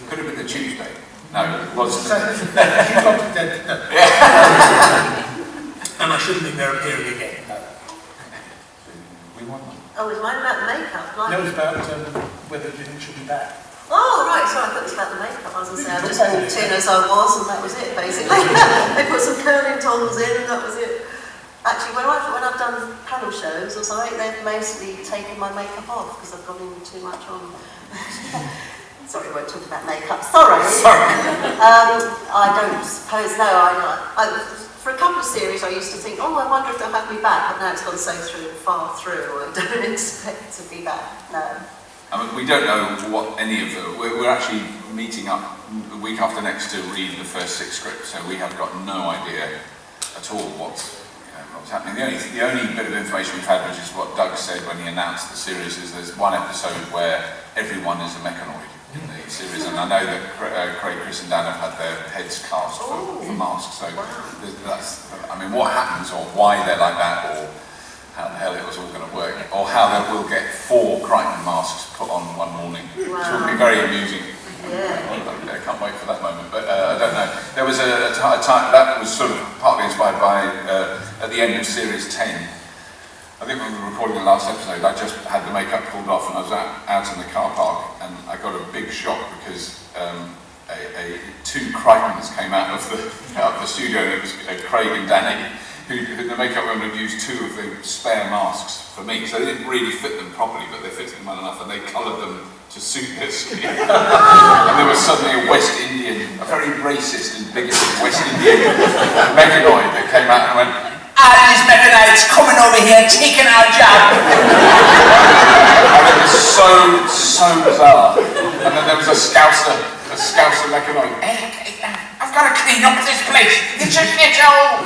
Could have been the Tuesday. No, it wasn't. No. And I shouldn't think they're appearing again. No. We won them. Oh, was mine about the makeup? Like... No, it was about whether you think she'll be back. Oh, right, sorry, I thought it was about the makeup. I was going to say, I just walked in as I was, and that was it, basically. They put some curling tongs in, and that was it. Actually, when I've done panel shows or something, they've mostly taken my makeup off, because I've gone in too much on. Sorry, I won't talk about makeup. Sorry. I don't suppose, no. For a couple of series, I used to think, oh, I wonder if they'll have me back, but now it's gone so far through, I don't expect to be back, no. I mean, we don't know what any of them. We're actually meeting up the week after next to read the first 6 scripts, so we have got no idea at all what's happening. The only bit of information we've had, which is what Doug said when he announced the series, is there's one episode where everyone is a mechanoid in the series, and I know that Craig, Chris and Dan have had their heads cast for masks, so that's, I mean, what happens or why they're like that, or how the hell it was all going to work, or how they will get 4 Crichton masks put on one morning, which will be very amusing. I can't wait for that moment, but I don't know. There was a time that was sort of partly inspired by at the end of series 10. I think when we were recording the last episode, I just had the makeup pulled off and I was out in the car park, and I got a big shock because 2 Crichtons came out of the studio, and it was Craig and Danny, who the makeup women had used 2 of the spare masks for me, so they didn't really fit them properly, but they fitted them well enough, and they coloured them to suit their skin. And there was suddenly a West Indian, a very racist and bigoted West Indian mechanoid that came out and went, these mechanoids coming over here taking our job. And it was so bizarre. And then there was a Scouser mechanoid. I've got to clean up this place. It's a ghetto.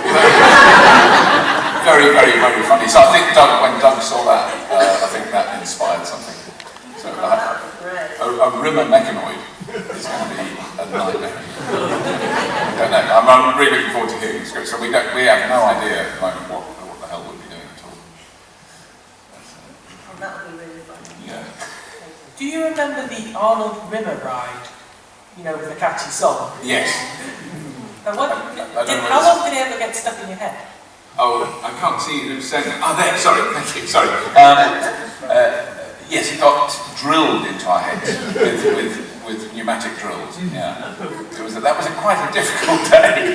Very, very, very funny. So I think when Doug saw that, I think that inspired something. So a rimmer mechanoid is going to be a nightmare. I don't know. I'm really looking forward to hearing the script. So we have no idea at the moment what the hell we'll be doing at all. That would be really fun. Yeah. Do you remember the Arnold Rimmer ride? You know, with the catchy song? Yes. And how long did it ever get stuck in your head? Oh, I can't see who's saying that. Oh, there, sorry, thank you, sorry. Yes, it got drilled into our heads with pneumatic drills, yeah. That was quite a difficult day.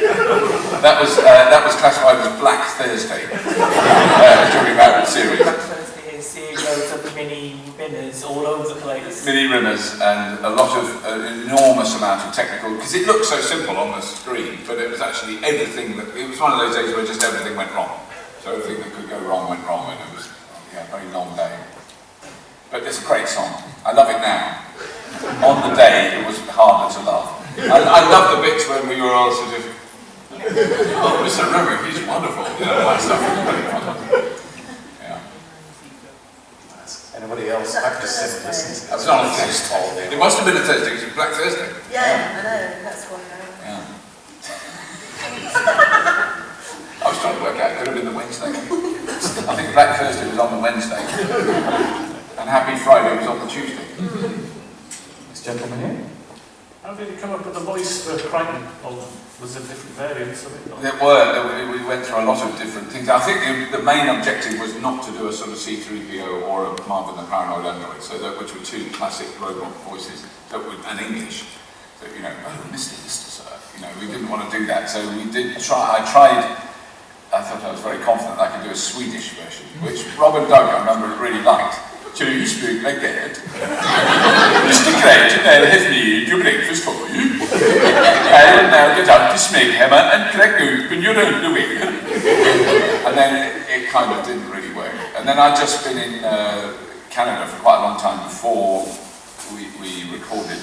That was classified as Black Thursday during that series. Black Thursday is seeing loads of the mini rimmers all over the place. Mini rimmers and a lot of, an enormous amount of technical, because it looked so simple on the screen, but it was actually everything that, it was one of those days where just everything went wrong. So everything that could go wrong went wrong, and it was a very long day. But it's a great song. I love it now. On the day, it was harder to love. I love the bits when we were all sort of, oh, Mr. River, he's wonderful. You know, that stuff was really fun. Anybody else? I've just said this. That's not a Thursday. It must have been a Thursday, because it was Black Thursday. Yeah, I know, that's why. Yeah. I was trying to work out, it could have been the Wednesday. I think Black Thursday was on the Wednesday. And Happy Friday was on the Tuesday. This gentleman here? How did you come up with the voice for Crichton? Or was there different variants of it? There were. We went through a lot of different things. I think the main objective was not to do a sort of C-3PO or a Marvin the Paranoid Android, so that, which were two classic robot voices, that would, and English. So, you know, oh, Mr. Sir. You know, we didn't want to do that. So we did try. I thought I was very confident I could do a Swedish version, which Robin Doug, I remember, really liked. So you speak like that. Mr. Crichton, I'll have made your breakfast for you. I will now get out the snake hammer and crack open your underwear. And then it kind of didn't really work. And then I'd just been in Canada for quite a long time before we recorded.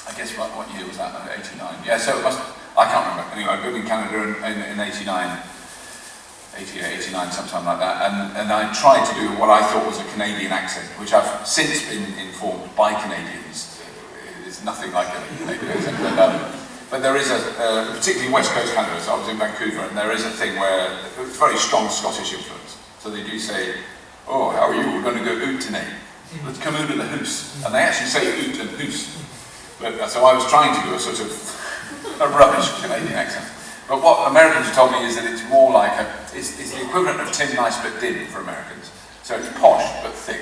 I guess what year was that? 89. Yeah, so it must. I can't remember. Anyway, I'd been in Canada in 89. 88, 89, sometime like that, and I tried to do what I thought was a Canadian accent, which I've since been informed by Canadians is nothing like a Canadian accent. But there is particularly West Coast Canada, so I was in Vancouver, and there is a thing where it's very strong Scottish influence. So they do say, oh, how are you? We're going to go out tonight. Let's come out of the house. And they actually say out and house. But, so I was trying to do a sort of a rubbish Canadian accent. But what Americans told me is that it's more like it's the equivalent of Tin Nice but Din for Americans. So it's posh but thick.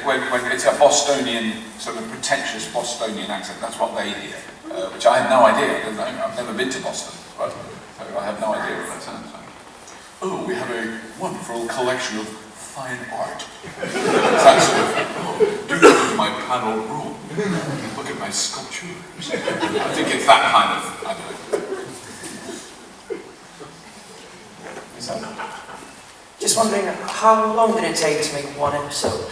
When it's a Bostonian, sort of pretentious Bostonian accent, that's what they hear. Which I had no idea. I've never been to Boston, but so I have no idea what that sounds like. Oh, we have a wonderful collection of fine art. It's that sort of, do go to my panel room. Look at my sculptures. I think it's that kind of, I don't know. Just wondering, how long did it take to make one episode?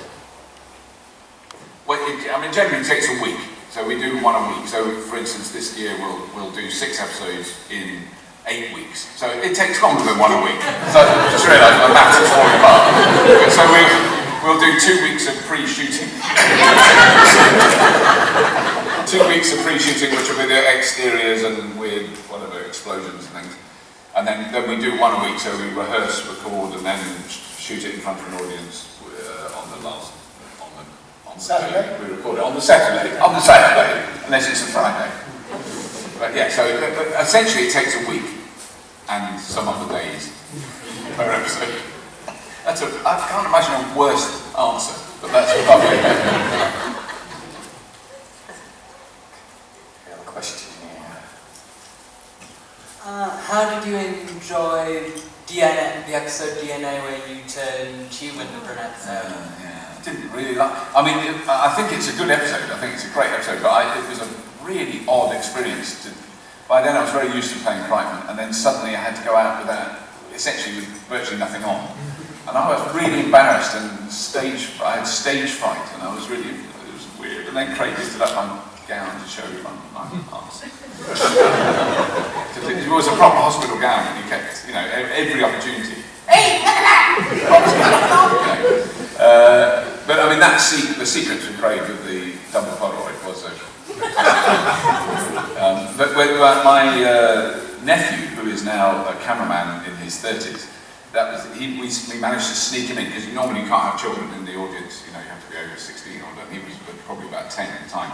Well, generally it takes a week. So we do one a week. So, for instance, this year we'll do 6 episodes in 8 weeks. So it takes longer than one a week. So I just realised my maths is falling apart. So we'll do 2 weeks of pre-shooting. 2 weeks of pre-shooting, which will be the exteriors and weird, whatever, explosions and things. And then we do one a week, so we rehearse, record, and then shoot it in front of an audience on Saturday. We record it on the Saturday, unless it's a Friday. But yeah, so essentially it takes a week and some other days per episode. I can't imagine a worse answer, but that's probably We have a question here. How did you enjoy DNA, the episode DNA where you turned human for an episode? I didn't really like. I think it's a good episode. I think it's a great episode, but it was a really odd experience. By then I was very used to playing Crichton, and then suddenly I had to go out essentially with virtually nothing on. And I was really embarrassed and I had stage fright, and it was weird. And then Craig lifted up my gown to show my arms. It was a proper hospital gown, and you kept, every opportunity. Hey, look at that! But the secret to Craig with the double Polaroid was but my nephew, who is now a cameraman in his 30s, we managed to sneak him in, because normally you can't have children in the audience, you have to be over 16 or whatever. He was probably about 10 at the time.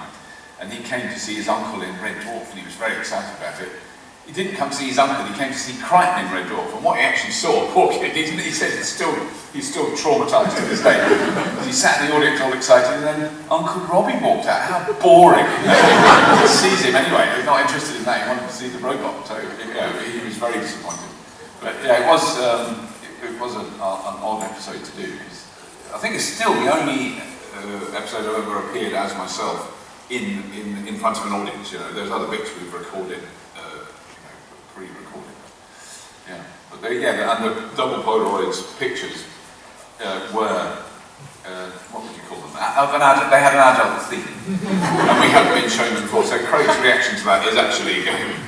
And he came to see his uncle in Red Dwarf, and he was very excited about it. He didn't come to see his uncle, he came to see Crichton in Red Dwarf, and what he actually saw, poor kid, he said he's still traumatised to this day. He sat in the audience all excited, and then Uncle Robbie walked out. How boring! He sees him anyway, he's not interested in that, he wanted to see the robot, so he was very disappointed. But yeah, it was an odd episode to do, because I think it's still the only episode I've ever appeared as myself in front of an audience. You know, there's other bits we've recorded, pre-recorded. Yeah, but and the double Polaroids pictures were. What would you call them? They had an adult theme, and we hadn't been shown them before. So Craig's reaction to that is actually going.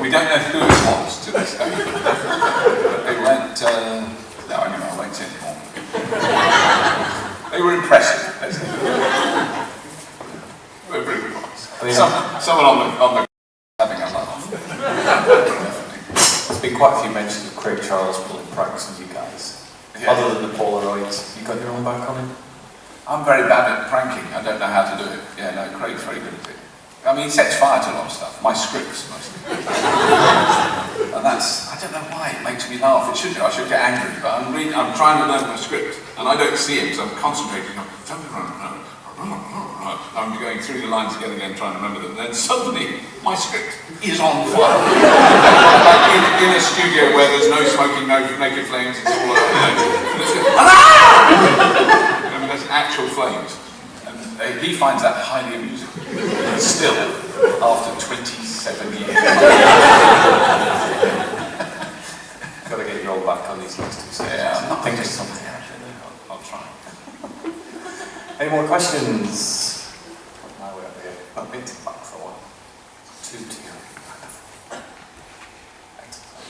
We don't know who it was to this day. But they went. No, anyway, I won't say anymore. They were impressive. They were really nice. Someone on the having a laugh. There's been quite a few mentions of Craig Charles pulling pranks on you guys. Yeah. Other than the Polaroids, you got your own back on it? I'm very bad at pranking. I don't know how to do it. Yeah, no, Craig's very good at it. I mean, he sets fire to a lot of stuff. My scripts, mostly. And that's, I don't know why, it makes me laugh. It should do. I should get angry, but I'm trying to learn my script, and I don't see him, so I'm concentrating on I'm going through the lines again and again, trying to remember them. And then suddenly, my script is on fire. Like in a studio where there's no smoking, no naked flames, it's all I mean, there's actual flames. And he finds that highly amusing. Still, after 27 years. Got to get you all back on these next two series. Yeah, I'm not thinking of something. I'll try. Any more questions? My way up here. I've been back for a while. Two to you.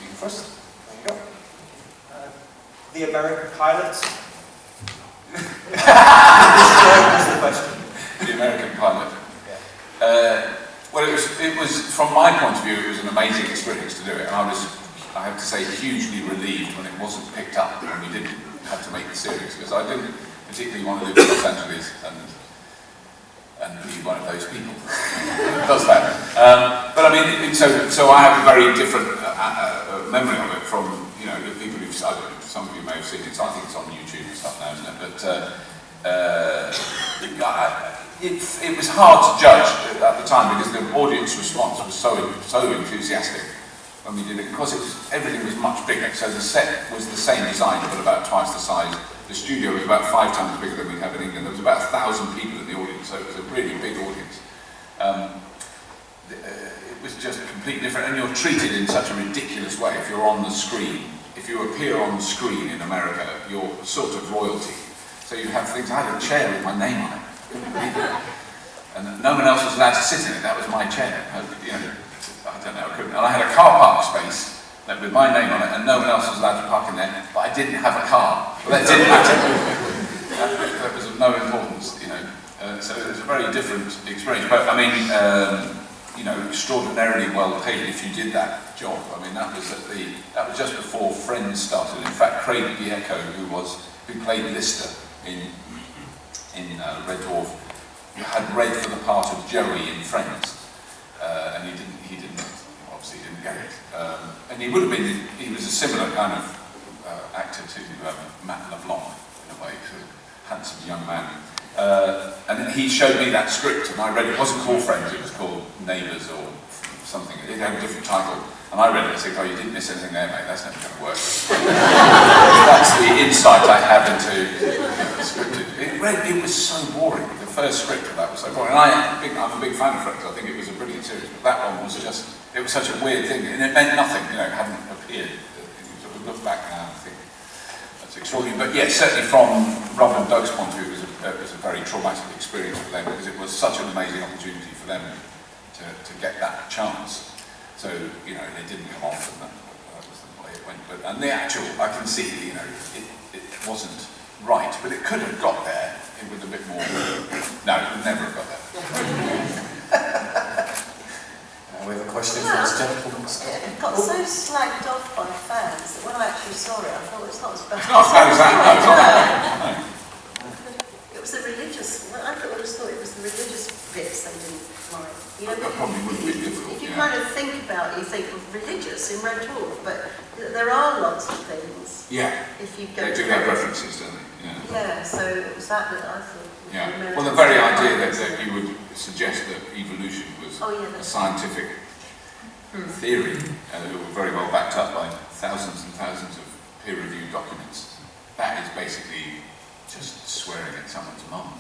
You first. There you go. The American pilot. That's the question. The American pilot. Well, it was from my point of view, it was an amazing experience to do it, and I have to say, hugely relieved when it wasn't picked up when we didn't have to make the series, because I didn't particularly want to live in Los Angeles and be one of those people. Does that? But I mean, so I have a very different memory of it from the people who've. Some of you may have seen it. So I think it's on YouTube and stuff now, isn't it? But it was hard to judge at the time because the audience response was so enthusiastic when we did it, because everything was much bigger. So the set was the same design but about twice the size. The studio was about 5 times bigger than we have in England. There was about 1,000 people in the audience, so it was a really big audience. It was just completely different, and you're treated in such a ridiculous way if you're on the screen. If you appear on the screen in America, you're sort of royalty. So you have things. I had a chair with my name on it. And no one else was allowed to sit in it. That was my chair. I don't know, I couldn't. And I had a car park space with my name on it, and no one else was allowed to park in there, but I didn't have a car. But that didn't matter. That was of no importance, so it was a very different experience. But I mean, extraordinarily well paid if you did that job. I mean, that was just before Friends started. In fact, Craig Bieco, who played Lister in Red Dwarf, had read for the part of Gerry in Friends, and he obviously didn't get it. And he was a similar kind of actor to Matt LeBlanc in a way, sort of handsome young man. And he showed me that script, and I read it. It wasn't called Friends, it was called Neighbours or something. It had a different title. And I read it and said, "Oh, you didn't miss anything there, mate. That's never going to work." That's the insight I have into scripted. It was so boring. The first script of that was so boring. And I'm a big fan of Friends. I think it was a brilliant series. But that one was just, it was such a weird thing. And it meant nothing, it hadn't appeared. So we look back now and think that's extraordinary. But yes, certainly from Rob and Doug's point of view, it was a very traumatic experience for them, because it was such an amazing opportunity for them to get that chance. So, they didn't come off, and that was the way it went. And the actual, I can see, it wasn't right, but it could have got there with a bit more. No, it would never have got there. We have a question from this gentleman. It got so slagged off by fans that when I actually saw it, I thought it's not as bad. It's not as bad as that, no. It was the religious. I always thought it was the religious bits they didn't like. That probably would be difficult. If you kind of think about it, you think of religious in Red Dwarf, but there are lots of things. Yeah. If you go they do have references, don't they? Yeah. So it was that I thought. Yeah. Well, the very idea that you would suggest that evolution was a scientific theory, that were very well backed up by thousands and thousands of peer-reviewed documents. That is basically just swearing at someone's mum.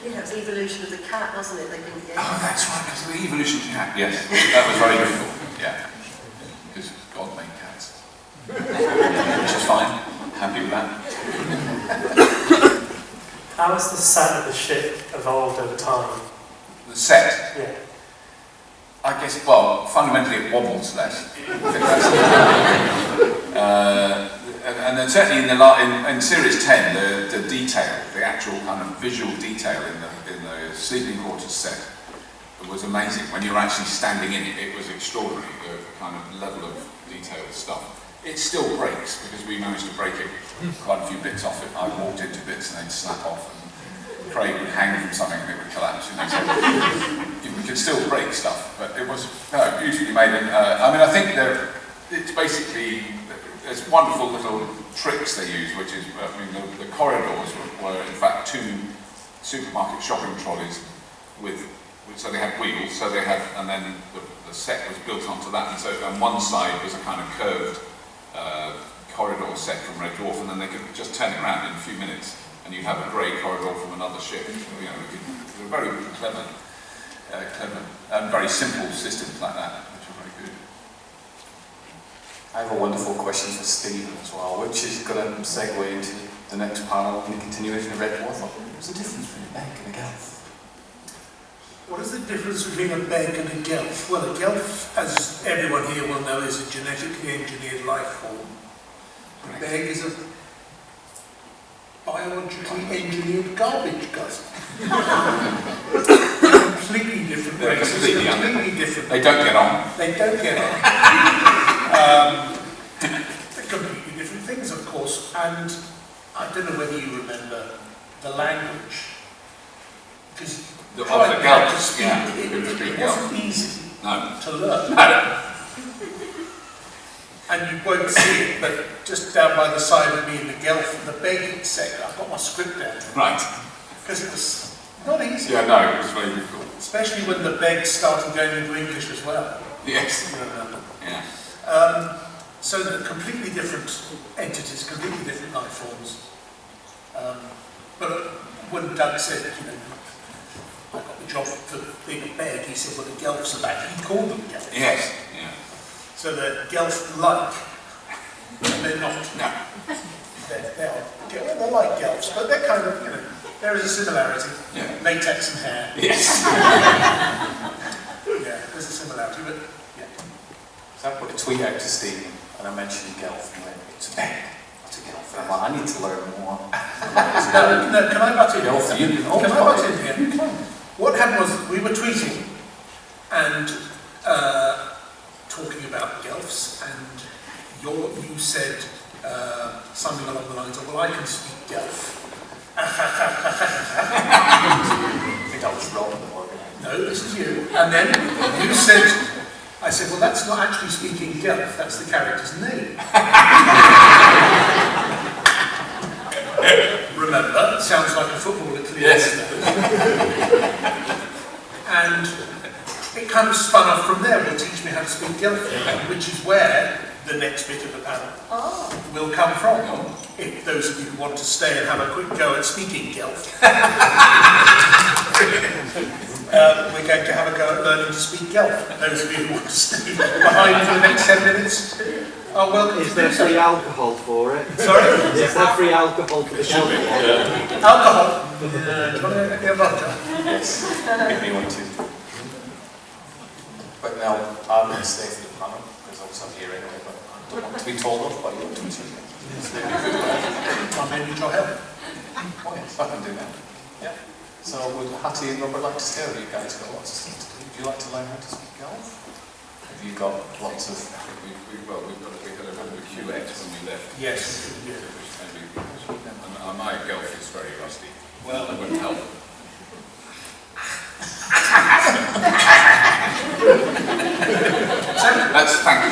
Yeah, it was the evolution of the cat, wasn't it? They didn't get. Oh, that's right, because of the evolution of the cat, yes. That was very difficult, yeah. Because God made cats. Which is fine, happy with that. How has the set of the ship evolved over time? The set? Yeah. I guess, well, fundamentally it wobbles less. And then certainly in Series 10, the detail, the actual kind of visual detail in the sleeping quarters set was amazing. When you were actually standing in it, it was extraordinary, the kind of level of detail stuff. It still breaks, because we managed to break it, quite a few bits off it. I walked into bits and they'd snap off, and Craig would hang from something and it would collapse. You know, so we could still break stuff, but it was beautifully made. And I mean, I think it's basically, there's wonderful little tricks they use, which is, I mean, the corridors were in fact 2 supermarket shopping trolleys so they had wheels, so they had, and then the set was built onto that, and so on one side was a kind of curved corridor set from Red Dwarf, and then they could just turn it around in a few minutes, and you'd have a grey corridor from another ship. You know, they were very clever, and very simple systems like that, which were very good. I have a wonderful question for Stephen as well, which is going to segue into the next panel and the continuation of Red Dwarf. What's the difference between a Beg and a Gelf? What is the difference between a Beg and a Gelf? Well, a Gelf, as everyone here will know, is a genetically engineered life form. A Beg is a biologically engineered garbage guzzler. Completely different races, completely different. They don't get on. They don't get on. They're completely different things, of course, and I don't know whether you remember the language, because the Gelf, speak, yeah, it wasn't easy to learn. No. And you won't see it, but just down by the side of me in the Gelf, the Beg set, I've got my script down. Right. Because it was not easy. Yeah, no, it was very difficult. Especially when the Beg started going into English as well. Yes. You remember. Yeah. So they're completely different entities, completely different life forms. But when Doug said, you know, I got the job for being a Beg, he said, well, the Gelfs are back. He called them Gelfs. Yes. Yeah. So they're Gelf-like, and they're not. No. They're like Gelfs, but they're kind of, you know, there is a similarity. Yeah. Latex and hair. Yes. Yeah, there's a similarity, but yeah. So I put a tweet out to Stephen, and I mentioned Gelf, and he went, it's a Beg, it's a Gelf. I'm like, I need to learn more. No, can I butt in? Gelf, Can I butt in here? What happened was, we were tweeting, and talking about Gelfs, and you said something along the lines of, well, I can speak Gelf. I think I was wrong. No, this is you. And then you said, I said, well, that's not actually speaking Gelf, that's the character's name. Remember, it sounds like a footballer clearly. Yes. And it kind of spun off from there. Will teach me how to speak Gelf, which is where the next bit of the panel will come from. If those of you who want to stay and have a quick go at speaking Gelf, we're going to have a go at learning to speak Gelf. Those of you who want to stay behind for the next 10 minutes are welcome. Is there free alcohol for it? Sorry? Is there free alcohol for the show? Alcohol? Do you want to get a vodka? Yes, if you want to. But now, I'm going to stay for the panel, because obviously I'm here anyway, but I don't want to be told off by you to do something. I may need your help. Oh yes, I can do that. Yeah. So would Hattie and Robert like to stay, or have you guys got lots of stuff to do? Would you like to learn how to speak Gelf? Have you got lots of... We've got a bit of a QX when we left. Yes. And my Gelf is very rusty. Well, it wouldn't help. That's thank you.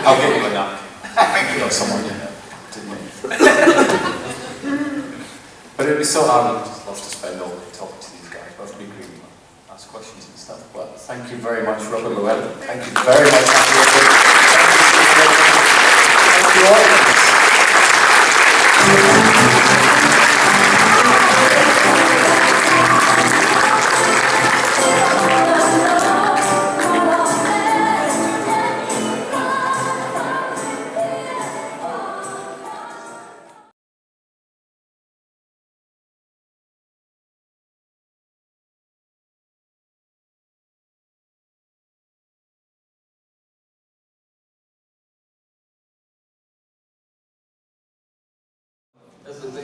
I'll get you a napkin. Thank you. Got someone in there, didn't you? But it'd be so hard. I'd just love to spend all day talking to these guys, both be green, ask questions and stuff. But thank you very much, Robert Llewellyn. Thank you very much. Thank you.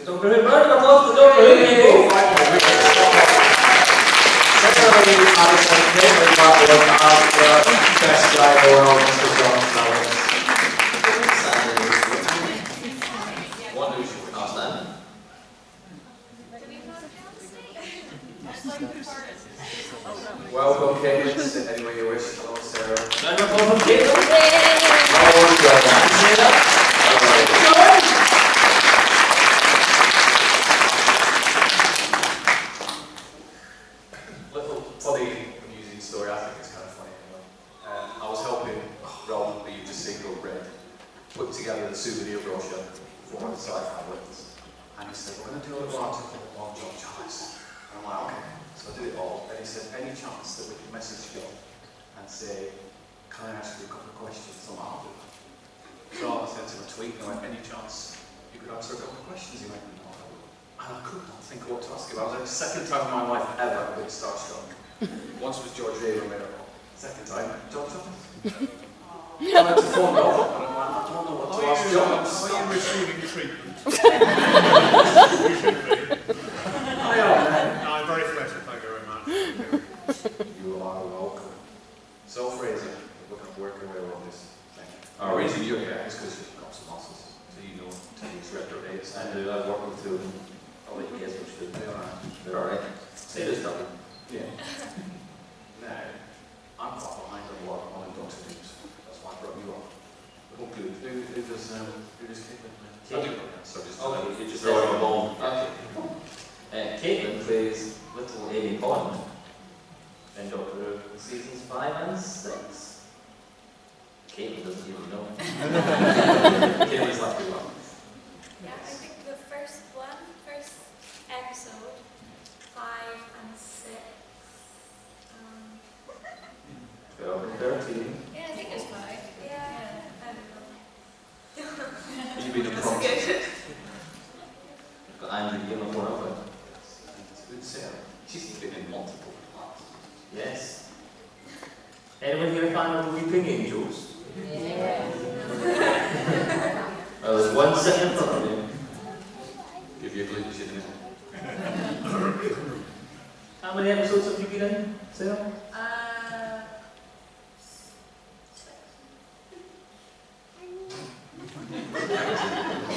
Don't bring it back, I'm lost, don't bring it people. Secondly, Alison Caitlin Butler as the best guy in the world, Mr. John Lyons. What do we should ask them? Welcome, Caitlin. Sit anywhere you wish. Hello, Sarah. Welcome, Caitlin. Little funny, amusing story. I think it's kind of funny anyway. I was helping Rob, who you just single read, put together the souvenir brochure for the Scifi Wales. And he said, we're going to do a little article on John Charles. And I'm like, okay. So I did it all. And he said, any chance that we could message John and say, can I ask you a couple of questions on I'll do that. So I sent him a tweet and I went, any chance you could answer a couple of questions? He went, no, I will. And I could not think of what to ask him. I was like, second time in my life ever I've been starstruck. Once was George Raven Miracle. Second time, John Thomas. I went to phone Rob and I'm like, I don't know what to ask John. Are you receiving treatment? You should be. I am. No, I'm very flattered, thank you very much. You are welcome. So, Fraser, we're going to work our way around this thing. Oh, reason you Yeah, it's because you've got some muscles. So you know techniques, retro dates. And I work with two of them. I'll let you guess which two. They're alright. They're alright. Say this trouble. Yeah. Now, I'm quite behind on a lot of Doctor Who's. That's why I brought you on. Oh, good. Who does Caitlin play? Caitlin. So just Okay, you just throw said it it on. Okay. Caitlin plays little Amy Bond in Doctor Who seasons 5 and 6. Caitlin doesn't even know. Caitlin's left you alone. Yeah, I think the first episode, 5 and 6. 12 and 13. Yeah, I think it's 5. Yeah, I don't know. You've been a That's prompt. good. Got Andrew Gillen for it. It's good Sarah. She's been in multiple parts. Yes. Anyone here a fan of the Weeping Angels? Yeah. Well, there's one sitting in front of you. Give you a glimpse in a minute. How many episodes have you been in, Sarah?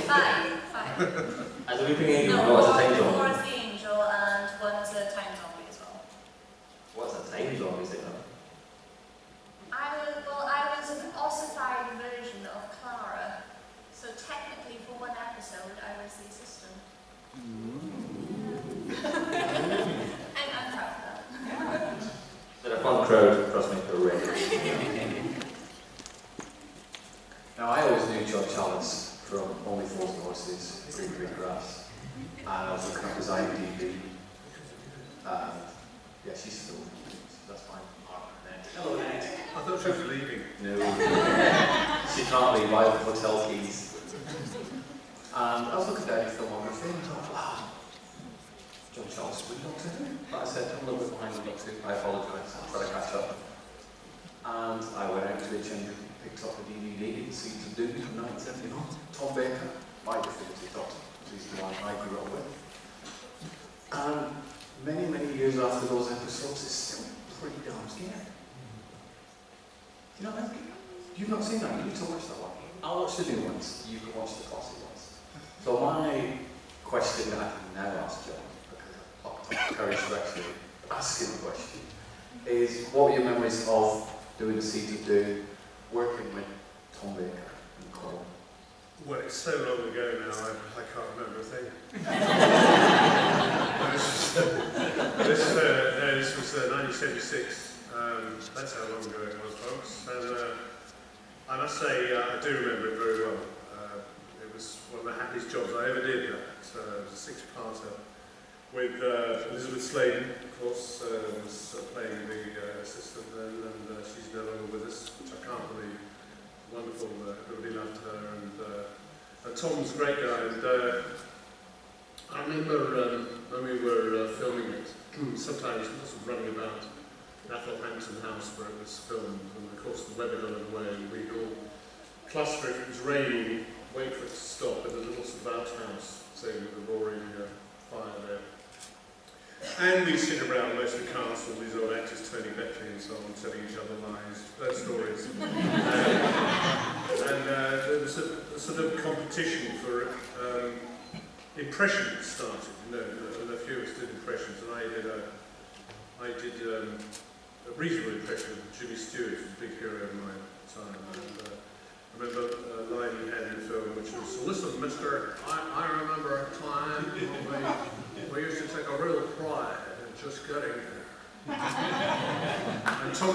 5. As a Weeping Angel, No, or as a Time Zombie? One as the angel and one as a time zombie as well. What's a Time Zombie, Sarah? I was an ossified version of Clara. So technically for one episode I was the assistant. I'm proud of that. They're a fun crowd, trust me, they're ready. Now, I always knew John Challis from Only Fools and Horses, Green Green Grass. And I was looking up his IMDb. And yeah, she's still, that's my partner, Ned. Hello, Ned. I thought she was leaving. No. She can't leave, I have hotel keys. And I was looking down his filmography and I thought, wow, John Challis would not do. But I said, I'm a little bit behind the Doctor Who. I apologise, I'll try to catch up. And I went out to HM, picked up a DVD, Seeds of Doom from 1979. Tom Baker, my definitive Doctor. He's the one I grew up with. And many, many years after those episodes, it's still pretty damn scary. You know, you've not seen that, you need to watch that one. I'll watch the new ones, you can watch the classic ones. So my question that I can now ask John, because I've got courage to actually ask him a question, is what were your memories of doing the Seeds of Doom, working with Tom Baker and Cole? Well, it's so long ago now, I can't remember a thing. This was 1976. That's how long ago it was, folks. And I must say, I do remember it very well. with Elizabeth Sladen, of course, was playing the assistant then, and she's no longer with us, which I can't believe. Wonderful, everybody loved her, and Tom's a great guy, and I remember when we were filming it, sometimes he was running about Athelhampton House where it was filmed, and of course the weather got in the way, and we'd all cluster if it was raining, wait for it to stop in a little sort of outhouse, say with a roaring fire there. And we sit around most of the cast, all these old actors, Tony Beckley and so on, telling each other lies, stories. And there was a sort of competition for impressions started. A few of us did impressions, and I did a reasonable impression of Jimmy Stewart, who's a big hero of my time. And, I remember a line he had in the film, which was, "So listen, mister, I remember a time when we used to take a real pride in just getting there." And Tom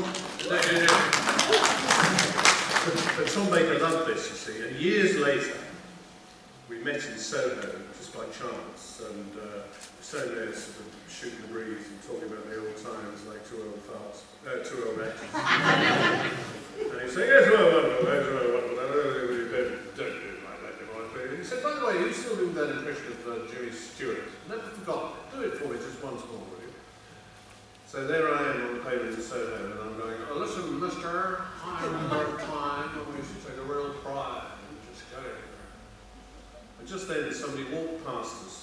Baker loved this, you see, and years later, we met in Soho, just by chance, and so there sort of shooting the breeze and talking about the old times like two old farts, two old actors. And he said, "Yes, well, don't do it like that." He said, "By the way, you still do that impression of Jimmy Stewart. Never forgotten it. Do it for me just once more, will you?" So there I am on the pavement in Soho, and I'm going, "Oh, listen, mister, I remember a time when we used to take a real pride in just going there." And just then somebody walked past us,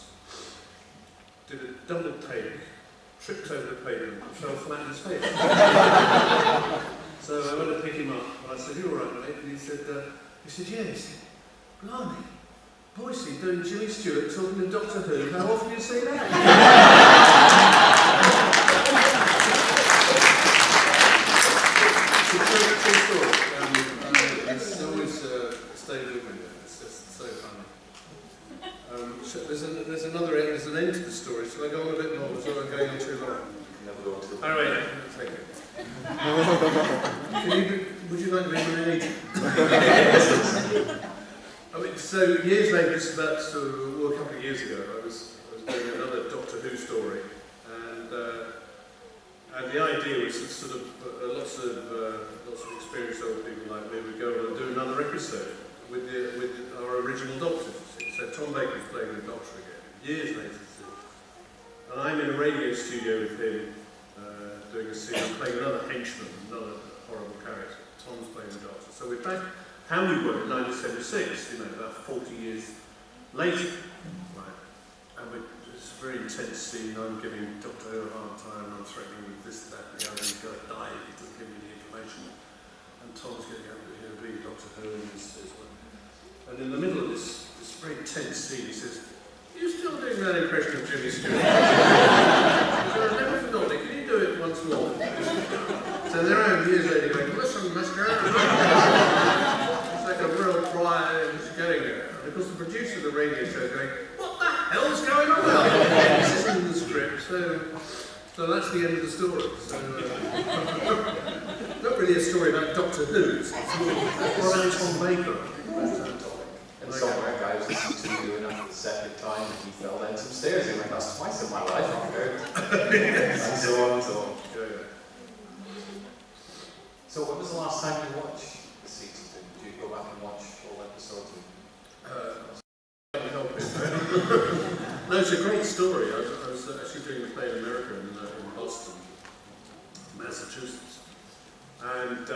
did a double take, tripped over the pavement, and fell flat in his face. So I went to pick him up, and I said, "You all right, mate?" And he said, "Yeah." He said, "Blimey, Boise doing Jimmy Stewart talking to Doctor Who. How often do you see that?" It's a true story. It's always stayed with me. It's just so funny. There's an end to the story. Shall I go on a bit more, or am I going on too long? Never go on too long. All right, thank you. Would you like to be my agent? I mean, so years later, this is about a couple of years ago, I was doing another Doctor Who story, and the idea was that sort of lots of experienced old people like me would go on and do another episode with our original Doctors. So Tom Baker was playing the Doctor again, years later, and I'm in a radio studio with him. Doing a scene, I'm playing another henchman, another horrible character. Tom's playing the Doctor. So we're back how we were in 1976, about 40 years later. Right. And it's a very intense scene. I'm giving Doctor Who a hard time, I'm threatening with this, that, and the other. He's going to die if he doesn't give me the information. And Tom's getting up to be Doctor Who, and in the middle of this very intense scene, he says, "Are you still doing that impression of Jimmy Stewart?" I never forgot it. Can you do it once more? So there I am years later going, "Listen, mister." It's like a real pride in just getting there. And of course the producer of the radio show is going, "What the hell's going on?" This isn't in the script. So that's the end of the story. So, not really a story about Doctor Who. It's more about Tom Baker. And somewhere a guy was listening to you enough the second time and he fell down some stairs. He went, "That's twice in my life, I've heard." And so on and so on. So when was the last time you watched the season? Did you go back and watch all episodes? No, it's a great story. I was actually doing a play in America in Boston, Massachusetts. And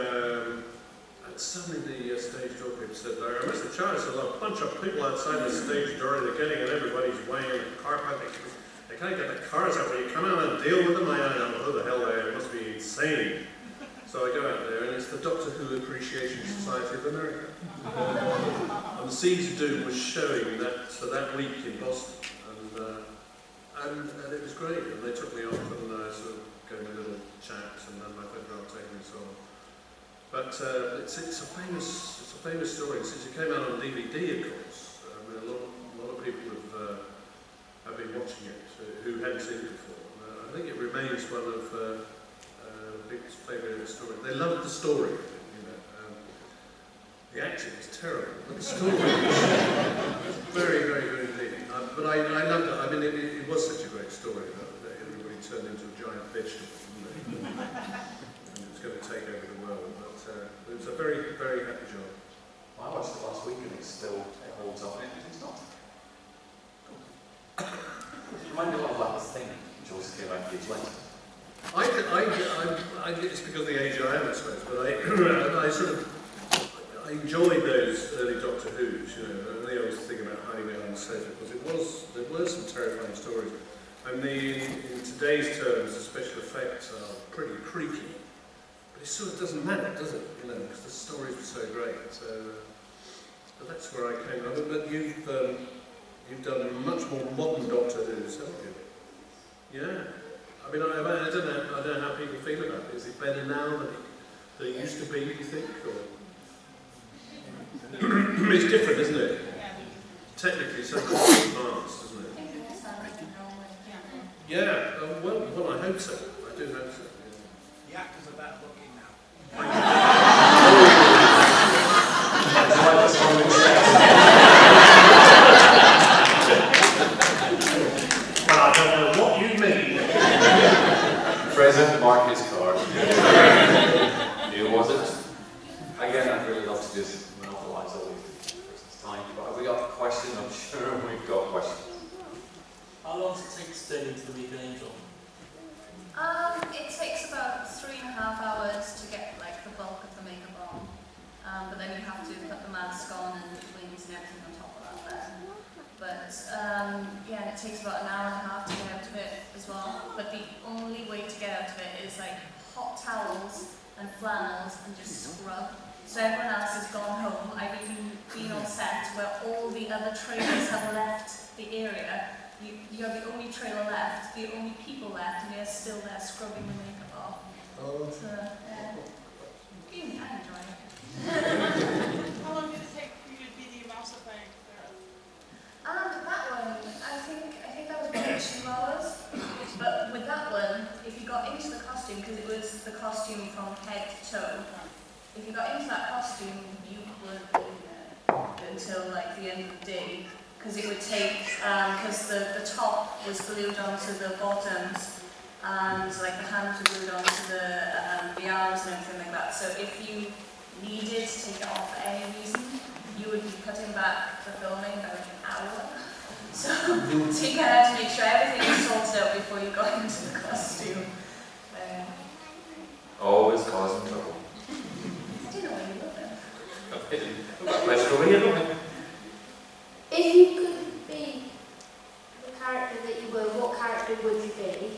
suddenly the stage door people said, "Mr. Charles, there's a bunch of people outside the stage door, they're getting and everybody's weighing the carpet. They can't get the cars out. Will you come out and deal with them?" I don't know who the hell they are. It must be insane. So I go out there, and it's the Doctor Who Appreciation Society of America. And the Seeds of Doom was showing that week in Boston, and it was great. And they took me off and sort of gave me a little chat, and then my photograph taken and so on. But it's a famous story. Since it came out on DVD, of course, a lot of people have been watching it who hadn't seen it before. I think it remains one of people's favourite stories. They loved the story. The acting is terrible, but the story is very, very good indeed. But I loved it. I mean, it was such a great story. giant vegetable, isn't it? And it was going to take over the world. But it was a very, very happy job. I watched it last week and it holds up. It's not. It reminded me a lot of that thing, which always came out years later. It's because of the age I am, I suppose, but I enjoyed those early Doctor Who's, you know, and the old thing about hiding behind the sofa, because there were some terrifying stories. I mean, in today's terms, the special effects are pretty creaky, but it sort of doesn't matter, does it? You know, because the stories were so great. So, but that's where I came from. But you've done much more modern Doctor Who's, haven't you? Yeah. I mean, I don't know how people feel about it. Is it better now than it used to be, do you think? Or? It's different, isn't it? Technically, so advanced, isn't it? Yeah, well, I hope so. I do hope so. Yeah. The actors are better looking now. Well, I don't know what you mean. Present, mark his card. Who was it? Again, I'd really love to just monopolise all these person's time, but have we got a question? I'm sure we've got questions. How long does it take to turn into the Weeping Angel? It takes about 3.5 hours to get like the bulk of the makeup on, but then you have to put the mask on and wings and everything on top of that then. But yeah, it takes about 1.5 hours to get out of it as well. But the only way to get out of it is like hot towels and flannels and just scrub. So everyone else has gone home. I've even been on set where all the other trailers have left the area. You're the only trailer left, the only people left, and you're still there scrubbing the makeup off. Oh. So, I enjoy it. How long did it take for you to be the mouse effect? That one, I think that was about 2 hours. But with that one, if you got into the costume, because it was the costume from head to toe, if you got into that costume, you would be there until like the end of the day. Because it would take, because the top was glued onto the bottoms, and like the hands were glued onto the arms and everything like that. So if you needed to take it off for any reason, you would be cutting back the filming by like an hour. So you had to make sure everything was sorted out before you got into the costume. Always causing trouble. I didn't know where you were then. I didn't. Pleasure over here. If you could be the character that you were, what character would you be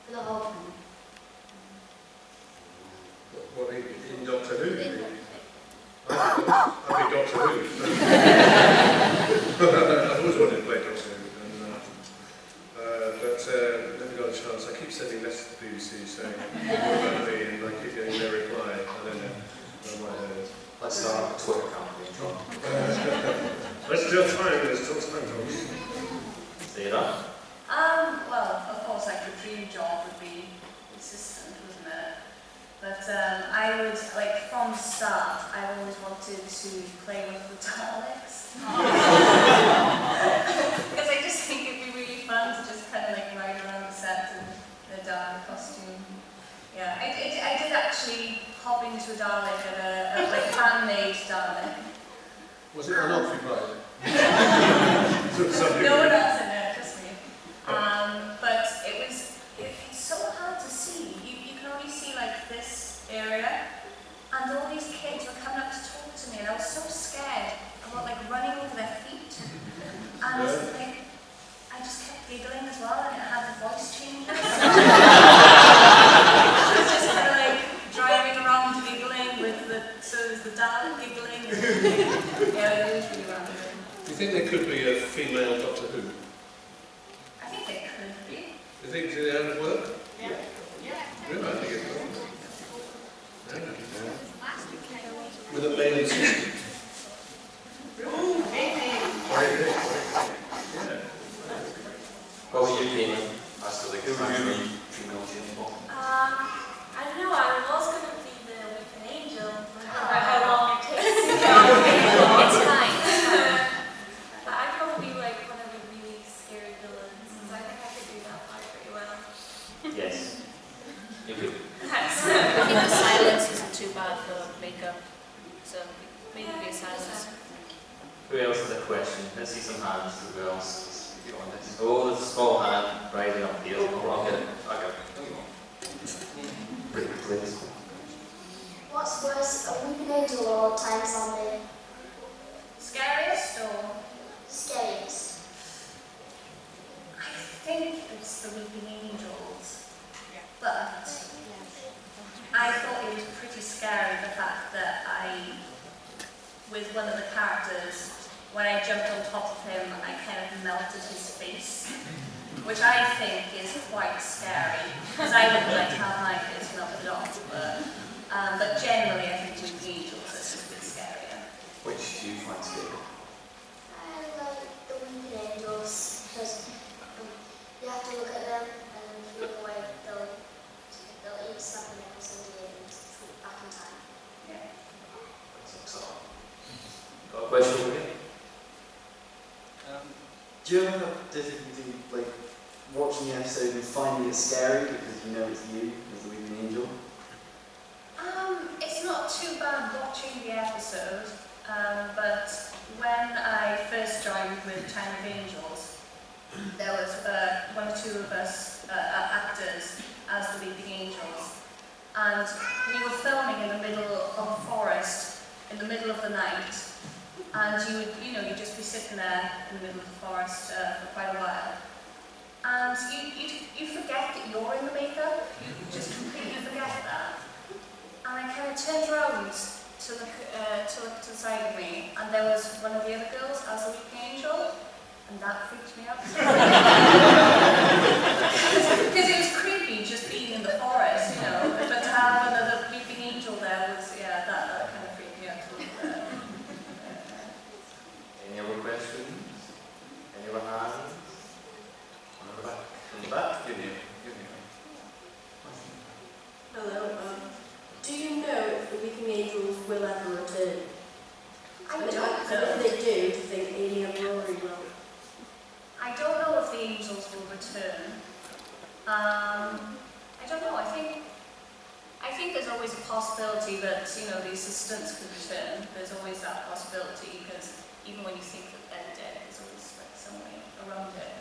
for the whole time? What, in Doctor Who? I'd be Doctor Who. I've always wanted to play Doctor Who. But never got a chance. I keep sending messages to the BBC saying, what about me? And I keep getting no reply. I don't know. Let's start a Twitter campaign, John. Let's still time, there's still time, John. See that? Well, of course, like the dream job would be assistant, wasn't it? But I would, like, from the start, I always wanted to play with the Daleks. Because I just think it'd be really fun to just kind of like ride around the set in a Dalek costume. Yeah, I did actually hop into a Dalek at a like handmade Dalek. Was it unoccupied? No one else in there, just me. But it's so hard to see. You can only see like this area, and all these kids were coming up to talk to me, and I was so scared about like running over their feet. And like, I just kept giggling as well, and it had the voice changes. I was just kind of like driving around giggling with so there's the Dalek giggling. Yeah, it was really random. Do you think there could be a female Doctor Who? I think there could be. Do you think it would work? Yeah. Really? I think it would. With a male assistant. Ooh, maybe. Yeah. What were you feeling as to the female James Bond? I don't know, I was going to be the Weeping Angel. About how long it takes to get on it's fine. But I'd probably be like one of the really scary villains, because I think I could do that part pretty well. Who else has a question? Let's see some hands. Who else is beyond this? Oh, there's a small hand rising up here. Oh, I'll get it. Please. What's worse, a weeping angel or time zombie? Scariest or? Scariest. I think it's the Weeping Angels. But I thought it was pretty scary the fact that with one of the characters, when I jumped on top of him, I kind of melted his face, which I think is quite scary, because I wouldn't like to have my face melted off, but generally I think Weeping Angels is a bit scarier. Which do you find scary? I like the Weeping Angels, because you have to look at them, and if you look away, they'll eat something else and do it back in time. Yeah. Got a question for me? Do you ever have difficulty like watching the episode and finding it scary because you know it's you as the Weeping Angel? It's not too bad watching the episode, but when I first joined with Time of Angels, there was one or two of us actors as the Weeping Angels, and we were filming in the middle of a forest in the middle of the night, and you'd just be sitting there in the middle of the forest for quite a while, and you forget that you're in the makeup. You just completely forget that. And I kind of turned around to look to the side of me, and there was one of the other girls as a Weeping Angel, and that freaked me out. Because it was creepy just being in the forest, but to have another Weeping Angel there was, that kind of freaked me out a little bit. Any other questions? Any other hands? One at the back. From the back? Give me. Hello. Do you know if the Weeping Angels will ever return? I don't know. If they do, do you think Amy and Rory will? I don't know if the angels will return. I don't know. I think there's always a possibility that the assistants could return. There's always that possibility, because even when you think that they're dead, there's always like some way around it.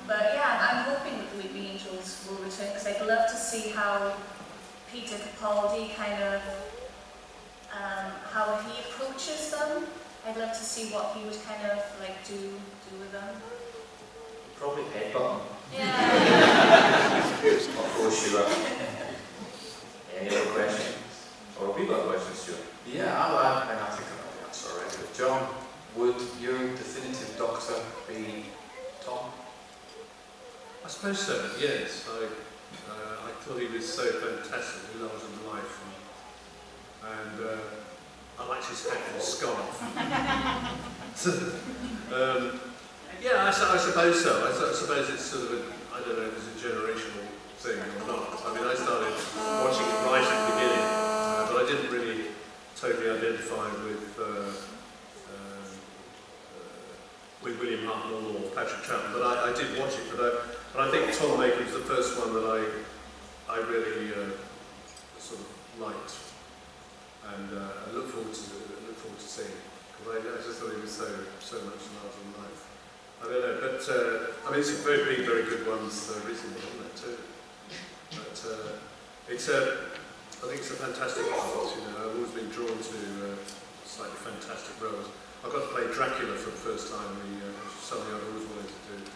But yeah, I'm hoping that the Weeping Angels will return, because I'd love to see how Peter Capaldi kind of how he approaches them. I'd love to see what he would kind of like do with them. Probably headbutt. Yeah. Of course you are. Any other questions? Or have you got questions, Stuart? Yeah, I think I know the answer already. But John, would your definitive doctor be Tom? I suppose so, yes. I thought he was so fantastic, he larger than life. And I liked his hat and scarf. Yeah, I suppose so. I suppose it's sort of I don't know if it's a generational thing or not. I mean, I started watching it right at the beginning, but I didn't really totally identify with William Hartnell or Patrick Troughton, but I did watch it. But I think Tom Baker was the first one that I really sort of liked, and I look forward to seeing. Because I just thought he was so much larger than life. I don't know, but I mean, it's been very good ones recently, isn't it too? But it's I think it's a fantastic part. I've always been drawn to slightly fantastic roles. I got to play Dracula for the first time, which is something I've always wanted to do.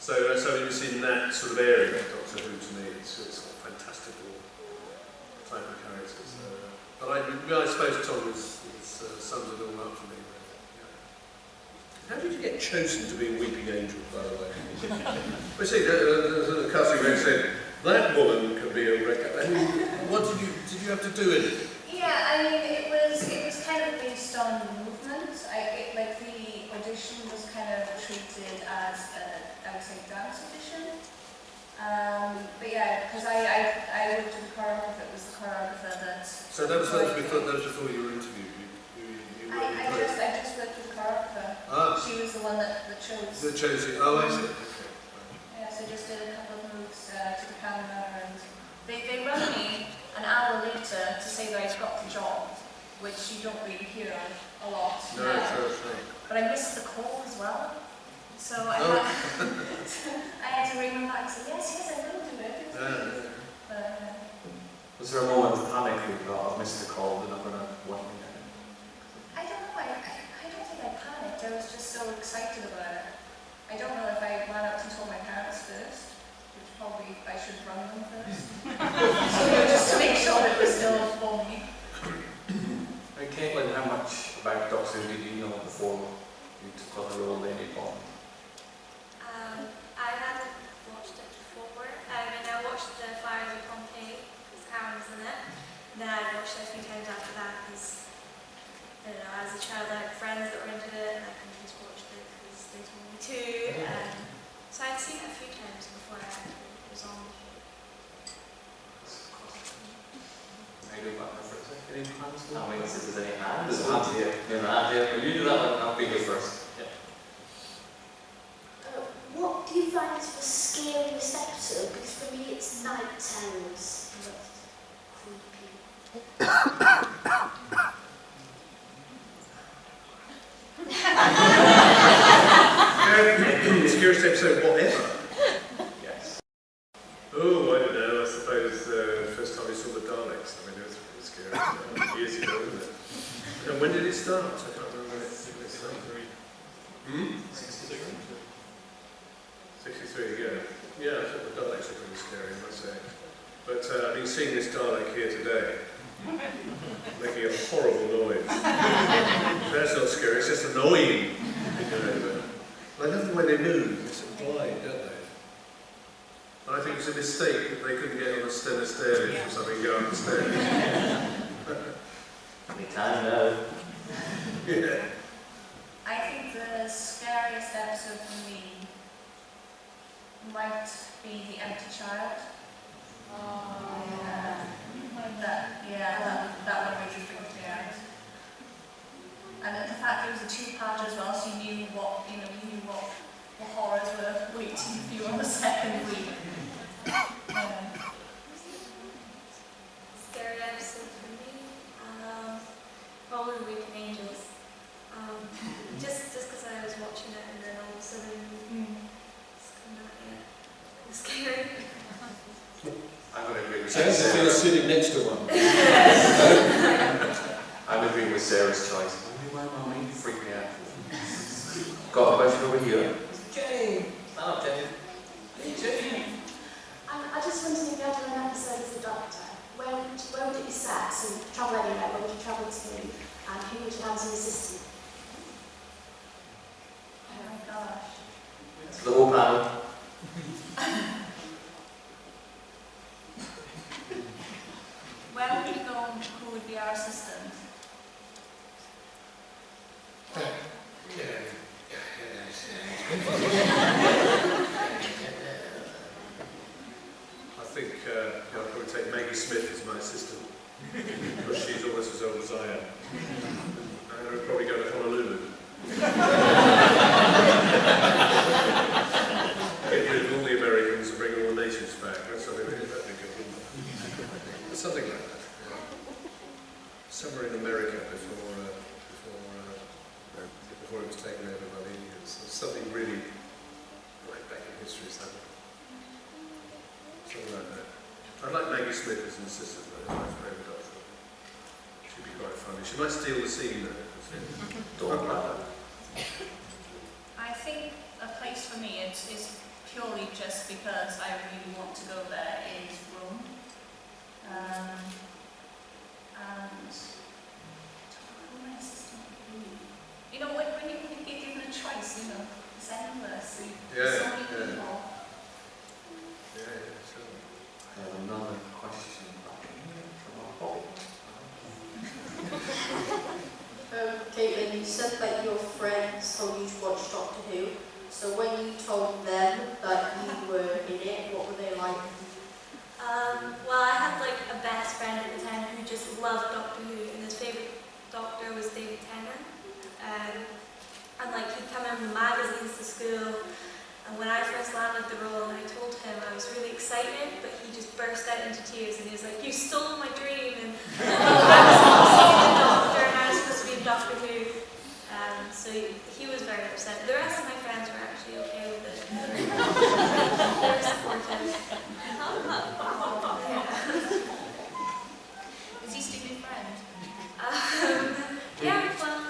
So you've seen that sort of area, Doctor Who to me, it's fantastical type of characters. But I suppose Tom sums it all up for me. Yeah. How did you get chosen to be a Weeping Angel, by the way? Well, see, the casting director said, that woman could be a wrecker. I mean, what did you have to do in it? Yeah, I mean, it was kind of based on movement. Like the audition was kind of treated as I would say dance audition. But yeah, because I worked with the choreographer. It was the choreographer that. So that was before you were interviewed. I just worked with the choreographer. She was the one that chose. That chose you. Oh, I see. Okay. Yeah, so just did a couple of moves to the camera, and they rang me an hour later to say that I got the job, which you don't really hear a lot. No, now. true. but I missed the call as well. So I had to ring them back and say, yes, I will do it. Was there a moment of panic where you thought, I've missed the call, they're not going to want me now? I don't know, I don't think I panicked, I was just so excited about it. I don't know if I ran up and told my parents first, which probably I should run them first. Just to make sure it was still for me. And Caitlin, how much about Doctor Who did you know before you took on the role of Amy Bond? I hadn't watched it before, and I watched The Fires of Pompeii, because Aaron was in it. And then I watched it a few times after that, because, I don't know, as a child I had friends that were into it, and I kind of just watched it because they told me to. So I'd seen it a few times before I was on. I do that for a second. Any plans? I mean, if there's any hands. There's a hand here. There's a hand here. You do that one, I'll be here first. Yeah. What do you find is the scariest episode? Because for me it's night terrors. Scariest episode, whatever. Yes. Oh, I don't know. I suppose the first time we saw the Daleks. I mean, it was pretty scary. Years ago, wasn't it? And when did it start? I can't remember when it started. 63, yeah. Yeah, I thought the Daleks were pretty scary, I must say. But I've been seeing this Dalek here today, making a horrible noise. That's not scary, it's just annoying. I love the way they move, they're sort of blind, don't they? And I think it was a mistake that they couldn't get on the stairs or something, go up the stairs. Anytime now. Yeah. I think the scariest episode for me might be The Empty Child. Oh, yeah. That one really freaked me out. And then the fact it was a two-parter as well, so you knew what the horrors were waiting for you on the second week. Scary episode for me, probably Weeping Angels. Just because I was watching it and then all of a sudden it's coming at me. It was scary. I'm going to agree with Sounds like you're sitting next to one. I'm agreeing with Sarah's choice. Only my mummy freaked me out. Got a question over here. Jane! Stand up, Jane. Hey, Jane! I just wondered if you had done an episode as the Doctor, where would it be set? So travel anywhere, where would you travel to, and who would you have as an assistant? Oh my gosh. It's the whole panel. Where would you go and who would be our assistant? I think I'll probably take Maggie Smith as my assistant, because she's almost as old as I am. And I'd probably go to Honolulu. Get rid of all the Americans and bring all the natives back. That's something that'd be good, wouldn't it? Something like that. Somewhere in America before it was taken over by the Indians. Something really right back in history, something like that. I'd like Maggie Smith as an assistant, though. That's my favourite doctor. She'd be quite funny. She might steal the scene, though. Don't like that. I think a place for me is purely just because I really want to go there is Rome. And who my assistant would be? You know, when you get given a choice, you know, it's endless. There's so many people. Yeah, sure. I have another question back from our Bobby. Caitlin, you said that your friends told you to watch Doctor Who. So when you told them that you were in it, what were they like? Well, I had like a best friend at the time who just loved Doctor Who, and his favourite Doctor was David Tennant. And like he'd come in with magazines to school, and when I first landed the role and I told him I was really excited, but he just burst out into tears and he was like, "You stole my dream!" And I was supposed to be the Doctor and I was supposed to be in Doctor Who. So So he was very upset. The rest of my friends were actually okay with it. They were supportive. Is he still your friend? Yeah, well.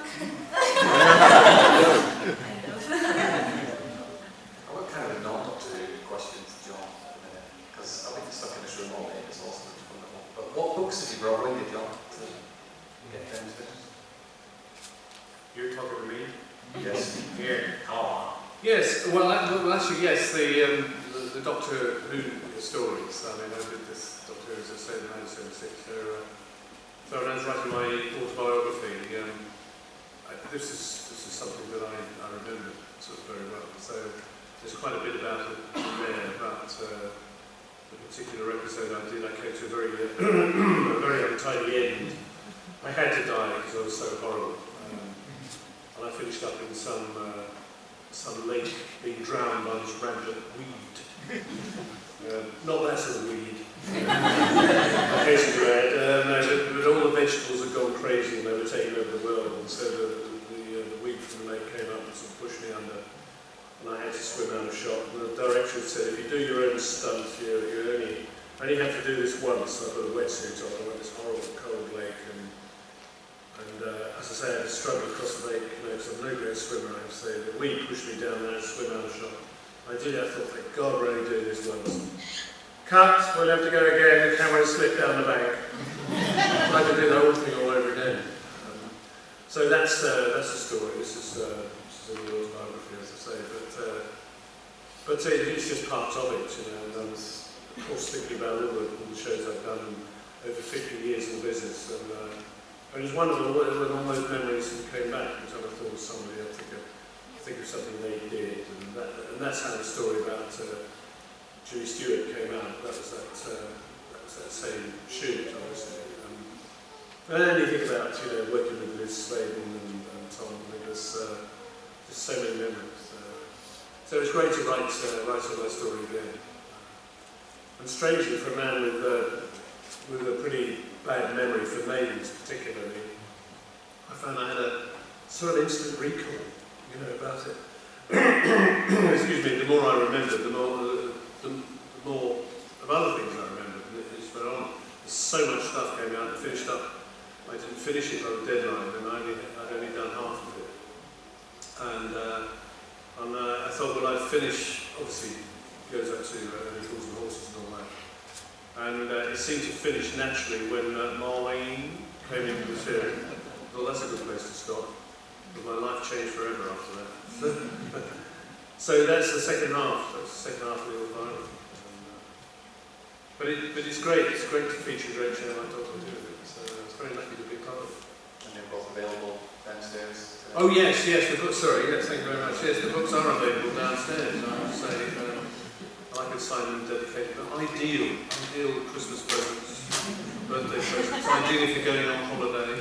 I've got kind of a non-Doctor Who question to John at the minute, because I've been stuck in this room all day, it's also wonderful. But what books have you brought with you, John, to get downstairs? You're talking to me? Yes. Yeah. Oh. Yes, well, actually, yes, the Doctor Who stories. I mean, I did this Doctor Who, as I said, in 1976. So when I was writing my autobiography, this is something that I remember sort of very well. So there's quite a bit about it there, about the particular episode I did. I came to a very, a very untidy end. I had to die because I was so horrible. And I finished up in some lake being drowned by this rampant weed. Not that sort of weed. I hasten to add, but all the vegetables had gone crazy and they were taking over the world, and so the weed from the lake came up and sort of pushed me under, and I had to swim out of shot. And the director said, if you do your own stunt, you only have to do this once. So I put a wetsuit on, I went this horrible cold lake, and as I say, I had to struggle across the lake, because I'm no great swimmer, I have to say. The weed pushed me down there, I had to swim out of shot. I did it, I thought, thank God we're only doing this once. Cut, we'll have to go again, the camera slipped down the bank. I had to do the whole thing all over again. So that's the story. This is a real biography, as I say, but it's just part of it, and I was, of course, thinking about all the shows I've done over 50 years in the business, and it was wonderful when all those memories came back, which I thought was somebody I'd think of something they did, and that's how the story about Julie Stewart came out. That was that same shoot, obviously. And then you think about working with Liz Sladen and Tom, and there's just so many memories. So it was great to write all that story again. And strangely, for a man with a pretty bad memory for names, particularly, I found I had a sort of instant recall, about it. Excuse me. The more I remembered, the more of other things I remembered. And it just went on. So much stuff came out and finished up. I didn't finish it by the deadline, and I'd only done half of it. And I thought, well, I'd finish. Obviously, it goes up to Animals and Horses and all that. And it seemed to finish naturally when Marlene came into the series. Well, that's a good place to stop. But my life changed forever after that. So that's the second half. That's the second half of the autobiography. But it's great. It's great to feature a great show like Doctor Who. So it's very lucky to be part of it. And they're both available downstairs today? Oh yes, the books. Sorry, yes, thank you very much. Yes, the books are available downstairs. I would say I could sign them dedicated. But ideal Christmas presents, birthday presents. Ideal if you're going on holiday.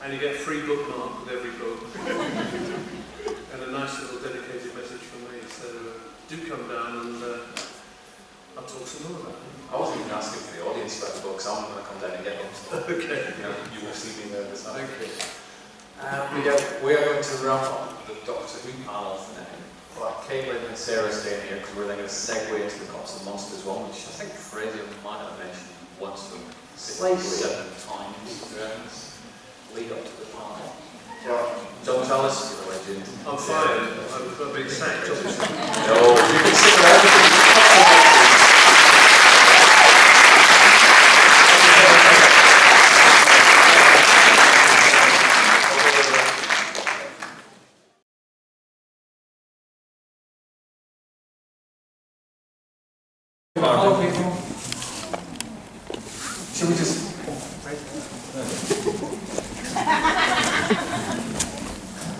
And you get a free bookmark with every book. And a nice little dedicated message from me. So do come down and I'll talk some more about it. I wasn't even asking for the audience about the books. I'm going to come down and get them. So, okay. You will see me there this Thank you. We are going to wrap up the Doctor Who panels now. Well, Caitlin and Sarah staying here because we're then going to segue into the Cops and Monsters one, which I think Fraser might have mentioned once from 6 to 7 times. Lead up to the panel. John Tallis, you're a legend. I'm fired. I've been sacked, obviously. No, you can sit around with Hello, people. Shall we just...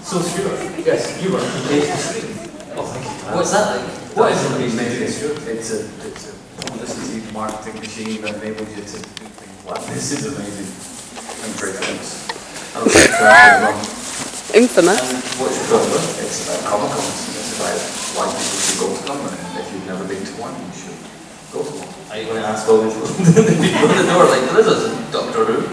So, Stuart, yes, you were engaged to Street. Oh, thank you. What's that like? What is it? It's a publicity marketing machine that enables you to do things like this. Is amazing. I'm very famous. Infamous. And what's it called? It's about Comic-Cons. It's about why people should go to them. And if you've never been to one, you should go to one. Are you going going to ask all the people at the door, like, this isn't Doctor Who.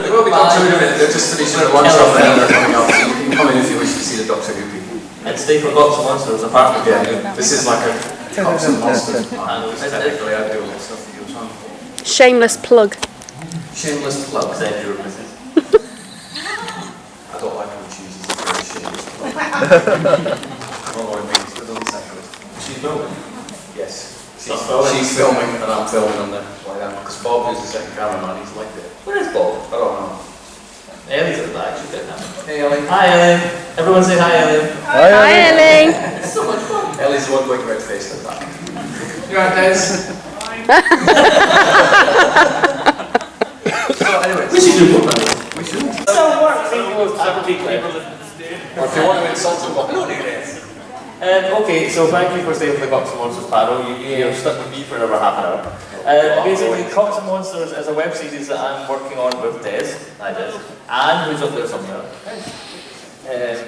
They will be Doctor Who, they're just finishing the lunch off and they're coming up, so you can come in if you wish to see the Doctor Who people. And stay for Gods and Monsters, apart from This is like a Cops and Monsters. technically I do all the stuff that you're trying for. Shameless plug. Shameless plug, said your missus. I don't like when she uses the word shameless plug. I don't know what it means, but it doesn't sound good. She's filming? Yes. She's filming and I'm filming on the way down. Because Bob, who's the second cameraman, he's like it. Where is Bob? I don't know. Ellie's at the back, she's dead now. Hey Ellie. Hi Ellie. Everyone say hi Ellie. Hi Ellie. It's so much fun. Ellie's the one going red faced at the back. You alright guys? So anyway, we should do more. We should. So what people of 70 people Or if you want to insult them, what? No, okay, so thank you for staying for the Cops and Monsters panel. You're stuck with me for another half an hour. Basically, Cops and Monsters is a web series that I'm working on with Des. Hi Des. Anne, who's up there somewhere.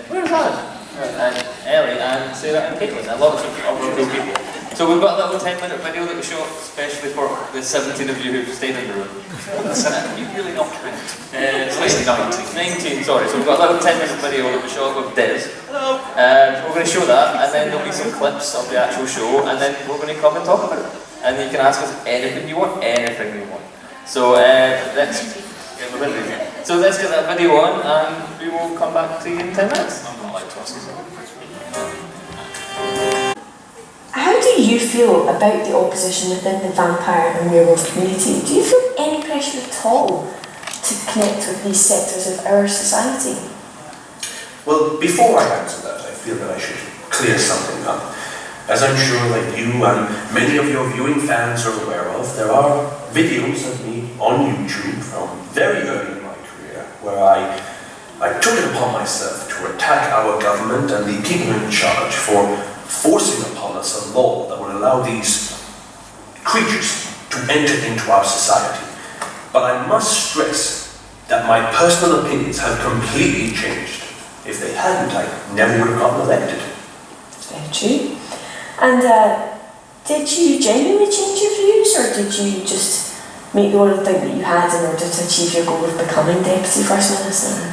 Where's Anne? And Ellie, and Sarah, and Caitlin, and lots of other cool people. So we've got a little 10-minute video that we shot especially for the 17 of you who've stayed in the room. You really not count. It's 19, sorry. So we've got a little 10-minute video that we shot with Des. Hello. We're going to show that, and then there'll be some clips of the actual show, and then we're going to come and talk about it. And you can ask us anything you want, anything you want. So let's get the video. So let's get that video on, and we will come back to you in 10 minutes. I'm not allowed to ask you something. How do you feel about the opposition within the vampire and werewolf community? Do you feel any pressure at all to connect with these sectors of our society? Well, before I answer that, I feel that I should clear something up. As I'm sure that you and many of your viewing fans are aware of, there are videos of me on YouTube from very early in my career where I took it upon myself to attack our government and the people in charge for forcing upon us a law that would allow these creatures to enter into our society. But I must stress that my personal opinions have completely changed. If they hadn't, I never would have gotten elected. Very true. And did you genuinely change your views, or did you just make the one thing that you had in order to achieve your goal of becoming Deputy First Minister?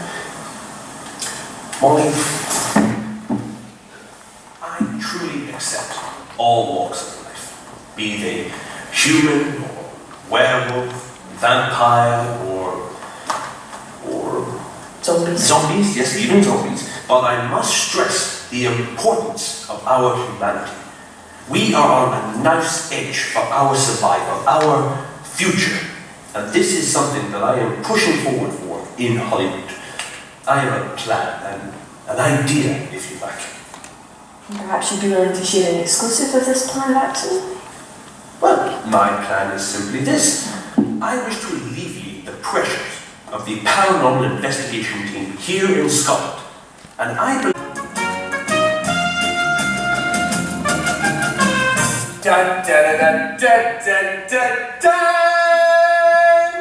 Molly, I truly accept all walks of life, be they human, or werewolf, vampire, or zombies. Zombies, yes, even zombies. But I must stress the importance of our humanity. We are on a knife's edge for our survival, our future. And this is something that I am pushing forward for in Hollywood. I have a plan, an idea, if you like. Perhaps you'd be willing to share an exclusive of this plan of action? Well, my plan is simply this. I wish to alleviate the pressures of the paranormal investigation team here in Scotland. And I believe... Dun, dun, dun, dun, dun, dun, dun.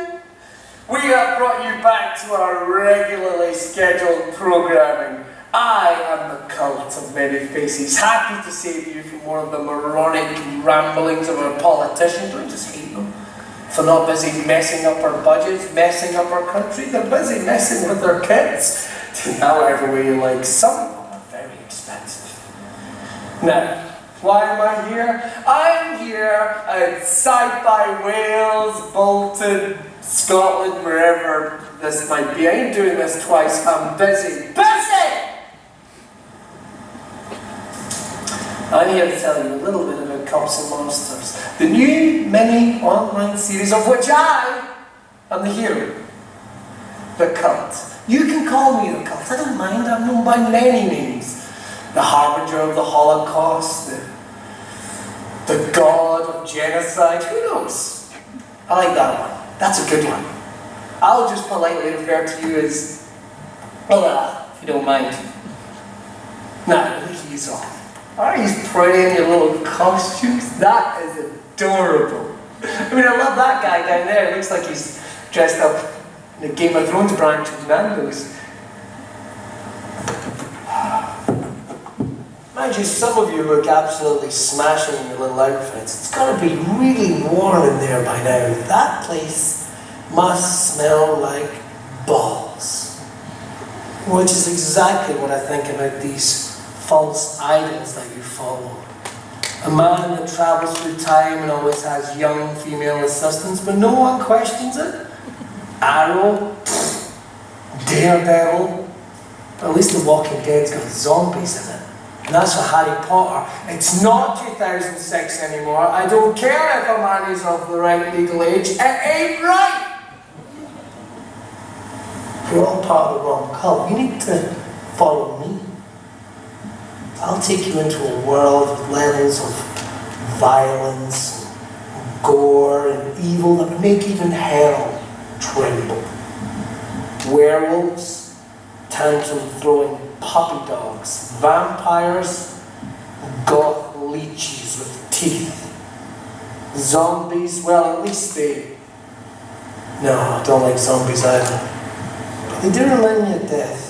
We have brought you back to our regularly scheduled programming. I am the cult of many faces, happy to save you from one of the moronic ramblings of our politicians. Don't just hate them. If they're not busy messing up our budgets, messing up our country, they're busy messing with their kids. However way you like, some of them are very expensive. Now, why am I here? I'm here at Sci-Fi Wales, Bolton, Scotland, wherever this might be. I ain't doing this twice, I'm busy. Busy! I'm here to tell you a little bit about Cops and Monsters, the new mini online series of which I am the hero. The Cult. You can call me the Cult, I don't mind, I'm known by many names. The Harbinger of the Holocaust, the God of Genocide, who knows? I like that one, that's a good one. I'll just politely refer to you as Ella, if you don't mind. Now, look at you all. Aren't you pretty in your little costumes? That is adorable. I mean, I love that guy down there. It looks like he's dressed up in the Game of Thrones branch of Nando's. My Mind you, some of you look absolutely smashing in your little outfits. It's got to be really warm in there by now. That place must smell like balls. Which is exactly what I think about these false idols that you follow. A man that travels through time and always has young female assistants, but no one questions it. Arrow, Daredevil. At least The Walking Dead's got zombies in it. And that's for Harry Potter. It's not 2006 anymore. I don't care if a man is of the right legal age. It ain't right! You're all part of the wrong cult. You need to follow me. I'll take you into a world with levels of violence, and gore, and evil that would make even hell tremble. Werewolves, tantrum-throwing puppy dogs, vampires, goth leeches with teeth. Zombies, well, at least they... No, I don't like zombies either. But they do remind me of death.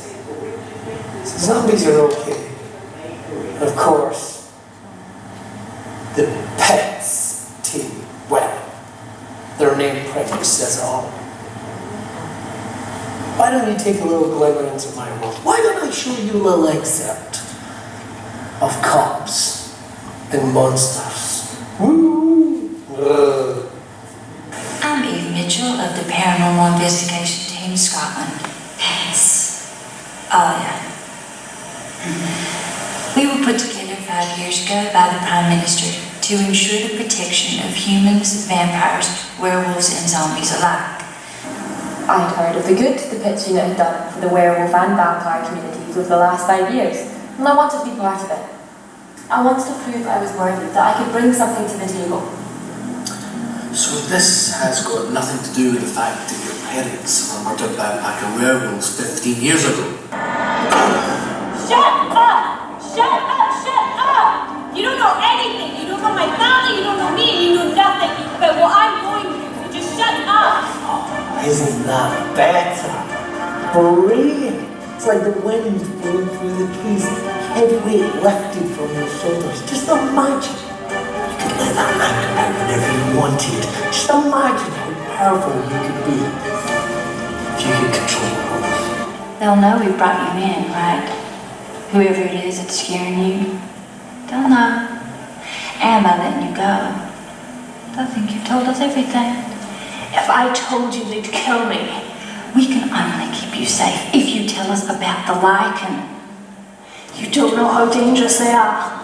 So zombies are okay. And of course, the pets team, well, their name pretty much says it all. Why don't you take a little glimmer into my world? Why don't I show you a little excerpt of cops and monsters? Woo! I'm Eve Mitchell of the Paranormal Investigation Team Scotland. Pets. Oh yeah. We were put together 5 years ago by the Prime Minister to ensure the protection of humans, vampires, werewolves and zombies alike. I'd heard of the good the Pits Unit had done for the werewolf and vampire communities over the last 5 years, and I wanted to be part of it. I wanted to prove I was worthy, that I could bring something to the table. So this has got nothing to do with the fact that your parents were murdered by a pack of werewolves 15 years ago. Shut up! Shut up! Shut up! You don't know anything. You don't know my family, you don't know me, and you know nothing about what I'm going through. So just shut up! Isn't that better? Brilliant! It's like the wind blowing through the trees, heavy weight lifted from your shoulders. Just imagine you could let that anger out whenever you wanted. Just imagine how powerful you could be if you could control the wolf. They'll know we brought you in, right? Whoever it is that's scaring you, they'll know. And by letting you go, they'll think you've told us everything. If I told you they'd kill me, we can only keep you safe if you tell us about the lichen. You don't know how dangerous they are.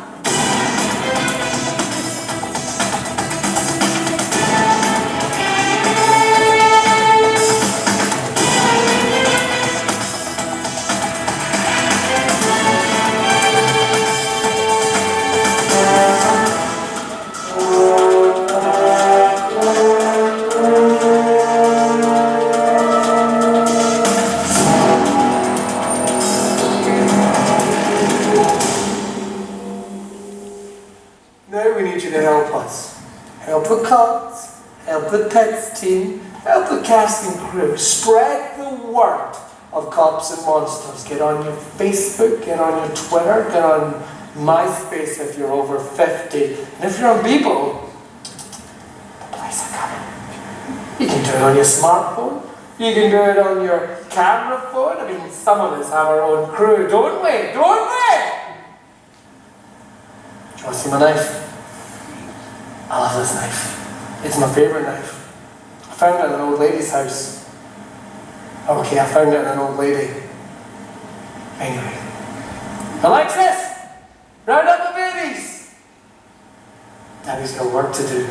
Help the cults, help the pets team, help the casting crew. Spread the word of Cops and Monsters. Get on your Facebook, get on your Twitter, get on MySpace if you're over 50. And if you're on Bebo, the place are coming. You can do it on your smartphone. You can do it on your camera phone. I mean, some of us have our own crew, don't we? Don't we? Do you want to see my knife? I love this knife. It's my favourite knife. I found it in an old lady's house. Okay, I found it in an old lady. Anyway. Alexis! Round up the babies! Daddy's got work to do.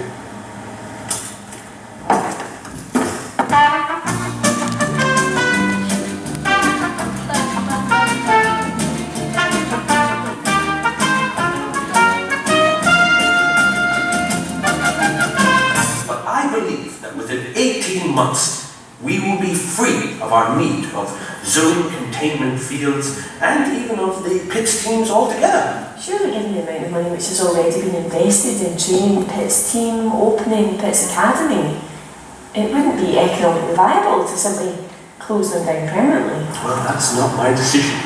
Within 18 months, we will be free of our need of zone containment fields and even of the PITS teams altogether. Surely given the amount of money which has already been invested in training the PITS team, opening the PITS Academy, it wouldn't be economically viable to simply close them down permanently. Well, that's not my decision.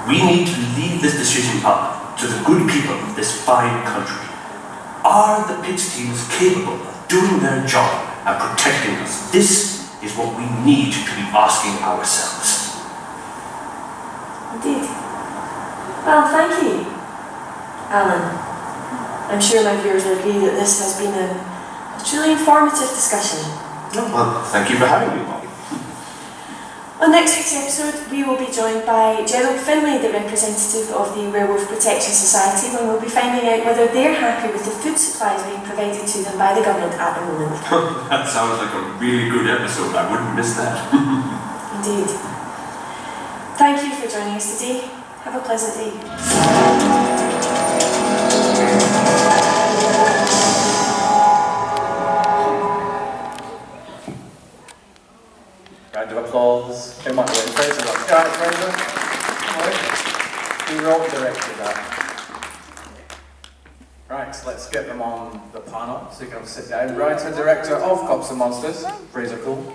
We need to leave this decision up to the good people of this fine country. Are the Pitts teams capable of doing their job and protecting us? This is what we need to be asking ourselves. Indeed. Well, thank you, Alan. I'm sure my viewers will agree that this has been a truly informative discussion. Oh, well, thank you for having me, Molly. On next week's episode, we will be joined by Gerald Finlay, the representative of the Werewolf Protection Society, when we'll be finding out whether they're happy with the food supplies being provided to them by the government at the moment. That sounds like a really good episode. I wouldn't miss that. Indeed. Thank you for joining us today. Have a pleasant day. Round of applause. Who might be waiting? Fraser. Right, Fraser. Who wrote and directed that? Right, let's get them on the panel so you can sit down. Writer, director of Cops and Monsters, Fraser Cool.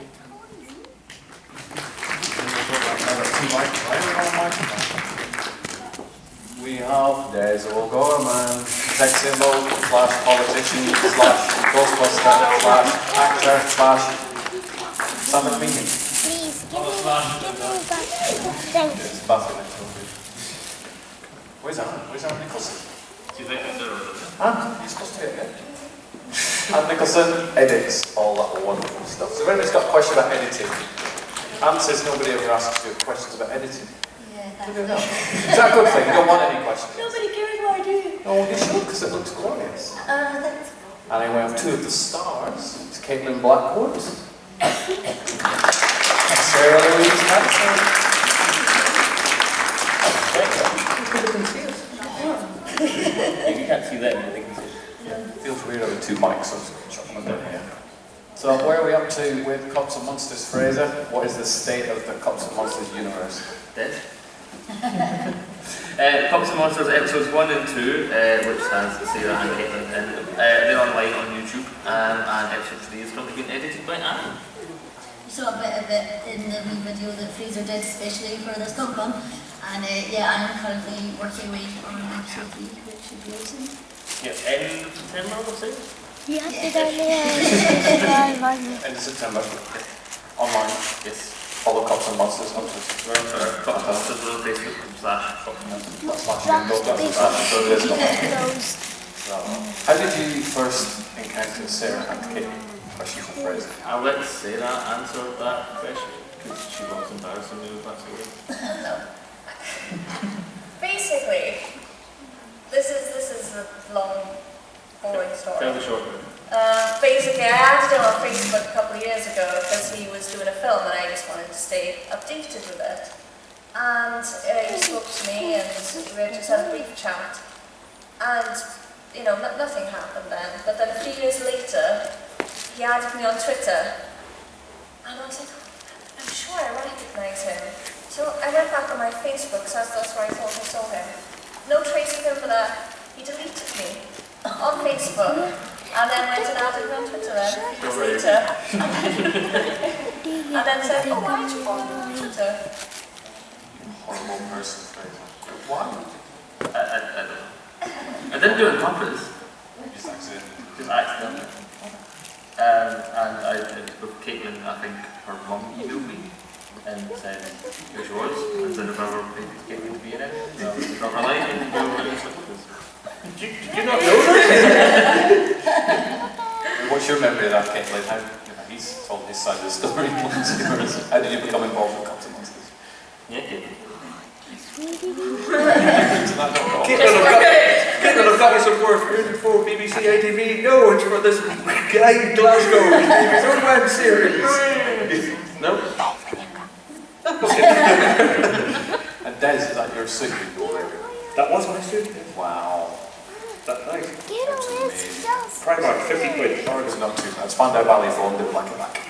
We have Des O'Gorman, sex symbol, / politician, / Ghostbuster, / actor, / Summer meeting. Please, give me back. Thanks. It's bathroom. Where's Aaron Nicholson? You're supposed to be again. Aaron Nicholson edits all that wonderful stuff. So if anybody's got a question about editing, Ant says nobody ever asks you questions about editing. Yeah, Is that a good thing? You don't want any questions? Nobody cares what I do. No, you should, because it looks glorious. Thanks. And then we have two of the stars. It's Caitlin Blackwood and Sarah Louise Hanson. You can't see that, but they can see it. It feels weird having two mics, so I'm just going to chuck them down here. So where are we up to with Cops and Monsters, Fraser? What is the state of the Cops and Monsters universe? Dead. Cops and Monsters episodes 1 and 2, which has Sarah and Caitlin in them. They're online on YouTube, and episode 3 is currently being edited by Anne. You saw a bit of it in the wee video that Fraser did, especially for this Comic-Con. And yeah, I'm currently working away on episode 3, which should be awesome. Yeah, end of September, I would say. You have to go there. End of September. Online. Yes. Follow Cops and Monsters on Twitter. Cops and Monsters on Facebook / Cops and Monsters. How did you first encounter Sarah and Caitlin? Question for Fraser. I'll let Sarah answer that question, because she was embarrassing me with that story. No. Basically, this is a long, boring story. Tell the short one. Basically, I added him on Facebook a couple of years ago because he was doing a film and I just wanted to stay updated with it. And he spoke to me and we just had a brief chat. And, you know, nothing happened then. But then a few years later, he added me on Twitter. And I was like, I'm sure I recognise him. So I went back on my Facebook, so that's where I thought I saw him. No trace of him for that. He deleted me on Facebook, and then went and added me on Twitter then, a few years later. And then said, oh, why did you follow me on Twitter? Horrible person, Fraser. Why? I don't know. I didn't do it on purpose. Just accidentally. Just accidentally. And with Caitlin, I think her mum emailed me and said, here's yours, and said if I ever paid Caitlin to be in it. No, it's not really, and go and stuff like this. Did you not know that? What's your memory of that, Caitlin? How, you know, he's told his side of the story. How did you become involved with Cops and Monsters? Yeah, Caitlin. Caitlin, I've got some more for BBC ITV. No, it's for this guy in Glasgow. His own web series. No? And Des, is that your suit? That was my suit. Wow. That's nice. Stuff. Primark, 50 quid. It's not too bad. Spandau Ballet for London Black and Black.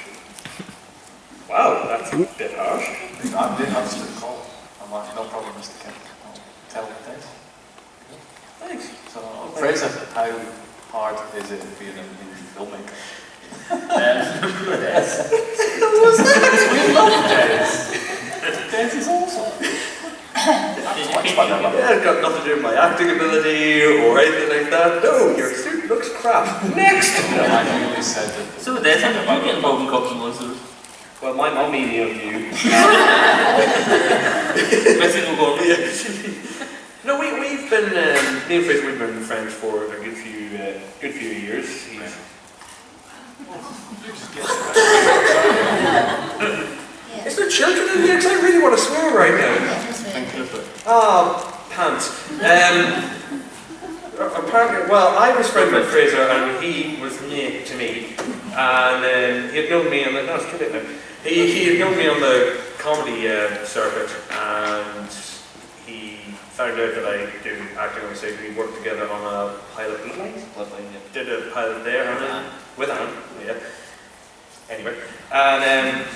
Wow, that's a bit harsh. I didn't answer the call. I'm like, no problem, Mr. Kemp. Tell me Des. Thanks. So, Fraser, how hard is it being an indie filmmaker? We love Des. Des is awesome. Yeah, it's got nothing to do with my acting ability or anything like that. No, your suit looks crap. Next! No, I only said that. So there's something about getting involved in cops and monsters. Well, my mum emailed you. No, we've been, me and Fraser, we've been friends for a good few years. Is there children in here? Because I really want to swear right now. Oh, pants. Apparently, well, I was friends with Fraser and he was mate to me. And he had known me on the, no, it's too late now. He had known me on the comedy circuit and he found out that I do acting on stage. We worked together on a pilot, did a pilot there with Anne, yeah. Anyway, and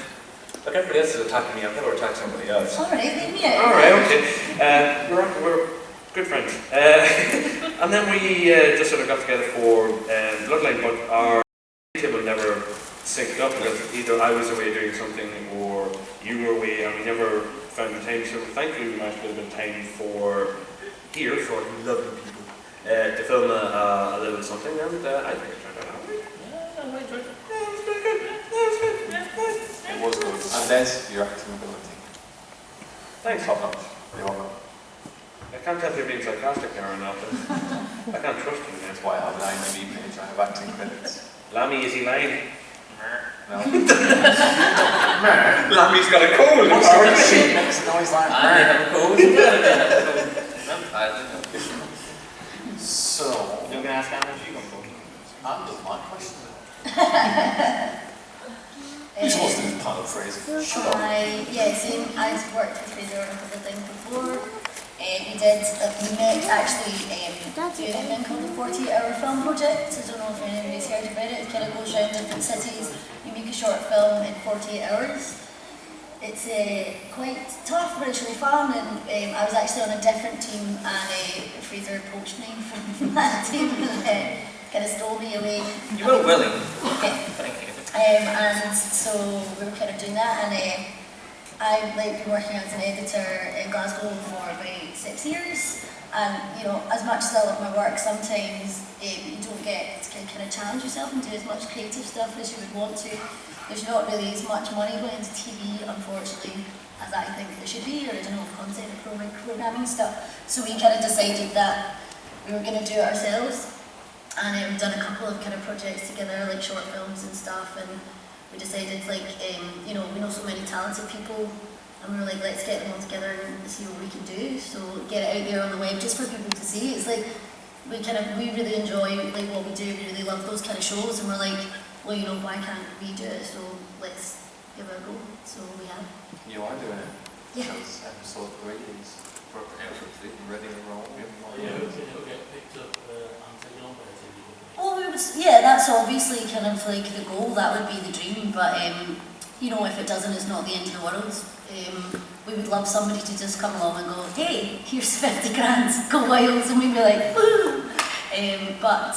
look, everybody else is attacking me. I've never attacked somebody else. Alright, leave me out. Alright, okay. We're good friends. And then we just sort of got together for Bloodline, but our table never synced up because either I was away doing something or you were away and we never found the time. So thankfully we managed to get a bit of time for you lovely people to film a little something and I think it turned out alright. Yeah, I enjoyed it. Yeah, it was pretty good. It was good. And Des, your acting ability. Thanks. Top notch. You're welcome. I can't tell if you're being sarcastic now or not, but I can't trust you. That's why I have an IMDb page. I have acting credits. Lammy, is he lying? No. Lammy's got a cold. What's the shit makes a noise like I have a cold. So, you're going to ask Anna if she's going to cold? That my question. You're supposed to do pilot phrasing. Shut up. I've worked with Fraser on a couple of things before. We met actually doing a thing called the 48-hour film project. I don't know if anybody's heard about it. It kind of goes around different cities. You make a short film in 48 hours. It's quite tough, but it's really fun. And I was actually on a different team, and Fraser poached me from that team and kind of stole me away. You were willing. Okay. Thank you. And so we were kind of doing that, and I've been working as an editor in Glasgow for about 6 years, and as much as I love my work, sometimes you don't get to kind of challenge yourself and do as much creative stuff as you would want to. There's not really as much money going into TV, unfortunately, as I think there should be, or content and programming stuff. So we kind of decided that we were going to do it ourselves. And we've done a couple of kind of projects together, like short films and stuff, and we decided, we know so many talented people, and we were like, let's get them all together and see what we can do. So get it out there on the web just for people to see. It's like, we really enjoy what we do, we really love those kind of shows, and we're like, well, why can't we do it? So let's give it a go. So we have. You are doing it. Yeah. Because episode 3 is for episode 3 ready to roll. It'll get picked up and taken on by a TV. Well, that's obviously kind of like the goal, that would be the dream, but if it doesn't, it's not the end of the world. We would love somebody to just come along and go, hey, here's 50 grand, go Wales, and we'd be like, woo! But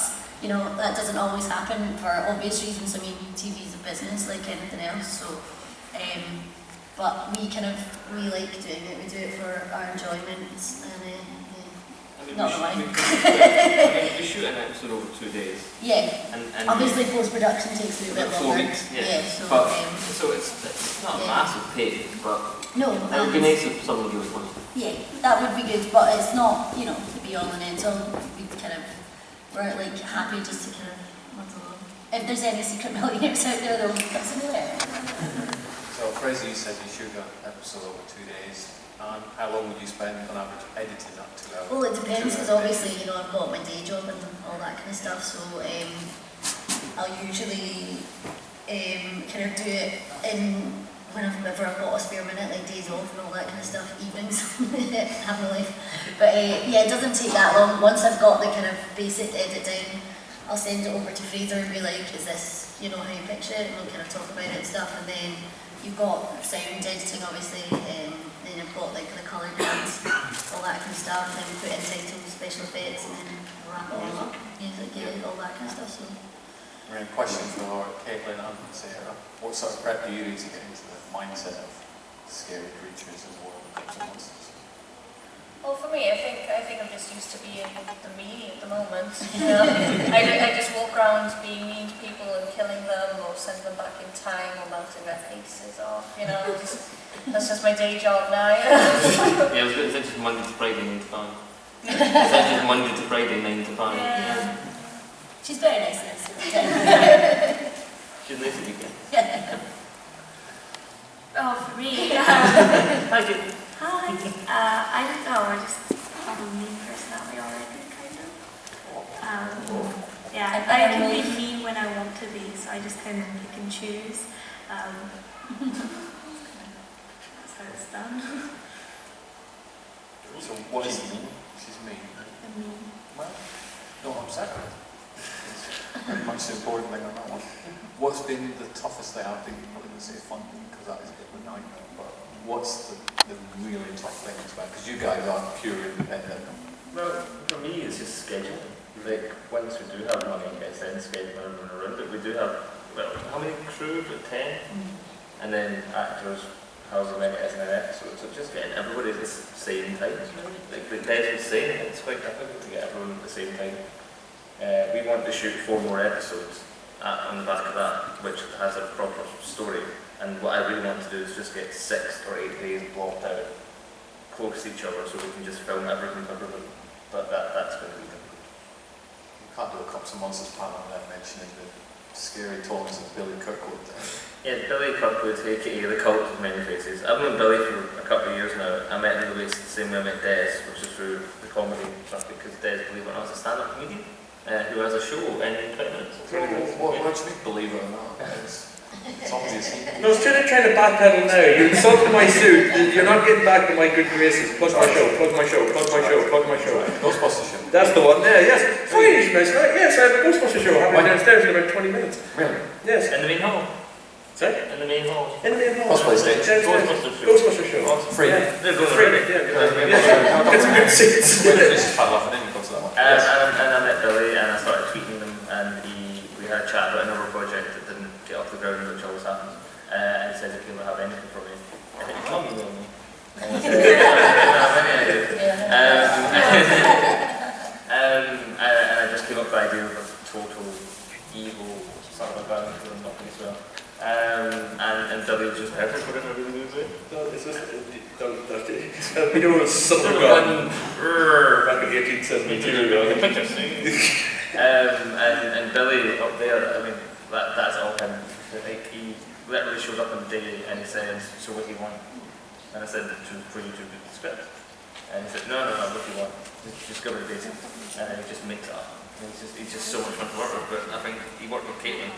that doesn't always happen for obvious reasons. I mean, TV is a business like anything else, so but we like doing it, we do it for our enjoyment, and not the money. We shoot an episode over 2 days. Yeah. And obviously post-production takes a little bit 4 longer. weeks, yeah. So, so it's not a massive pay, but no, it would be nice if someone gave us money. Yeah, that would be good, but it's not, the be-all and end-all. We're happy just to if there's any secret millionaires out there, they'll put some there. So Fraser, you said you shoot an episode over 2 days. How long would you spend on average editing that 2 hours? Well, it depends, because obviously, I've got my day job and all that kind of stuff, so I'll usually kind of do it whenever I've got a spare minute, like days off and all that kind of stuff, evenings, have my life. But it doesn't take that long. Once I've got the kind of basic edit down, I'll send it over to Fraser and be like, is this, how you picture it, and we'll kind of talk about it and stuff, and then you've got sound editing, obviously, then I've got the colour grades, all that kind of stuff, and then we put in titles, special effects, and then wrap it all up, music, all that kind of stuff. So. Question for Caitlin and Sarah. What sort of prep do you do to get into the mindset of scary creatures as well as monsters? Well, for for me, I think I'm just used to being the me at the moment. You know? I just walk around being mean to people and killing them, or send them back in time, or melting their faces off. You know, that's just my day job now. You know? Yeah, I was going to say just Monday to Friday 9 to 5. Is that just Monday to Friday 9 to 5? Yeah. She's very nice. She's nice at weekend. Oh, for me, Hi, Jim. hi. I don't know, I just have a mean personality already, kind of. Yeah, I can be mean when I want to be, so I just kind of pick and choose. That's how it's done. So what is mean? She's mean. I'm mean. Well, don't upset her. It's very much the important thing on that one. What's been the toughest thing? I think I'm going to say fun because that is a bit of a nightmare, but what's the really tough thing about? Because you guys are pure independent. Well, for me, it's just scheduling. Like, once we do have money, it's then scheduling everyone around it. We do have, well, how many crew? About 10? And then actors, however many it is in an episode. So just getting everybody at the same time. Like Des was saying, it's quite difficult to get everyone at the same time. We want to shoot 4 more episodes on the back of that, which has a proper story. And what I really want to do is just get 6 or 8 days blocked out close to each other so we can just film everything for everybody. But that's going to be difficult. You can't do a Cops and Monsters panel without mentioning the scary tones of Billy Kirkwood. Yeah, Billy Kirkwood, aka the Cult of Many Faces. I've known Billy for a couple of years now. I met him the same way I met Des, which is through the comedy stuff, because Des, believe it or not, is a stand-up comedian who has a show in 20 minutes. What do you mean, believe it or not? It's obvious. No, instead of trying to backpedal now, you insulted my suit. You're not getting back to my good graces. Plug my show, plug my show, plug my show, plug my show. Ghostbusters show. That's the one there, yes. Funny you should mention that. Yes, I have a Ghostbusters show happening downstairs in about 20 minutes. Really? Yes. In the main hall? Sorry? In the main hall? In the main hall. Cosplay stage. Ghostbusters show. Free. Yeah. They're going Free. around it. Yeah. Get some good seats. Just paddle off and then you go to that one. And I met Billy and I started tweeting him, and we had a chat about another project that didn't get off the ground, which always happens. And he said if he'll have anything for me, I think come with me. And I said, I don't have any idea. And I just came up with the idea of a total evil sort of a band for nothing as well. And Billy was just perfect for it in a really good way. No, it's just, we know it's son of a gun. Back in 1872. And Billy up there, I mean, that's all him. Like, he literally showed up on the day and he said, so what do you want? And I said, for you to do the script. And he said, no, what do you want? Just go with the basics. And then he just makes it up. He's just so much fun to work with. But I think he worked with Caitlin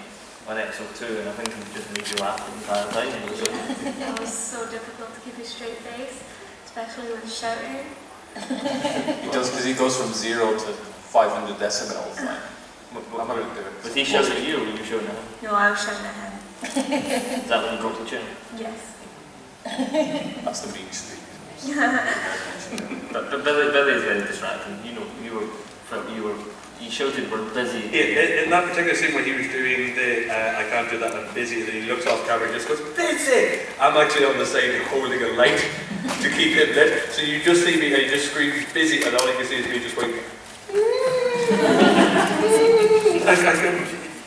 on episode 2, and I think he just made you laugh the entire time. It was so difficult to keep a straight face, especially with shouting. He does, because he goes from 0 to 500 decibels. Like, I'm not going to do it. Was he shouting at you, or were you shouting at him? No, I was shouting at him. Is that when you go to the gym? Yes. That's the mean streak. But Billy is very distracting. You know, you shouted, we're busy. In that particular scene when he was doing the I can't do that, I'm busy, and he looks off camera and just goes, busy! I'm actually on the side holding a light to keep him lit. So you just see me and you just scream busy, and all you can see is me just going.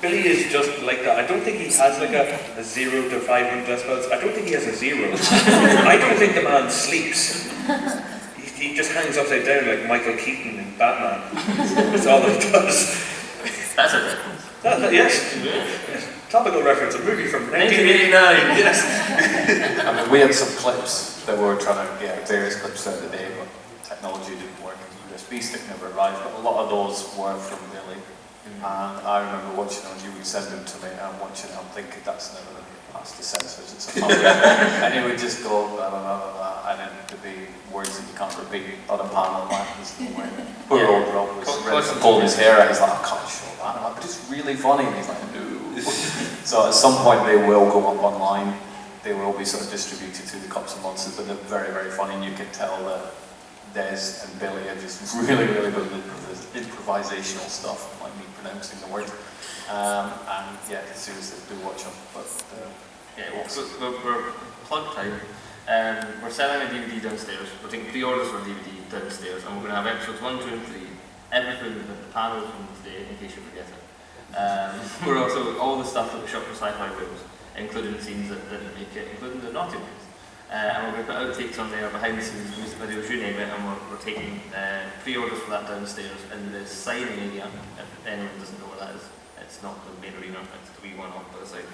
Billy is just like that. I don't think he has like a 0 to 500 decibels. I don't think he has a 0. I don't think the man sleeps. He just hangs upside down like Michael Keaton in Batman. That's all he does. That's a reference. Yes. Topical reference, a movie from 1989. Yes. I mean, we had some clips that we were trying to get various clips out of the day, but technology didn't work. The USB stick never arrived, but a lot of those were from Billy. And I remember watching them, you would send them to me, and I'm watching it, I'm thinking that's never going to get past the censors, it's a public. And he would just go, blah, blah, blah, blah, blah, and then there'd be words that you can't repeat on a panel like this. Poor old Rob was pulling his hair out, he's like, I can't show that. I'm like, but it's really funny, and he's like, no. So at some point they will go up online, they will be sort of distributed to the Cops and Monsters, but they're very, very funny, and you can tell that Des and Billy are just really, really good at improvisational stuff, like me pronouncing the word. And yeah, seriously, do watch them. But yeah, well, so we're plug time. We're selling a DVD downstairs. We're taking pre-orders for a DVD downstairs, and we're going to have episodes 1, 2, and 3. Everything with the panels from today, in case you forget it. We're also all the stuff that we shot for Sci-Fi Wales, including scenes that didn't make it, including the naughty ones. And we're going to put outtakes on there, behind the scenes, music videos, you name it, and we're taking pre-orders for that downstairs in the signing area. If anyone doesn't know what that is, it's not the main arena, it's the wee one off to the side.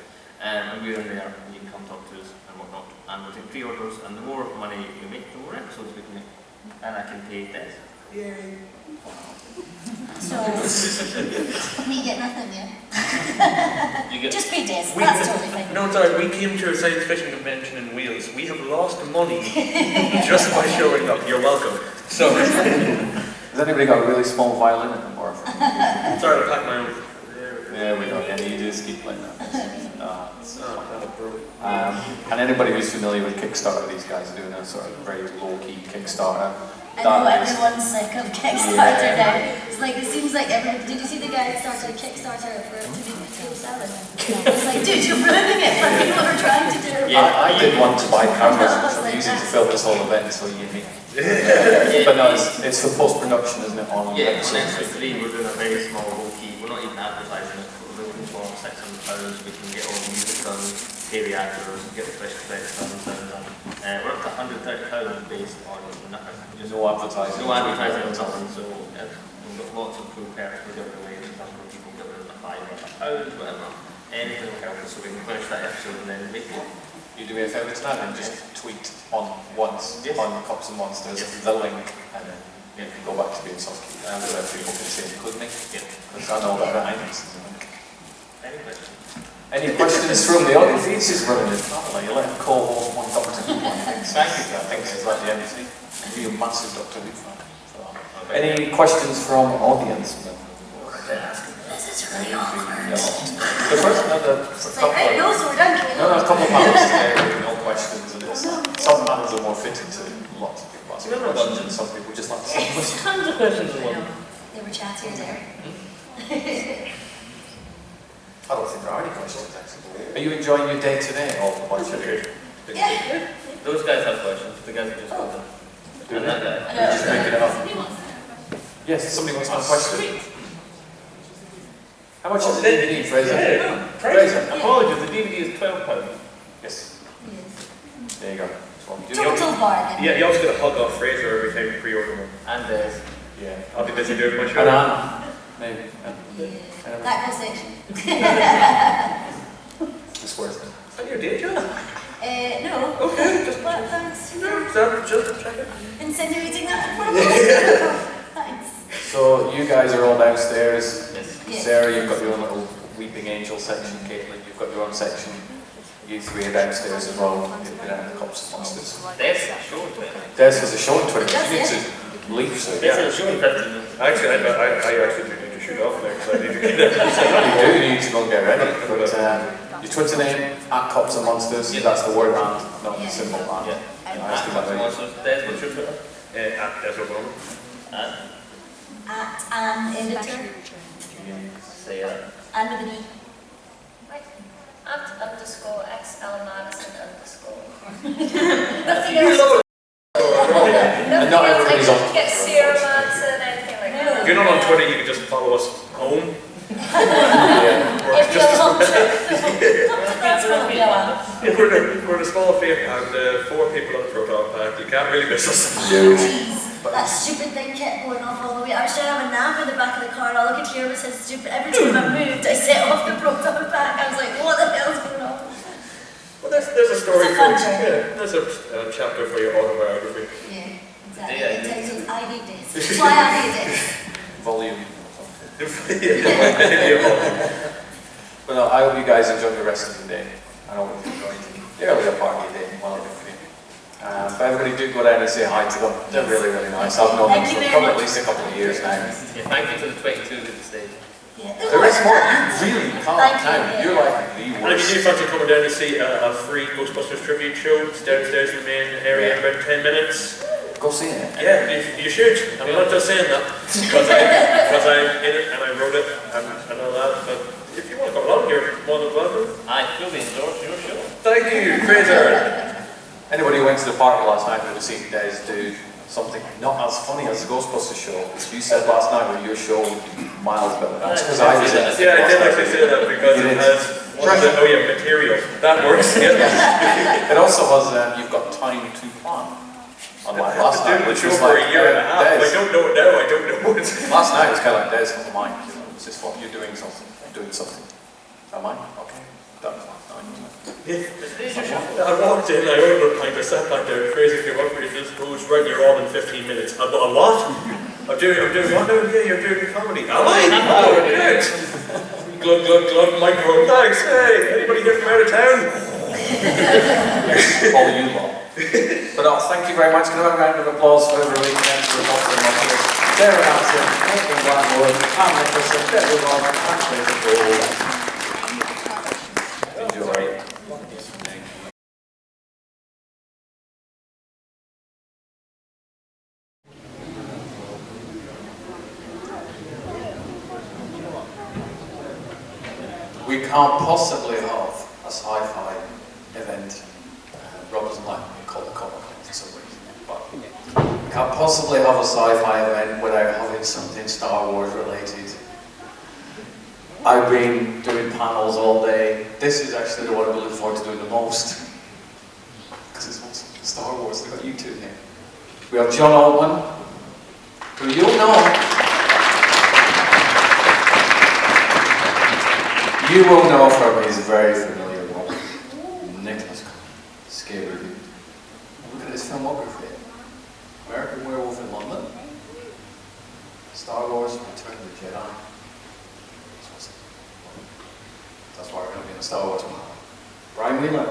And we're in there, and you can come talk to us and whatnot. And we're taking pre-orders, and the more money we make, the more episodes we can make. And I can pay this. Yay! So, we get nothing, yeah? You get Just pay Des, that's totally fine. No, sorry, we came to a science fiction convention in Wales. We have lost money just by showing up. You're welcome. So, has anybody got a really small violin in them? Or sorry, I packed my own. There we go, and you just keep playing that. And anybody who's familiar with Kickstarter, these guys are doing a sort of very low-key Kickstarter. I know everyone's sick of Kickstarter now. It's like, it seems like everyone, did you see the guy that started a Kickstarter for to do video salad? It's like, dude, you're ruining it for people who are trying to do it. I did want to buy cameras which I'm using to film this whole event, so you mean. But no, it's for post-production, isn't it? On next week we're doing a very small low-key, we're not even advertising it, we're looking for £600, we can get all the music done, pay the actors, get the special effects done, sound done. We're up to £130 based on nothing. Just no advertising. No advertising on something, so we've got lots of cool perks we're giving away, for example, people give us a £5 or £1, whatever. Anything will help us so we can finish that episode and then make it. You do me a favour tonight and just tweet on once on Cops and Monsters the link, and then you can go back to being Sosky and other people can see it, including me. Because I know that behind us. Any questions? Any questions from the audience? He's just running it. You let him co-host one Doctor Who. Thank you. I think it's like the MC. You're a massive Doctor Who fan. Any questions from audience? This is really awkward. The first, a couple of panels today with no questions, and some panels are more fitted to lots of people asking questions, and some people just like to say questions. Tons of questions in one. They were chattier there. I don't think there are any questions, actually. Are you enjoying your day today, or what you do? Yeah. Those guys have questions, the guys who just got them. And that guy? You're just making it up. Yes, somebody wants to question. How much is the DVD, Fraser? Fraser. Apologies, the DVD is £12. Yes. There you go. Total bargain. Yeah, you also get a hug off Fraser every time you pre-order one. And Des. Yeah. I'll be busy doing my show. And Anna. Maybe. That goes section. It's worth it. Is that your day job? No. Okay, just What, thanks. just checking. Insinuating that. Thanks. So you guys are all downstairs. Yes. Sarah, you've got your own little Weeping Angel section. Caitlin, you've got your own section. You three are downstairs as well. You've been out of the Cops and Monsters. Des has a show in 20. Des has a show in 20 minutes. You need to leave soon. Des has a show in 15 minutes. Actually, I actually do need to shoot off there because I need to get there. You do need to go and get ready. But your Twitter name, @Cops and Monsters, that's the word and not the symbol and. Yeah. I asked you that Monsters. Des, what's your Twitter? @Des O'Brien. At an editor. Say that. And with an E. @_XL_Madison_. Nothing else. And not everybody's on. Get Sarah Madison, anything like that. If you're not on Twitter, you can just follow us home. Every other home trip. That's going to be a while. We're in a small theatre and 4 people on the Proton Pack. You can't really miss us. Jeez, that stupid thing kept going off all the way. I was trying to have a nap in the back of the car and all I could hear was his stupid. Every time I moved, I set off the Proton Pack. I was like, what the hell's going on? Well, there's a story It's a fun for you. journey. Yeah, there's a chapter for your autobiography. Yeah, exactly. Entitled I Hate This. That's why I hate this. Volume. Yeah. But no, I hope you guys enjoy the rest of the day. I know we're going to the earlier part of the day, one of the three. But everybody do go down and say hi to them. They're really, really nice. I've known them for probably at least a couple of years now. Yeah, thank you to the 22 at the stage. Yeah. There is more. You really calm down. You're like the And if worst. you do fancy coming down to see a free Ghostbusters tribute show, it's downstairs in the main area in about 10 minutes. Go see it. Yeah, you should. I'm not just saying that because I'm in it and I wrote it and all that. But if you want to come along, you're more than welcome. I fully endorse your show. Thank you, Fraser. Anybody who went to the party last night would have seen Des do something not as funny as the Ghostbusters show. You said last night with your show miles better. That's because I was in it. Yeah, I did actually say that because it has material. That works. It also has, you've got time to plan. Unlike last night, which was for like, a year and a half. I don't know it now, I don't know it. Last night was kind of like, Des, never mind. It's just what you're doing something. I'm doing something. Am I? Okay. Done. I walked in, I ordered a pint, I sat back there, crazy came up with this goes right, you're on in 15 minutes. I'm what? I'm doing what now? Yeah, you're doing comedy. Am I? Oh, good. Glug, glug, glug, microphone, thanks, hey, anybody here from out of town? All you lot. But no, thank you very much. Can I have a round of applause for everybody for watching my here? Sarah Hanson, Nathan Blackwood, Pam Nicholson, Debbie Lawrence, and Fraser Gold. Enjoy. We can't possibly have a sci-fi event. Rob doesn't like being called a Comic Con for some reason, but we can't possibly have a sci-fi event without having something Star Wars related. I've been doing panels all day. This is actually the one I've been looking forward to doing the most. Because it's awesome. Star Wars, they've got you two here. We have John Altman, who you'll know. You will know from his very familiar role. Nicholas Scary Review. Look at his filmography. American Werewolf in London. Star Wars, Return of the Jedi. That's why we're going to be in a Star Wars tomorrow. Brian Wheeler.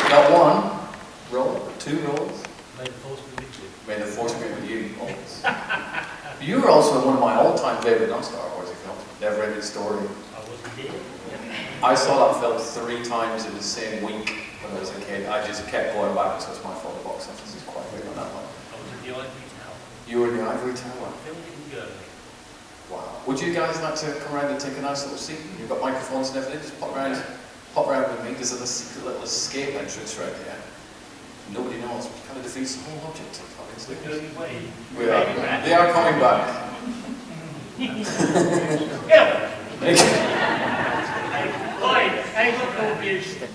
Not one role, but two roles. May the Force be with you. May the Force be with you, always. You were also one of my all-time favorite non-Star Wars films, Never-Ending Story. I was indeed. I saw that film 3 times in the same week when I was a kid. I just kept going back, so it's my fault the box office is quite big on that one. I was in the Ivory Tower. You were in the Ivory Tower? Filmed in Germany. Wow. Would you guys like to come around and take a nice little seat? You've got microphones and everything, just pop around with me. There's a secret little escape entrance right here. Nobody knows. It kind of defeats the whole object of fucking sleep. We are. They are coming back.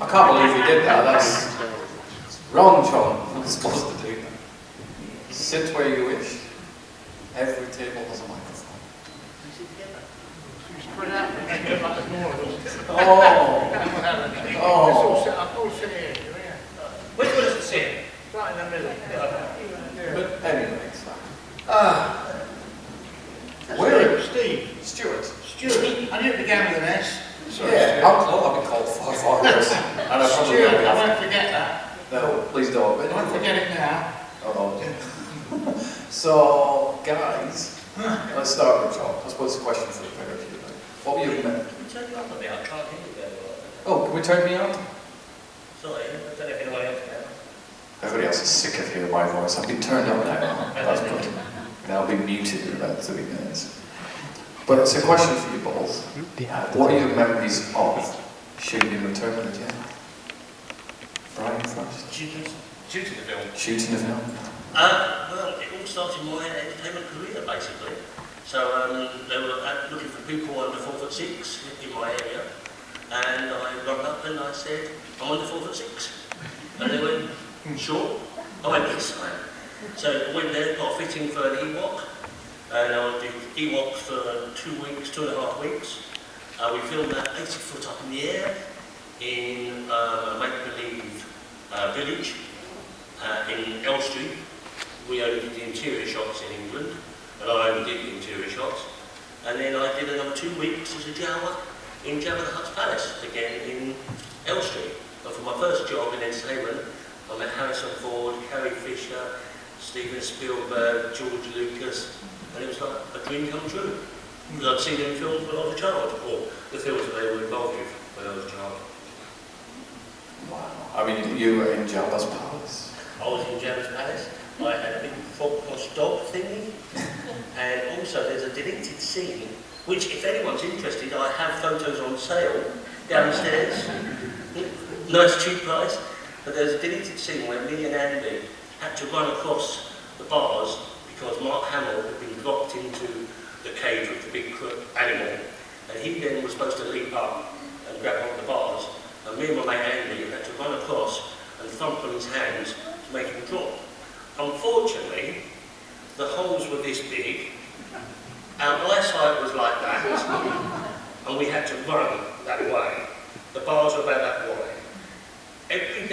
I can't believe you did that. That's wrong, John. You're not supposed to do that. Sit where you wish. Every table has a microphone. Which one is the same? Right in the middle. But anyway, Steve. Stuart. I knew it began with an S. Sorry, Yeah, Stuart. I've been called far worse. And I probably Stuart, will be. I won't forget that. No, please don't. I won't forget it now. So, guys, let's start with John. I suppose it's a question for the pair of you. What were you Can we turn you up a bit? I can't hear you very well. Oh, can we turn me on? Sorry, I don't know if anyone else can. Everybody else is sick of hearing my voice. I've been turned up now. That's good. And I'll be muted in about 3 minutes. But it's a question for you both. What are your memories of shooting in Return of the Jedi? Brian first. Shooting the film. Shooting the film. Well, it all started my entertainment career, basically. So they were looking for people under 4'6" in my area, and I got up and I said, I'm under 4'6". And they went, sure. I went, yes, I am. So I went there, got a fitting for an Ewok, and I did Ewoks for 2.5 weeks. We filmed that 80 foot up in the air in a make-believe village in Elstree. We only did the interior shots in England, and I only did the interior shots. And then I did another 2 weeks as a Jawa in Jabba the Hutt's Palace, again in Elstree. But for my first job in entertainment, I met Harrison Ford, Carrie Fisher, Steven Spielberg, George Lucas, and it was like a dream come true. Because I'd seen them in films when I was a child, or the films that they were involved with when I was a child. Wow. I mean, you were in Jabba's Palace. I was in Jabba's Palace. I had a big Fogposh dog thingy, and also there's a deleted scene which, if anyone's interested, I have photos on sale downstairs. Nice cheap price. But there's a deleted scene where me and Andy had to run across the bars because Mark Hamill had been dropped into the cage with the big animal, and he then was supposed to leap up and grab on the bars, and me and my mate Andy had to run across and thump on his hands to make him drop. Unfortunately, the holes were this big, our eyesight was like that, and we had to run that way. The bars were about that wide. Every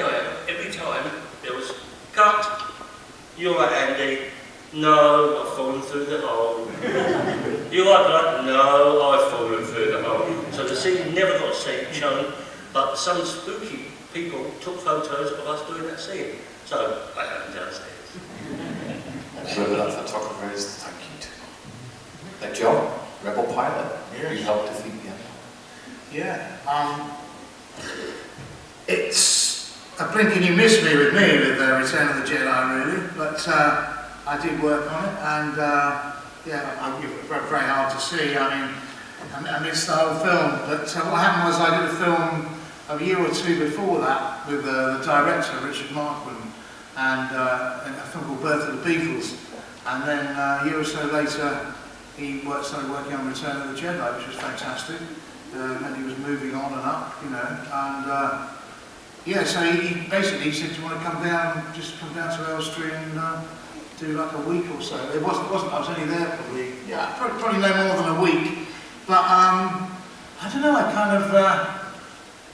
time there was cut. You're right, Andy. No, I've fallen through the hole. You're right, Blood. No, I've fallen through the hole. So the scene never got shown, but some spooky people took photos of us doing that scene. So I have them downstairs. Whoever that photographer is, thank you to. Like John, Rebel Pilot. Yes. You helped defeat the enemy. Yeah. It's a blink and you miss me with Return of the Jedi, really, but I did work on it, and yeah, it was very hard to see. I mean, I missed the whole film, but what happened was I did a film a year or two before that with the director, Richard Markman, and a film called Birth of the Beatles, and then a year or so later he started working on Return of the Jedi, which was fantastic, and he was moving on and up, you know, and yeah, so he basically said, do you want to come down to Elstree and do like a week or so. It wasn't, I was only there probably no more than a week, but I don't know, I kind of,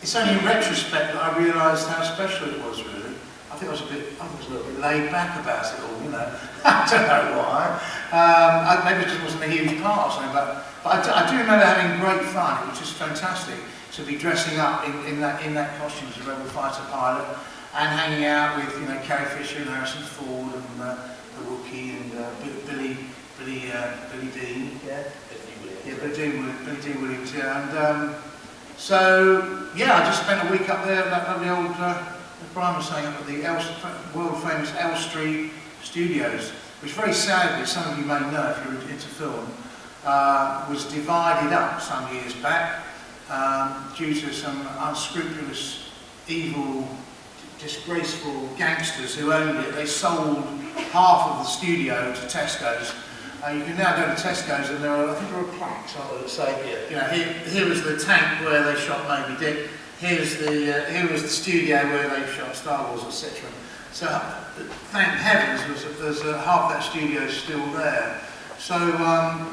it's only in retrospect that I realised how special it was, really. I think I was a little bit laid back about it all, you know. I don't know why. Maybe it just wasn't a huge part or something, but I do remember having great fun. It was just fantastic to be dressing up in that costume as a rebel fighter pilot and hanging out with, you know, Carrie Fisher and Harrison Ford and the Wookiee and Billy Dean, Billy Dean Williams, yeah. And so yeah, I just spent a week up there at the old, as Brian was saying, up at the world famous Elstree Studios, which very sadly, some of you may know if you're into film, was divided up some years back. Due to some unscrupulous, evil, disgraceful gangsters who owned it. They sold half of the studio to Tesco's. You can now go to Tesco's and I think there are plaques that say, you know, here was the tank where they shot Moby Dick, here was the studio where they shot Star Wars, etc. So thank heavens there's half that studio still there. So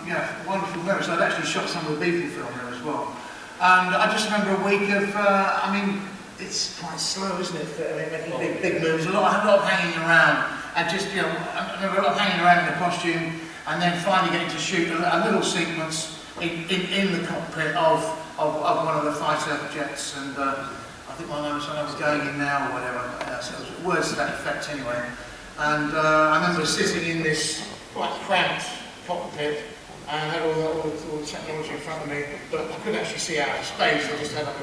yeah, wonderful memories. I'd actually shot some of the Beatle film there as well. And I just remember a week of, I mean, it's quite slow, isn't it? I mean, making big moves, a lot of hanging around, and just, you know, I remember a lot of hanging around in the costume, and then finally getting to shoot a little sequence in the cockpit of one of the fighter jets, and I think my name was going in now or whatever, so it was words to that effect anyway. And I remember sitting in this quite cramped cockpit, and I had all the technology in front of me, but I couldn't actually see out of space. They just had like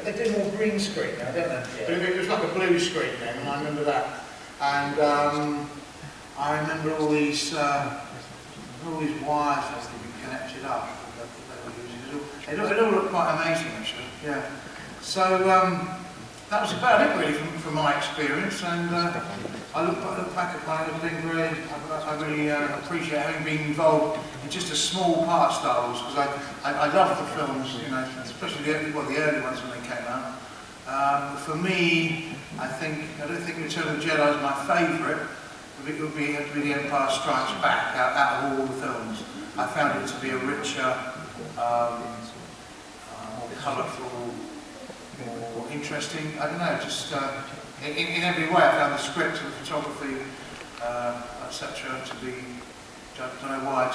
they do more green screen now, don't they? Yeah. But it was like a blue screen then, and I remember that. And I remember all these wires that could be connected up that they were using. It all looked quite amazing actually, yeah. So that was about it really from my experience, and I look back upon it as being very, I really appreciate having been involved in just a small part of Star Wars, because I love the films, you know, especially the early ones when they came out. For me, I don't think Return of the Jedi is my favourite. It would be The Empire Strikes Back out of all the films. I found it to be a richer, more colourful, more interesting. I don't know, just in every way. I found the script and the photography, etc. to be, I don't know why, it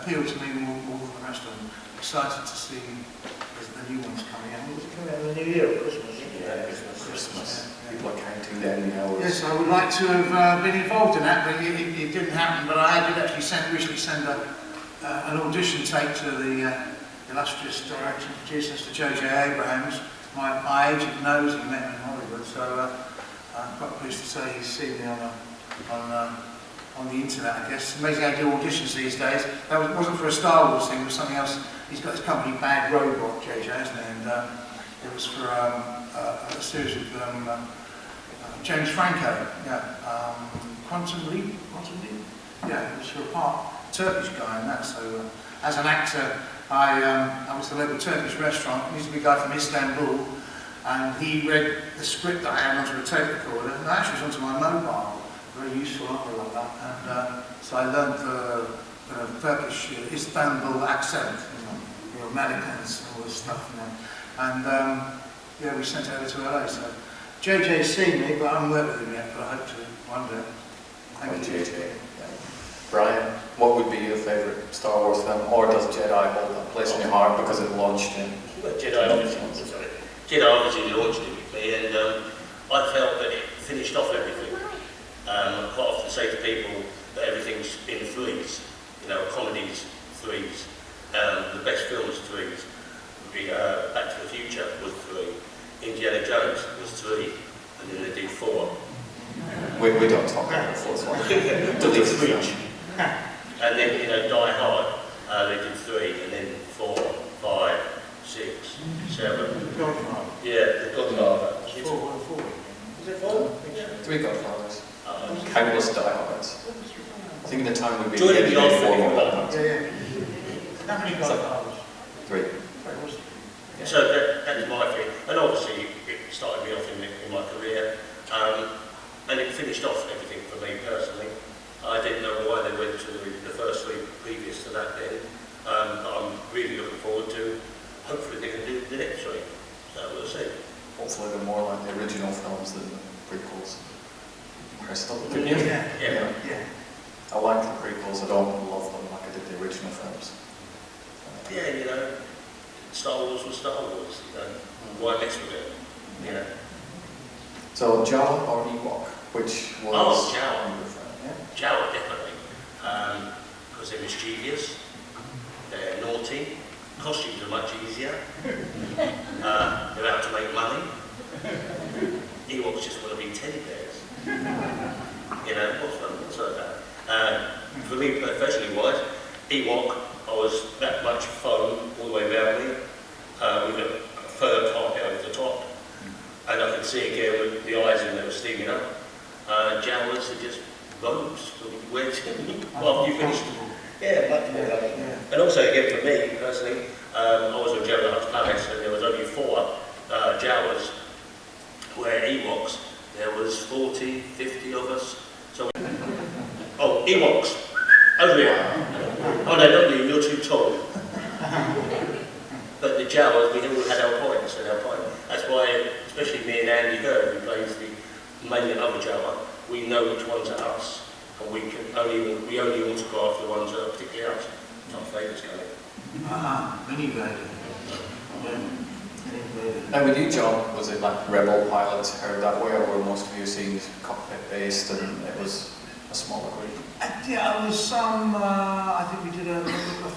appealed to me more than the rest of them. Excited to see the new ones coming out. Was it coming out in the new year or Christmas? Yeah, Christmas. People are counting down the hours. Yes, I would like to have been involved in that, but it didn't happen. But I did actually recently send an audition tape to the illustrious director and producer, Mr. J.J. Abrams. My agent knows he met me in Hollywood, so I'm quite pleased to say he's seen me on on the internet, I guess. It's amazing how they do auditions these days. That wasn't for a Star Wars thing, it was something else. He's got his company Bad Robot, JJ, hasn't he? And it was for a series with James Franco, Quantum Leap? Yeah, it was for a part Turkish guy in that. So as an actor, I was the local Turkish restaurant. He used to be a guy from Istanbul, and he read the script that I had onto a tape recorder, and that actually was onto my mobile. Very useful, aren't they, like that? And so I learned the Turkish Istanbul accent, you know, Americans and all this stuff, you know. And yeah, we sent it over to LA. So JJ's seen me, but I haven't worked with him yet, but I hope to one day. Thank you, JJ. Brian, what would be your favourite Star Wars film, or does Jedi hold that place in your heart because it launched in? Well, Jedi obviously launched it with me, and I felt that it finished off everything. I quite often say to people that everything's in threes, you know, comedies, threes, the best films, threes. Back to the Future was 3, Indiana Jones was 3, and then they did 4. We don't talk about the fourth one. Delete 3. And then, you know, Die Hard, they did 3, and then 4, 5, 6, 7. Godfather. Yeah, the Godfather. 4. Is it 4? Yeah. 3 Godfathers. Countless Die Hards. I think in the time would be Joining the old 4 more Die Hards. Yeah. How many Godfathers? 3. So that's my thing. And obviously, it started me off in my career. And it finished off everything for me personally. I didn't know why they went to the first 3 previous to that then. I'm really looking forward to, hopefully they can do the next 3. So we'll see. Hopefully they're more like the original films than the prequels. Crystal? Yeah. I like the prequels, I don't love them like I did the original films. Yeah, you know, Star Wars was Star Wars, you know. Why mess with it, you know? So Jawa or Ewok, which was... Jawa. Yeah. Jawa, definitely. Because they're mischievous, they're naughty, costumes are much easier, they're out to make money. Ewoks just want to be teddy bears. You know, what's that? For me, professionally wise, Ewok, I was that much foam all the way around me, with a fur carpet over the top. And I could see again with the eyes and they were steaming up. Jawas are just robes for wear well, you finished. Yeah, much more. And also again for me personally, I was on Jabba the Hutt's Palace and there was only 4 Jawas, where Ewoks there was 40, 50 of us. So oh, Ewoks, over here. Oh no, not you, you're too tall. But the Jawas, we all had our points and our point. That's why, especially me and Andy Heard, who plays the main other Jawa, we know which ones are us, and we only autograph the ones that are particularly us. Not favourites coming. Mini Vader. Now with you, John, was it like Rebel pilots heard that way, or were most of you seen cockpit based and it was a smaller group? Yeah, it was some, I think we did a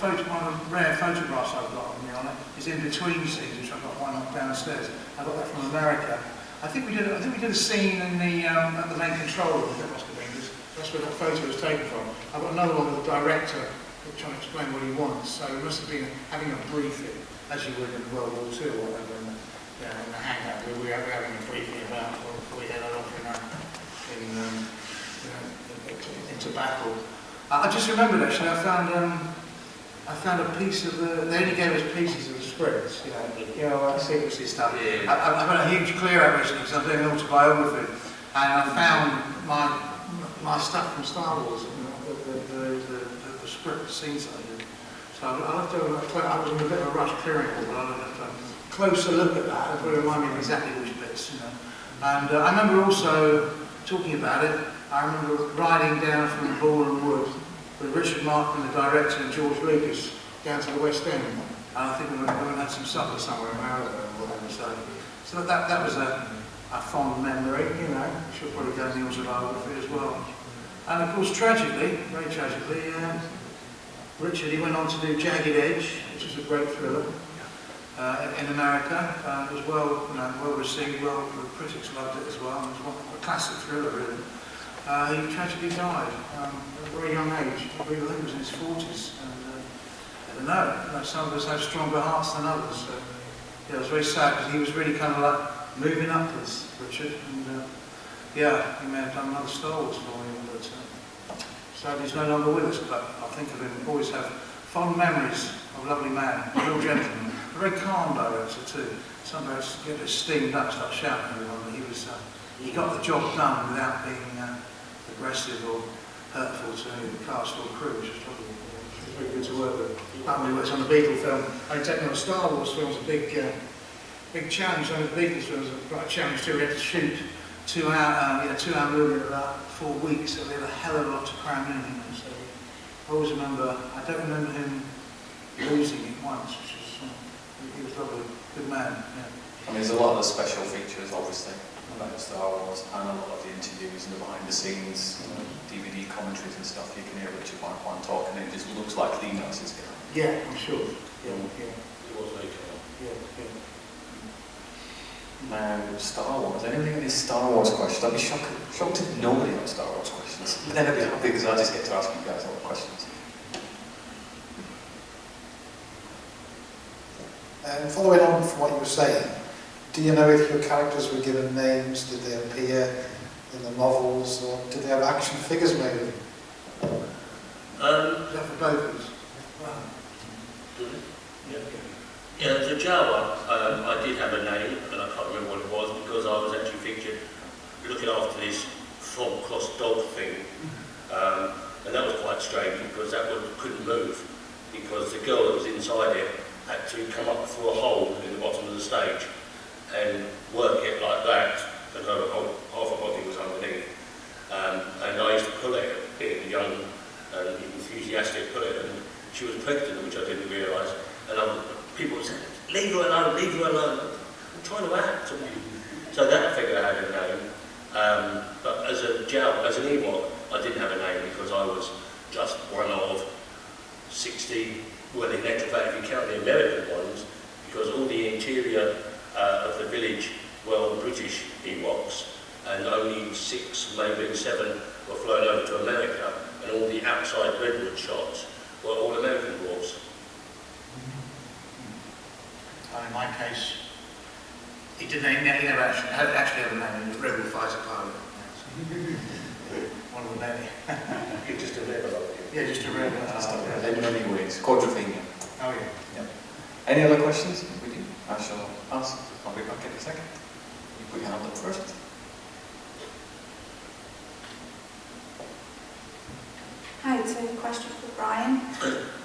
photo, one of the rare photographs I've got of me on it. It's in between scenes, which I've got one downstairs. I got that from America. I think we did a scene in the at the main control room. That must have been this. That's where that photo was taken from. I've got another one with the director trying to explain what he wants. So it must have been having a briefing, as you would in World War II or whatever, in the hangout. We were having a briefing about before we headed off into battle. I just remembered actually. I found a piece of the. They only gave us pieces of the scripts, you know, like secrecy stuff. Yeah. I've got a huge clear out recently because I'm doing an autobiography, and I found my stuff from Star Wars, the script scenes that I did. So I'll have to. I was in a bit of a rush clearing it, but I'll have to have a closer look at that. It'll remind me of exactly which bits, you know. And I remember also talking about it. I remember riding down from Boreham Wood with Richard Martin, the director, and George Lucas down to the West End. And I think we went and had some supper somewhere in Maryland or whatever. So that was a fond memory, you know. She'll probably go in the autobiography as well. And of course, tragically, very tragically, Richard, he went on to do Jagged Edge, which is a great thriller in America. It was well received, the critics loved it as well. It was a classic thriller, really. he tragically died at a very young age. I believe he was in his 40s. And, I don't know, some of us have stronger hearts than others. So, yeah, it was very sad because he was really kind of like moving upwards, Richard. And yeah, he may have done another Star Wars for him, but sadly he's no longer with us. But I think of him, always have fond memories of a lovely man, a real gentleman, a very calm director too. Some directors get a bit steamed up, start shouting at everyone, but he got the job done without being aggressive or hurtful to any of the cast or crew, which is lovely. It's very good to work with. He works on the Beatle film. I mean, taking on a Star Wars film was a big challenge. On the Beatles film was quite a challenge too. We had to shoot 2 hour movie in about 4 weeks, so we had a hell of a lot to cram in. So I always remember, I don't remember him losing it once, which is, he was lovely, good man. Yeah. I mean, there's a lot of the special features, obviously, about Star Wars, and a lot of the interviews and the behind the scenes, DVD commentaries and stuff. You can hear Richard Marquand talk, and it just looks like he knows his guy. Yeah, I'm sure. Yeah. It was very cool. Yeah. Now, Star Wars. Anybody got any Star Wars questions? I'd be shocked if nobody had Star Wars questions. Then I'd be happy because I just get to ask you guys all the questions. And following on from what you were saying, do you know if your characters were given names? Did they appear in the novels, or did they have action figures made of them? Is that for both of us? Yeah, the Jawa, I did have a name, and I can't remember what it was, because I was actually featured looking after this frog-crossed dog thing. And that was quite strange, because that one couldn't move, because the girl that was inside it had to come up through a hole in the bottom of the stage and work it like that, and half her body was underneath. And I used to pull it, being young and enthusiastic, pull it, and she was pregnant, which I didn't realise. And people would say, leave her alone, leave her alone. I'm trying to act. So that figure had a name. But as an Ewok, I didn't have a name because I was just one of 60, well, in actual fact, if you count the American ones, because all the interior of the village were all British Ewoks, and only 6, maybe 7 were flown over to America, and all the outside redwood shots were all American dwarves. In my case, he never actually had a name. He was a rebel fighter pilot. One of the many. You're just a rebel. Yeah, just a rebel. In many ways. Quadrophenia. Oh yeah. Yep. Any other questions? If we do, I shall ask. I'll be back in a second. You put your hand up first. Hi, it's a question for Brian.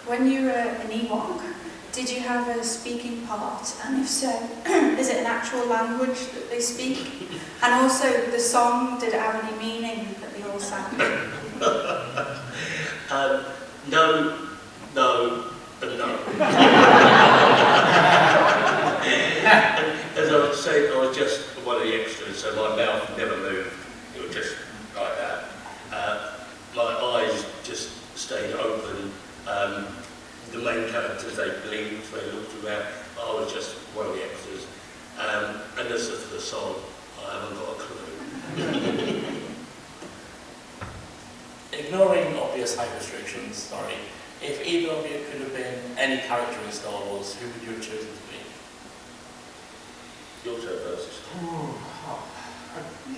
When you were an Ewok, did you have a speaking part? And if so, is it an actual language that they speak? And also, the song, did it have any meaning that they all sang? No, and no. As I was saying, I was just one of the extras, so my mouth never moved. It was just like that. My eyes just stayed open. The main characters, they blinked, they looked around. I was just one of the extras. And as for the song, I haven't got a clue. Ignoring obvious height restrictions, sorry, if either of you could have been any character in Star Wars, who would you have chosen to be? Your turn first.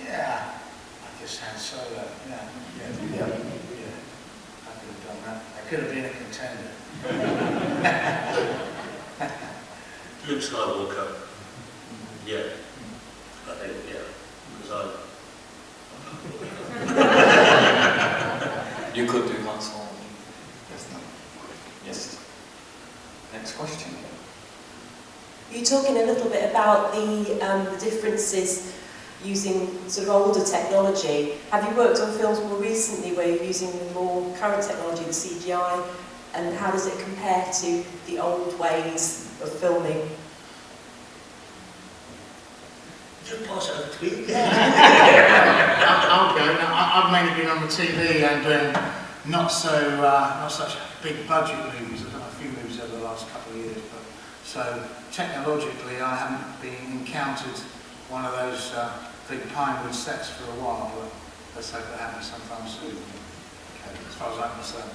Yeah. I guess Han Solo. Yeah. I could have done that. I could have been a contender. Luke Skywalker. Yeah. I think, yeah. Because You could do Han Solo. Yes. Next question. You're talking a little bit about the differences using sort of older technology. Have you worked on films more recently where you're using the more current technology, the CGI, and how does it compare to the old ways of filming? Just pass it over to me. I'll go. Now, I've mainly been on the TV and not such big budget movies. I've done a few movies over the last couple of years, but so technologically I haven't encountered one of those big Pinewood sets for a while. But let's hope it happens sometime soon. Okay, as far as I'm concerned.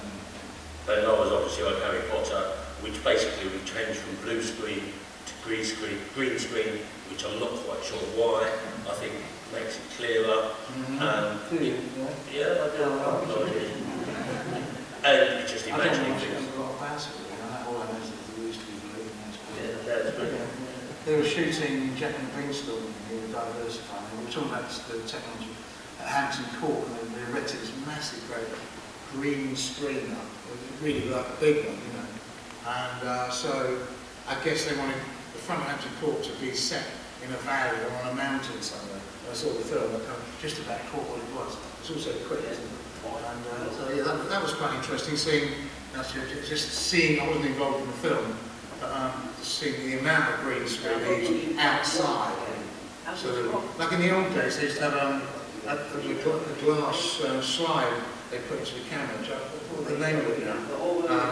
And I was obviously on Harry Potter, which basically we changed from blue screen to green screen, which I'm not quite sure why. I think makes it clearer. Yeah, I do. I've no idea. And you just imagine things. All I know is that there used to be blue. Yeah, that's brilliant. They were shooting Jack and the Beanstalk, they were diversifying. We were talking about the technology at Hampton Court, and they erected this massive, great green screen up. It was really like a big one, you know. And so I guess they wanted the front of Hampton Court to be set in a valley or on a mountain somewhere. I saw the film, I kind of just about caught what it was. It's also quick, isn't it? And so yeah, that was quite interesting, seeing, just seeing, I wasn't involved in the film, but seeing the amount of green screen they used outside. So, like in the old days, they used to have a glass slide they put into the camera, what the name of it now.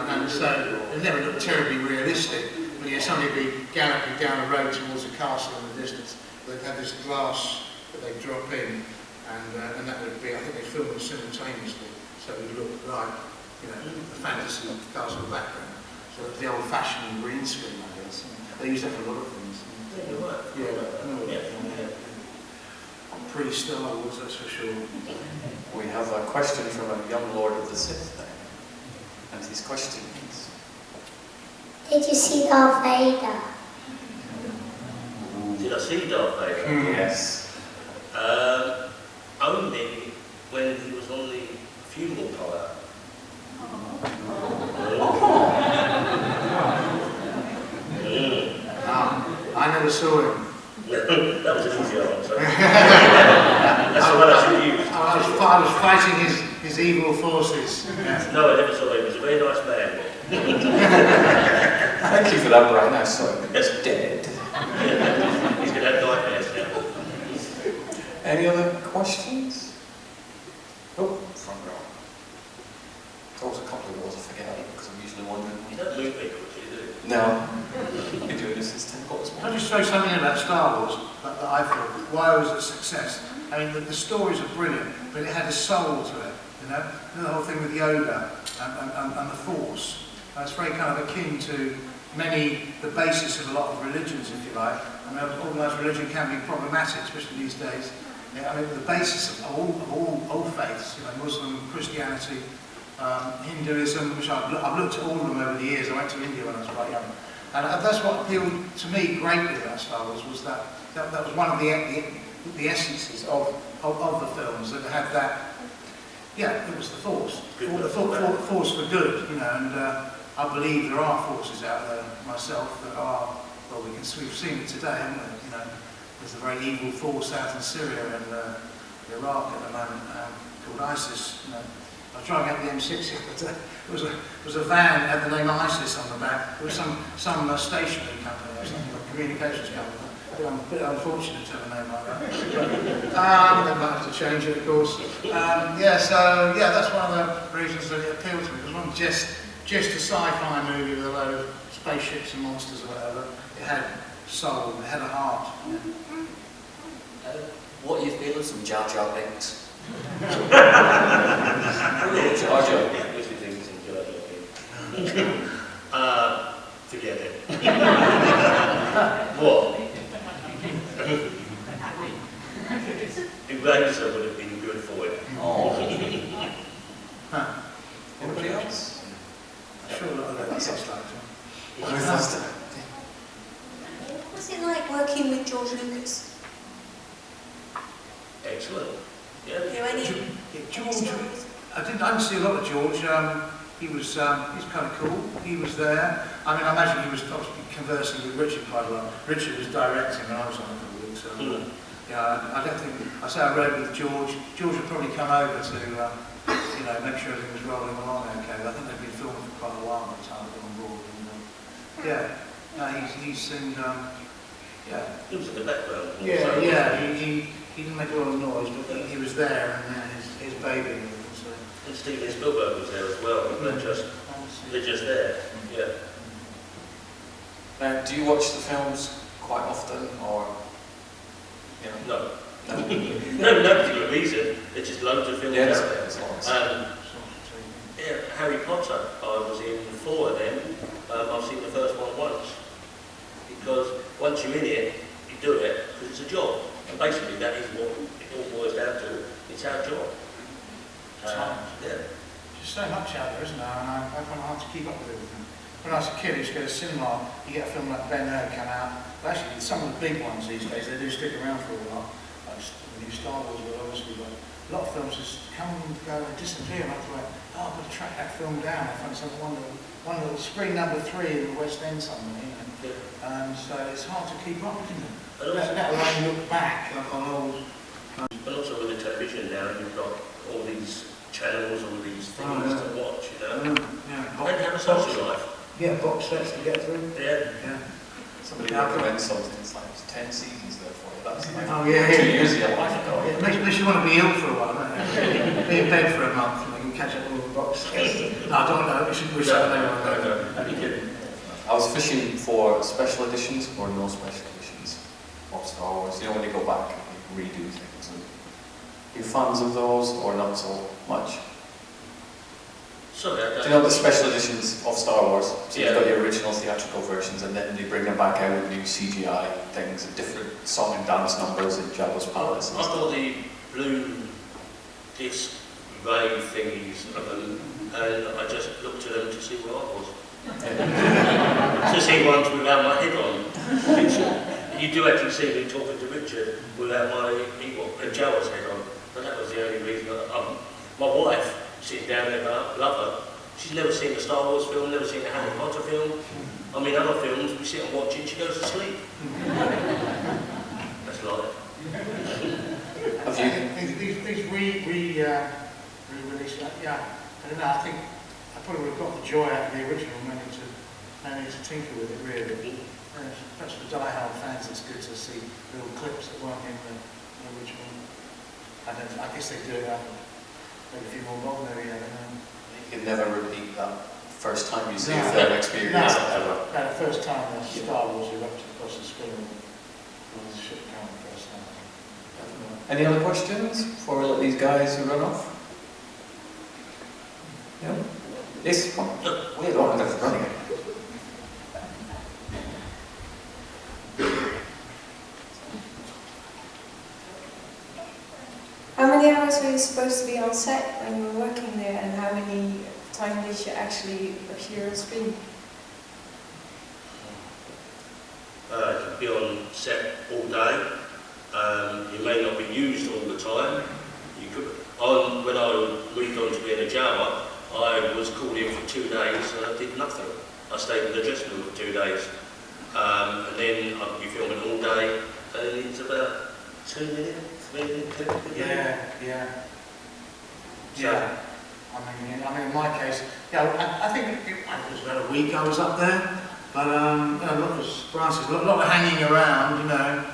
And so it never looked terribly realistic, but you'd suddenly be galloping down a road towards a castle in the distance. They'd have this glass that they'd drop in, and that would be, I think they filmed it simultaneously, so it would look like, you know, the fantasy castle background. So it was the old-fashioned green screen, I guess. They used that for a lot of things. Pre-Star Wars, that's for sure. We have a question from a young Lord of the Sith there. And his question is... Did you see Darth Vader? Did I see Darth Vader? Yes. Only when he was on the funeral pyre. I never saw him. That was an easy answer. That's the one I should use. I was fighting his evil forces. No, I never saw him. He was a very nice man. Thank you for that, Brian. I saw him. He's dead. He's going to have nightmares now. Any other questions? Oh, front row. There's always a couple of those I forget because I'm usually wondering. You don't move me quickly, do you? No. You're doing this since 10 quarters. Can I just say something about Star Wars that I thought, why it was a success? I mean, the stories are brilliant, but it had a soul to it, you know? The whole thing with Yoda and the Force. It's very kind of akin to the basis of a lot of religions, if you like. I mean, organised religion can be problematic, especially these days. Yeah, I mean, the basis of all faiths, you know, Muslim, Christianity, Hinduism, which I've looked at all of them over the years. I went to India when I was quite young. And that's what appealed to me greatly about Star Wars, was that was one of the essences of the films, that had that, yeah, it was the Force. The Force for good, you know, and I believe there are forces out there, myself, that are, well, we've seen it today, haven't we? You know, there's a very evil force out in Syria and Iraq at the moment, called ISIS, you know. I was driving up the M6 the other day. It was a van that had the name ISIS on the back. It was some stationery company or something, a communications company. A bit unfortunate to have a name like that. But, they might have to change it, of course. So that's one of the reasons that it appealed to me. It wasn't just a sci-fi movie with a load of spaceships and monsters or whatever. It had soul, it had a heart. What are your feelings from Jar Jar Binks? Forget it. What? Eraser would have been good for it. Anybody else? I'm sure that's like What was it like working with George Lucas? Excellent. Yeah. George, I didn't see a lot of George. He was kind of cool. He was there. I mean, I imagine he was obviously conversing with Richard quite a lot. Richard was directing when I was on it for a week, so I don't think. I rode with George. George would probably come over to, make sure everything was rolling along okay. I think they'd been filming for quite a while by the time I got on board. He seemed, He was in the background. He didn't make a lot of noise, but he was there, and his baby. And Steven Spielberg was there as well. They're just there. Yeah. Now, do you watch the films quite often, or no? No particular reason. There's just loads of films Yeah, out there. there's lots. Yeah, Harry Potter, I was in 4 of them. I've seen the first one once. Because once you're in it, you do it because it's a job. And basically that is what it all boils down to. It's our job. Yeah. There's so much out there, isn't there? And I find it hard to keep up with everything. When I was a kid, I used to go to cinema, you get a film like Ben-Hur come out. But actually, some of the big ones these days, they do stick around for a while. Like the new Star Wars, but obviously, but a lot of films just come and go and disappear. And I thought, oh, I've got to track that film down. I found some one little screen number 3 in the West End somewhere, you know. So it's hard to keep up, isn't it? Let alone look back on old. But also with the television now, you've got all these channels, all these things to watch, you know. Yeah. And have a social life. Yeah, box sets to get through. Yeah. Somebody recommends something, it's like 10 seasons there for you. That's like Oh, yeah. 2 years of your life ago. It makes you want to be ill for a while, don't it? Be in bed for a month and you can catch up all the box sets. No, I don't know. We should push that later. Are you kidding? I was fishing for special editions or no special editions of Star Wars. You know, when you go back and redo things. And are you fans of those or not so much? Sorry, Do you know the special editions of Star Wars? So Yeah. you've got your original theatrical versions and then they bring them back out with new CGI things and different song and dance numbers in Jabba's Palace and I stuff. got the blue disc ray thingies of them, and I just looked at them to see where I was. To see ones without my head on. Which you do actually see me talking to Richard without my Jawa's head on. But that was the only reason. My wife, sitting down there, love her. She's never seen a Star Wars film, never seen a Harry Potter film. I mean, other films, we sit and watch it, she goes to sleep. That's life. Have you? These re-release, I don't know, I think I probably would have got the joy out of the original, managing to tinker with it, really. Perhaps for die-hard fans, it's good to see little clips that weren't in the original. I guess they do it up. Maybe a few more modern, maybe, I don't know. You can never repeat that first time you see a film experience ever. No, the first time the Star Wars erupted across the screen was the ship coming first time. Any other questions before we let these guys run off? No? Yes, come on. Weird, I'm going to run again. How many hours were you supposed to be on set when you were working there, and how many time did you actually appear on screen? You could be on set all day. You may not be used all the time. You could. When I moved on to being a Jawa, I was called in for 2 days and I did nothing. I stayed in the dressing room for 2 days. And then I could be filming all day, and it's about 2 minutes. Yeah. I mean, in my case, I think it was about a week I was up there, but a lot of hanging around, you know,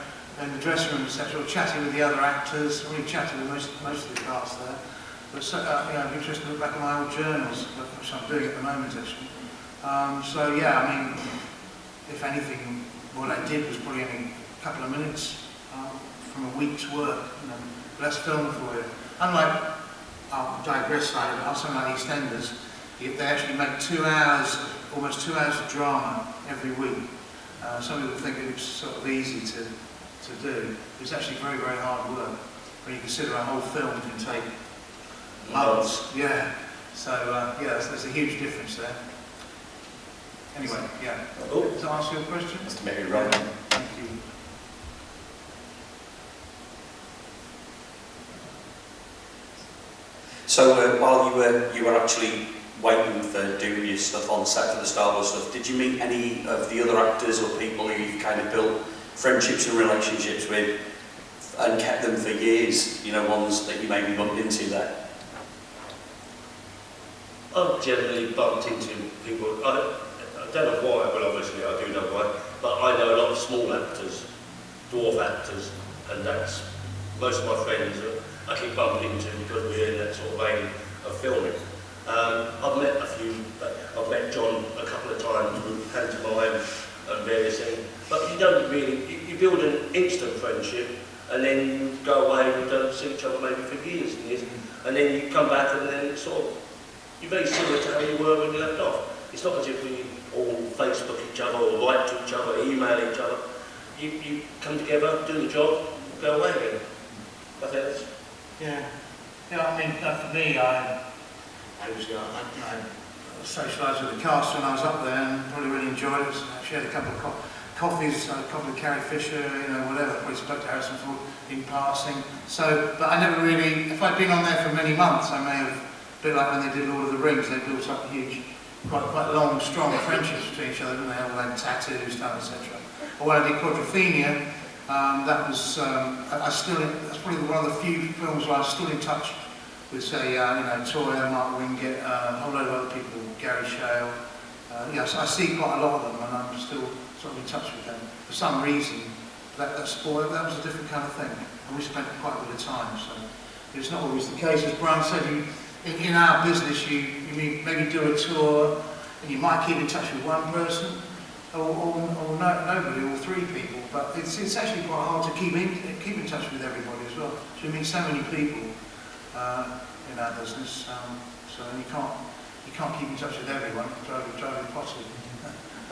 in the dressing room, etc., chatting with the other actors. We chatted with most of the cast there. But it'd be interesting to look back at my old journals, which I'm doing at the moment, actually. I mean, if anything, what I did was probably only a couple of minutes from a week's work, you know. Less film for you. Unlike, I'll digress slightly, but something like EastEnders, they actually make 2 hours, almost 2 hours of drama every week. Some people think it's sort of easy to do. It's actually very, very hard work. When you consider a whole film can take months. Yeah. So, there's a huge difference there. Anyway, to answer your question? Just to make it run. Thank you. So while you were actually waiting for doing your stuff on set for the Star Wars stuff, did you meet any of the other actors or people who you've kind of built friendships and relationships with and kept them for years, you know, ones that you maybe bumped into there? I've generally bumped into people, I don't know why, well obviously I do know why, but I know a lot of small actors, dwarf actors, and that's most of my friends I keep bumping into because we're in that sort of vein of filming. I've met a few, I've met John a couple of times with pantomime and various things, but you don't really, you you build an instant friendship, and then you go away and don't see each other maybe for years and years, and then you come back and then it's sort of, you're very similar to how you were when you left off. It's not as if we all Facebook each other or write to each other, email each other. You come together, do the job, go away again. I think that's... Yeah. Yeah, I mean, for me, I socialised with the cast when I was up there and probably really enjoyed it. I shared a couple of coffees, a couple of Carrie Fisher, you know, whatever. Probably spoke to Harrison Ford in passing. So, but I never really, if I'd been on there for many months, I may have, a bit like when they did Lord of the Rings, they built up huge, quite long, strong friendships between each other, and they all had tattoos done, etc. Or when I did Quadrophenia, that was, that's probably one of the few films where I'm still in touch with, say, you know, Toya, Mark Wingett, a whole load of other people, Gary Shale. So I see quite a lot of them, and I'm still sort of in touch with them. For some reason, that was a different kind of thing, and we spent quite a bit of time, so it's not always the case. As Brian said, in our business, you maybe do a tour, and you might keep in touch with one person, or nobody, or three people, but it's actually quite hard to keep in touch with everybody as well. So you meet so many people in our business, so you can't keep in touch with everyone. Drive impossible.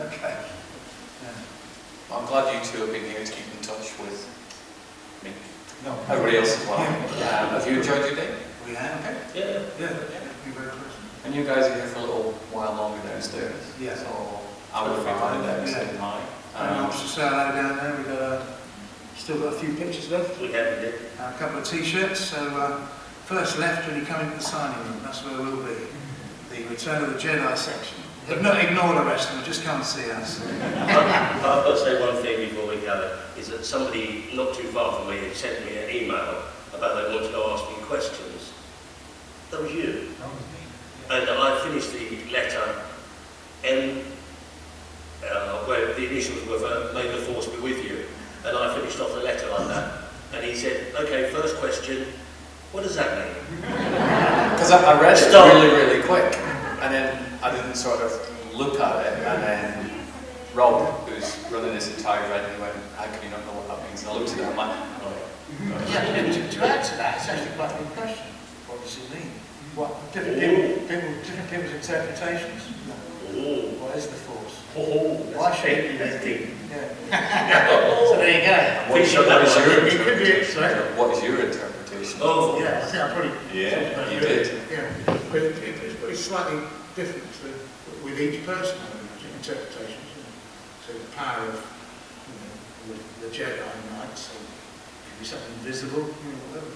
Okay. Yeah. I'm glad you two have been here to keep in touch with me. No. Everybody else as well. Have you enjoyed your day? We have. Okay. Yeah. Thank you very much. And you guys are here for a little while longer downstairs. Yeah. So I will be running down saying hi. And to say hello down there. We've still got a few pictures left. We have, indeed. A couple of t-shirts. So first left when you come into the signing room, that's where we'll be. The Return of the Jedi section. Ignore the rest of them, just come and see us. I've got to say one thing before we go, is that somebody not too far from me had sent me an email about they wanted to ask me questions. That was you. That was me. And I finished the letter, where the initials were for "May the Force be with you," and I finished off the letter like that. And he said, "Okay, first question, what does that mean?" Because I read it really quick, and then I didn't sort of look at it, and then Rob, who's running this entire event, went, "How can you not know what that means?" And I looked at it, I'm like, Yeah, to add to that, it's actually quite a good question. What does it mean? What different people's interpretations. What is the Force? Why should it be? So there you go. What is your interpretation? Yeah, I think I probably. Yeah, you did. Yeah, but it's slightly different with each person, interpretations. So the power of the Jedi Knights, so it could be something visible, whatever.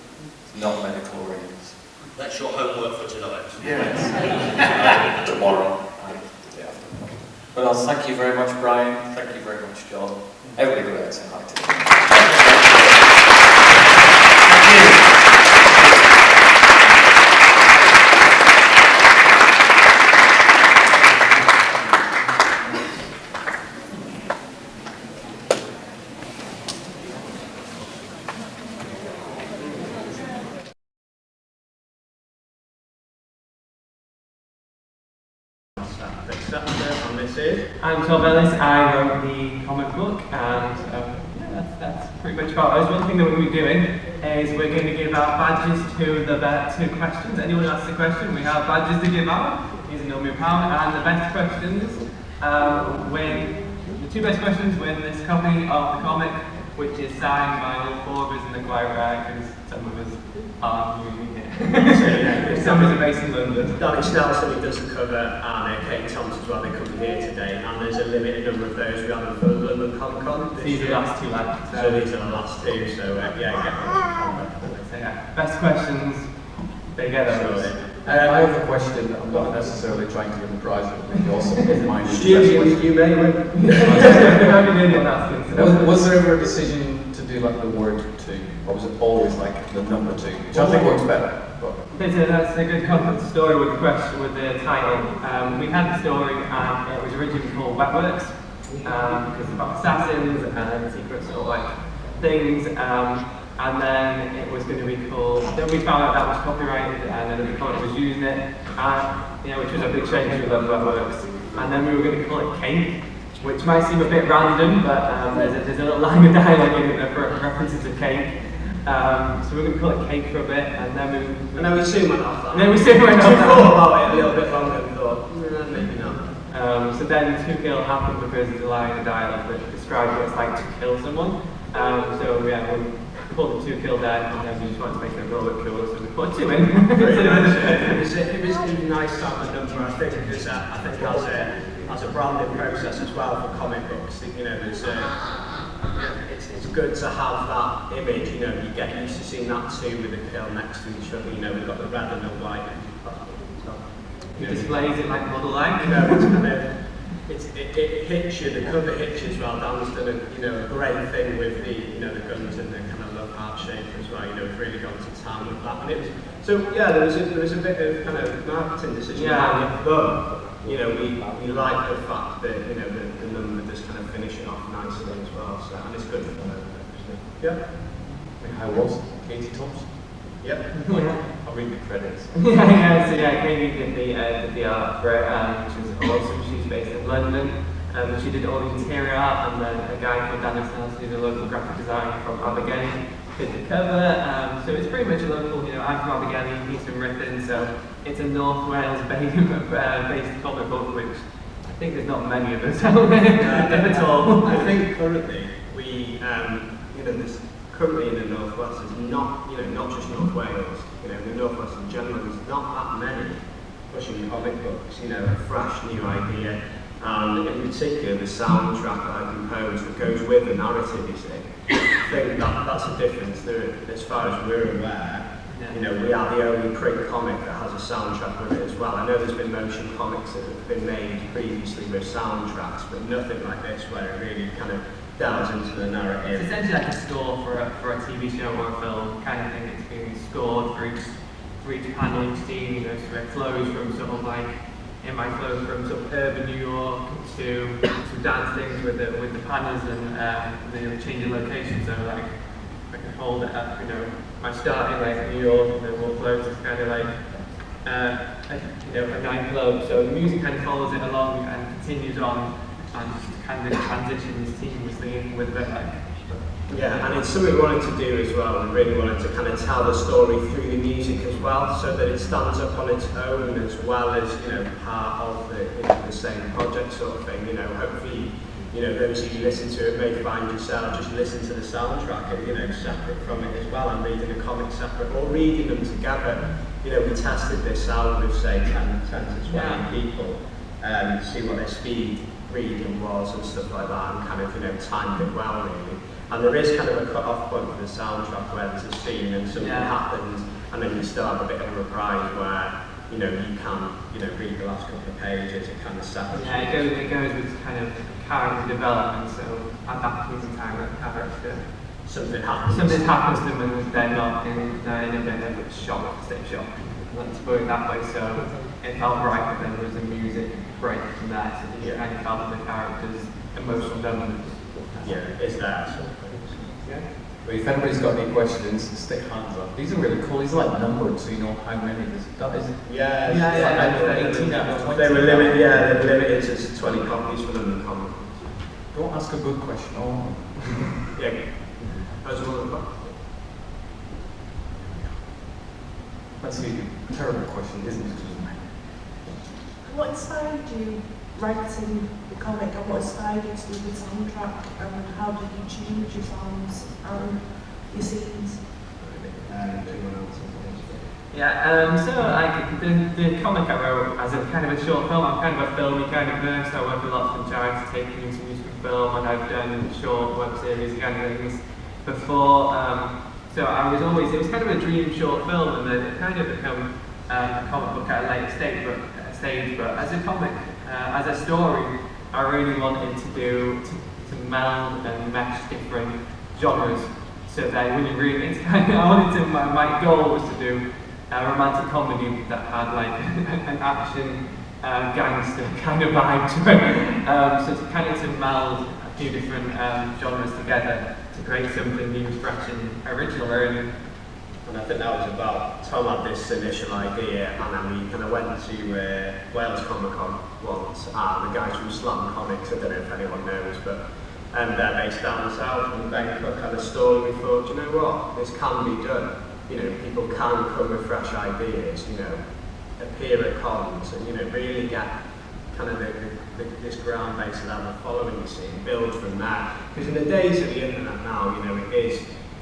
Not medical rings. That's your homework for tonight. Yes. Tomorrow. The day after. Well, thank you very much, Brian. Thank you very much, John. Everybody go out and say hi to them. I'm Tom Ellis. I wrote the comic book, and that's pretty much about us. One thing that we're going to be doing is we're going to give out badges to the two questions. Anyone asks a question, we have badges to give out. These are normally £1, and the best questions the two best questions win this copy of the comic, which is signed by all four of us in the choir, because some of us are moving here. Some of us are based in London. Damage Nelson doesn't cover, and Kate Thompson as well, they couldn't be here today, and there's a limited number of those we have for London Comic Con. These are the last two left. So these are the last two, so get them. So best questions, they get those. I have a question. I'm not necessarily trying to win the prize, but maybe also mine. You may win. Was there ever a decision to do like the word 2, or was it always like the number 2, which I think works better? That's a good concept story with the question, with the title. We had the story, and it was originally called Wetworks, because it's about assassins and secret sort of like things. And then it was going to be called. Then we found out that was copyrighted, and then the comic was using it, which was a big change. We loved Wetworks, and then we were going to call it Cake, which might seem a bit random, but there's a little line of dialogue in it for references to cake. So we're going to call it cake for a bit, and then we soon went off that. And then we soon went off that. Thought about it a little bit longer and thought, maybe not. So then 2 kill happened because there's a line of dialogue that describes what it's like to kill someone. So yeah, we called it 2 kill dead, and then we just wanted to make it a little bit cooler, so we put 2 in. It was a nice time and number, I think, because I think as a branding process as well for comic books, you know, there's it's good to have that image, you know, you get used to seeing that 2 with the kill next to each other, you know, we've got the red and the white. It displays it like model-like. You know, it's kind of, it hits you, the cover hits you as well. Dan's done a great thing with the, you know, the guns and the kind of love heart shape as well, you know, we've really gone to town with that. And it was, so yeah, there was a bit of kind of marketing decision behind it, but, you know, we like the fact that, you know, the number just kind of finish it off nicely as well, so, and it's good for them. Yeah. How was Katie Thompson? Yep. I'll read the credits. So Katie did the art for it, which was awesome. She's based in London. She did all the interior art, and then a guy called Dennis Nelson, who's a local graphic designer from Abergele, did the cover. So it's pretty much a local, you know, I'm from Abergele, he's from Ripon, so it's a North Wales based comic book, which I think there's not many of us out there, if at all. I think currently you know, there's currently in the Northwest, there's not, you know, not just North Wales, you know, in the Northwest in general, there's not that many pushing comic books, you know, a fresh new idea, and in particular the soundtrack that I compose that goes with the narrative, you see. I think that's a difference there, as far as we're aware. You know, we are the only print comic that has a soundtrack with it as well. I know there's been motion comics that have been made previously with soundtracks, but nothing like this where it really kind of delves into the narrative. It's essentially like a score for a TV show or a film kind of thing. It's being scored for each panel, each scene, you know, so it flows from sort of like, it might flow from sort of urban New York to some dance things with the panels and the changing locations. So like, I can hold it up, you know, my starting like New York, and then we'll flow to kind of like a nightclub. So the music kind of follows it along and continues on and kind of transitions seamlessly with it. Like, yeah, and it's something we wanted to do as well. We really wanted to kind of tell the story through the music as well, so that it stands up on its own as well as, you know, part of the, you know, the same project sort of thing. You know, hopefully, you know, those of you listen to it may find yourself just listen to the soundtrack and, you know, separate from it as well, and reading a comic separate or reading them together. You know, we tested this out with say 10 to 20 people to see what their speed reading was and stuff like that, and kind of, you know, timed it well really. And there is kind of a cut-off point for the soundtrack where there's a scene and something happens, and then you still have a bit of a reprise where, you know, you can, you know, read the last couple of pages, it kind of settles. Yeah, it goes with kind of character development, so at that point in time, that character, something happens to them and they're not in a bit of shock, state shock. Let's put it that way, so it felt right, but then there was a music break from that, so you kind of felt the character's emotional development. Yeah, it's there. So. Yeah. Well, if anybody's got any questions, stick hands up. These are really cool. These are like numbered, so you know how many there's. That is. Yeah. 18 out of 20. They were limited. Yeah, they were limited to 20 copies for them in comic. Don't ask a good question. Oh. Yeah. That's one of them. Let's see. Terrible question, isn't it? What inspired you writing the comic, and what inspired you to do the soundtrack, and how did you change your songs and your scenes? Yeah, so like the comic I wrote as a kind of a short film, I'm kind of a filmy kind of nerd, so I work a lot from trying to take me into music and film, and I've done short web series kind of things before. So I was always, it was kind of a dream short film, and then it kind of become a comic book at a later stage, but as a comic, as a story, I really wanted to meld and mesh different genres, so that when you read it, I wanted to, my goal was to do a romantic comedy that had like an action gangster kind of vibe to it, so to kind of to meld a few different genres together to create something new, fresh and original, and And I think that was about, Tom had this initial idea, and then we kind of went to Wales Comic Con once, and the guys from Slam Comics, I don't know if anyone knows, but they're based down south, and Ben Cook had a store, and we thought, you know what, this can be done. You know, people can come with fresh ideas, you know, appear at cons, and, you know, really get kind of this ground base of that following, you see, and build from there. Because in the days of the internet now, you know,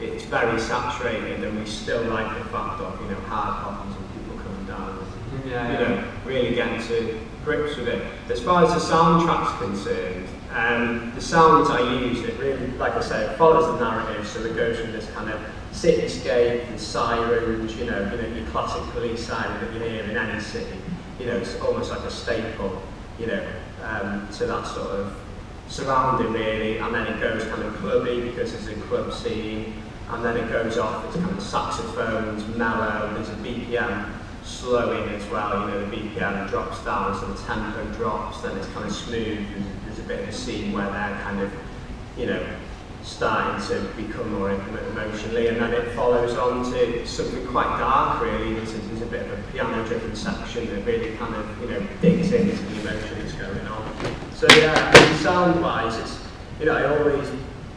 it's very saturated, and we still like the fact of, you know, hard copies and people coming down and, you know, really getting to grips with it. As far as the soundtrack's concerned, the sounds I use, it really, like I say, it follows the narrative, so it goes from this kind of cityscape and sirens, you know, your classic police siren that you hear in any city. You know, it's almost like a staple, you know, to that sort of surrounding really, and then it goes kind of clubby because there's a club scene, and then it goes off, it's kind of saxophones, mellow, there's a BPM slowing as well, you know, the BPM drops down, so the tempo drops, then it's kind of smooth, there's a bit of a scene where they're kind of, you know, starting to become more intimate emotionally, and then it follows on to something quite dark really. There's a bit of a piano-driven section that really kind of, you know, digs into the emotion that's going on. So yeah, sound-wise, it's, you know, I always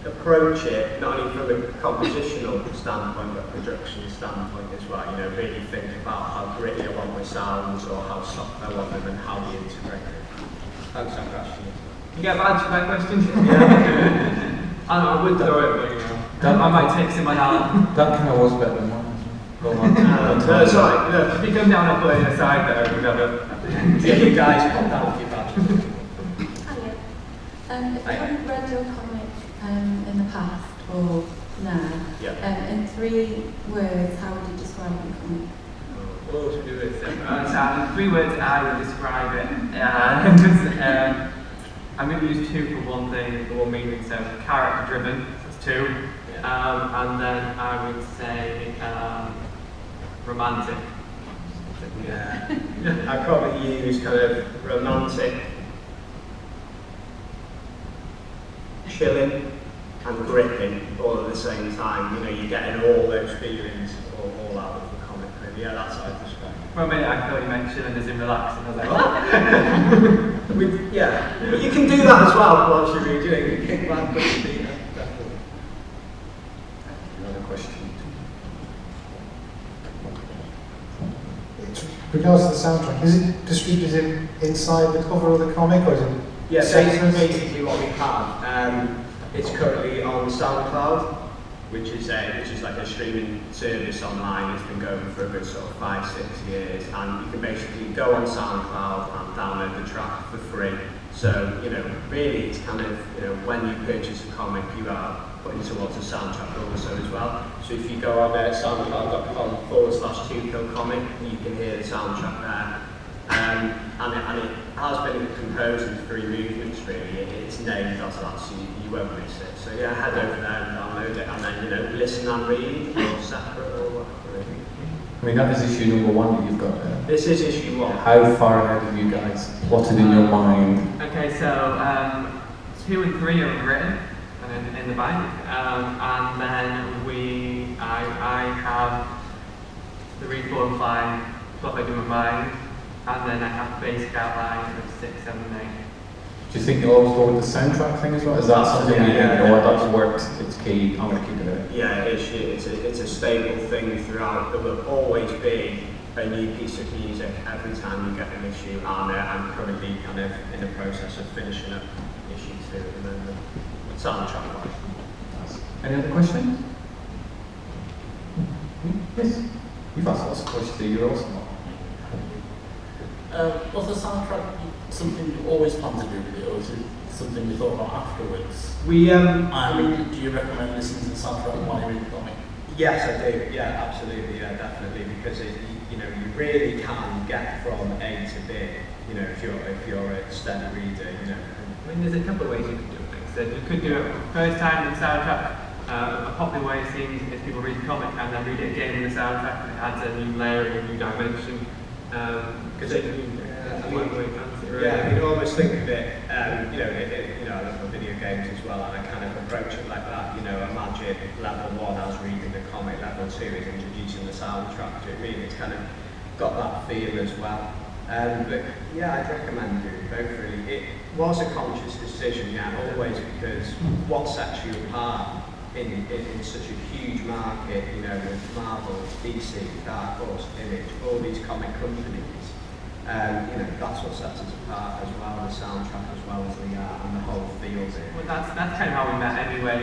approach it not only from a compositional standpoint, but a production standpoint as well. You know, really think about how gritty I want my sounds, or how soft I want them, and how we integrate it. Thanks for that question. You get a badge for that question? Yeah. I would throw it, but you know, I might take some of that. That kind of was better than mine. Go on. No, it's alright. Look, if you come down and play aside there, we'd have you guys pop down with your badges. Hiya. If you haven't read your comic in the past or now, in 3 words, how would you describe your comic? What else would you do with it? So in 3 words, I would describe it. I'm going to use 2 for one thing, for one meaning, so character-driven, that's 2. And then I would say romantic. Yeah. I'd probably use kind of romantic, chilling, and gripping all at the same time. You know, you're getting all those feelings all out of the comic. Yeah, that's how I'd describe it. For a minute, I thought you meant chilling as in relaxing. I was like, what? Yeah, but you can do that as well whilst you're redoing it. Kick back, put your feet up, definitely. Another question. Regards to the soundtrack, is it distributed inside the cover of the comic, or is it? Yeah, basically what we have, it's currently on SoundCloud, which is like a streaming service online. It's been going for a good sort of 5-6 years, and you can basically go on SoundCloud and download the track for free. So, you know, really it's kind of, you know, when you purchase a comic, you are putting towards a soundtrack also as well. So if you go on soundcloud.com/2killcomic, you can hear the soundtrack there. And it has been composed in 3 movements really. It's named as that, so you won't miss it. So yeah, head over there and download it, and then, you know, listen and read, or separate or whatever. I mean, that is issue number 1 that you've got there. This is issue 1. How far ahead have you guys plotted in your mind? Okay, so 2 and 3 are written in the bank, and then I have 3, 4, and 5 plotted in my mind, and then I have a basic outline of 6, 7, 8. Do you think you'll always go with the soundtrack thing as well? Is that something you know what that's worked, it's key, I'm going to keep it in? Yeah, it's a staple thing throughout. There will always be a new piece of music every time you get an issue, and I'm currently kind of in the process of finishing up issue 2 at the moment. Soundtrack wise. Any other questions? Yes? You've asked lots of questions, you're awesome. Was the soundtrack something you always planned to do with it, or is it something you thought about afterwards? Do you recommend listening to the soundtrack while you read the comic? Yes, I do. Yeah, absolutely. Yeah, definitely. Because you really can get from A to B. You know, if you're a steady reader, you know. I mean, there's a couple of ways you can do things. So you could do it first time in the soundtrack. A popular way it seems is people read the comic and then read it again in the soundtrack, and it adds a new layer and a new dimension. Because I can almost think of it, I love video games as well, and I kind of approach it like that, you know, imagine level 1 I was reading the comic, level 2 2 is introducing the soundtrack to it. Really, it's kind of got that feel as well. But yeah, I'd recommend doing both really. It was a conscious decision, yeah, always, because what sets you apart in such a huge market, you know, with Marvel, DC, Dark Horse, Image, all these comic companies, you know, that's what sets us apart as well, the soundtrack as well as the art and the whole feel of it. Well, that's kind of how we met anyway.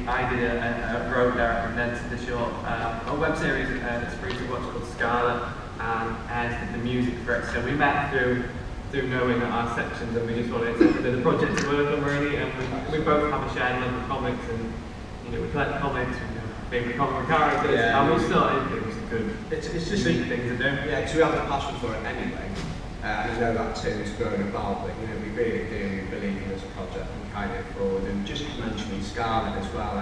I did a road there and then to the short, a web series that's free to watch called Scarlet, and Ed did the music for it. So we met through knowing our sections, and we just wanted the project to work on really, and we both have a shared love of comics, and you know, we collect comics, we know favorite comic characters, and we started, it was a good, it's just neat thing to do. Yeah, because we have a passion for it anyway. I know that term's grown about, but you know, we really do believe in this project and carry it forward. And just mentioning Scarlet as well,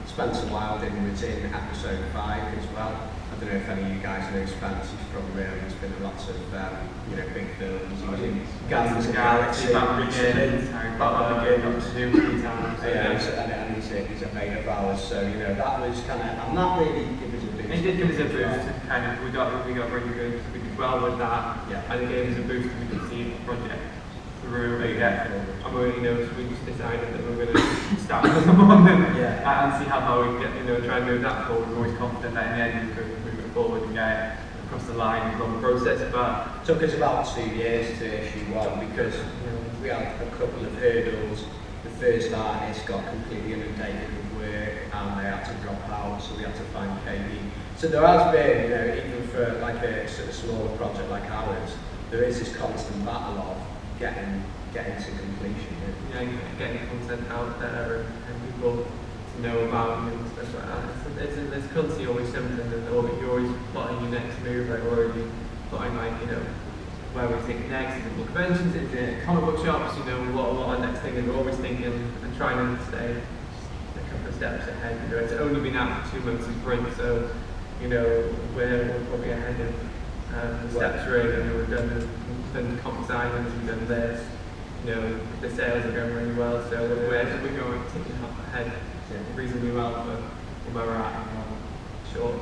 Spencer Wilding was in episode 5 as well. I don't know if any of you guys know Spencer, he's from he's been in lots of you know, big films. He was in Guardians of the Galaxy, Harry Potter, and he's a mate of ours, so you know, that was kind of, I'm not really give us a boost. It did give us a boost, kind of, we got really good, we did well with that, and it gave us a boost, we could see the project through again. And we, you know, we just decided that we were going to start with someone and see how far we could get, you know, try and move that forward. We're always confident that in the end we could move it forward and get it across the line and run the process, but it took us about 2 years to issue one because we had a couple of hurdles. The first artist got completely inundated with work and they had to drop out, so we had to find KD. So there has been, you know, even for like a sort of smaller project like ours, there is this constant battle of getting to completion. Yeah, getting content out there and people to know about you and stuff like that. There's constantly always something, and you're always plotting your next move, like already plotting, like, you know, where we think next, is it book conventions, is it comic book shops, you know, what our next thing is. We're always thinking and trying to stay a couple of steps ahead. You know, it's only been out for 2 months in print, so you know, we're probably ahead of the steps really. You know, we've done comic signings, we've done this, you know, the sales are going really well, so we're going ticking up ahead reasonably well for where we're at in short.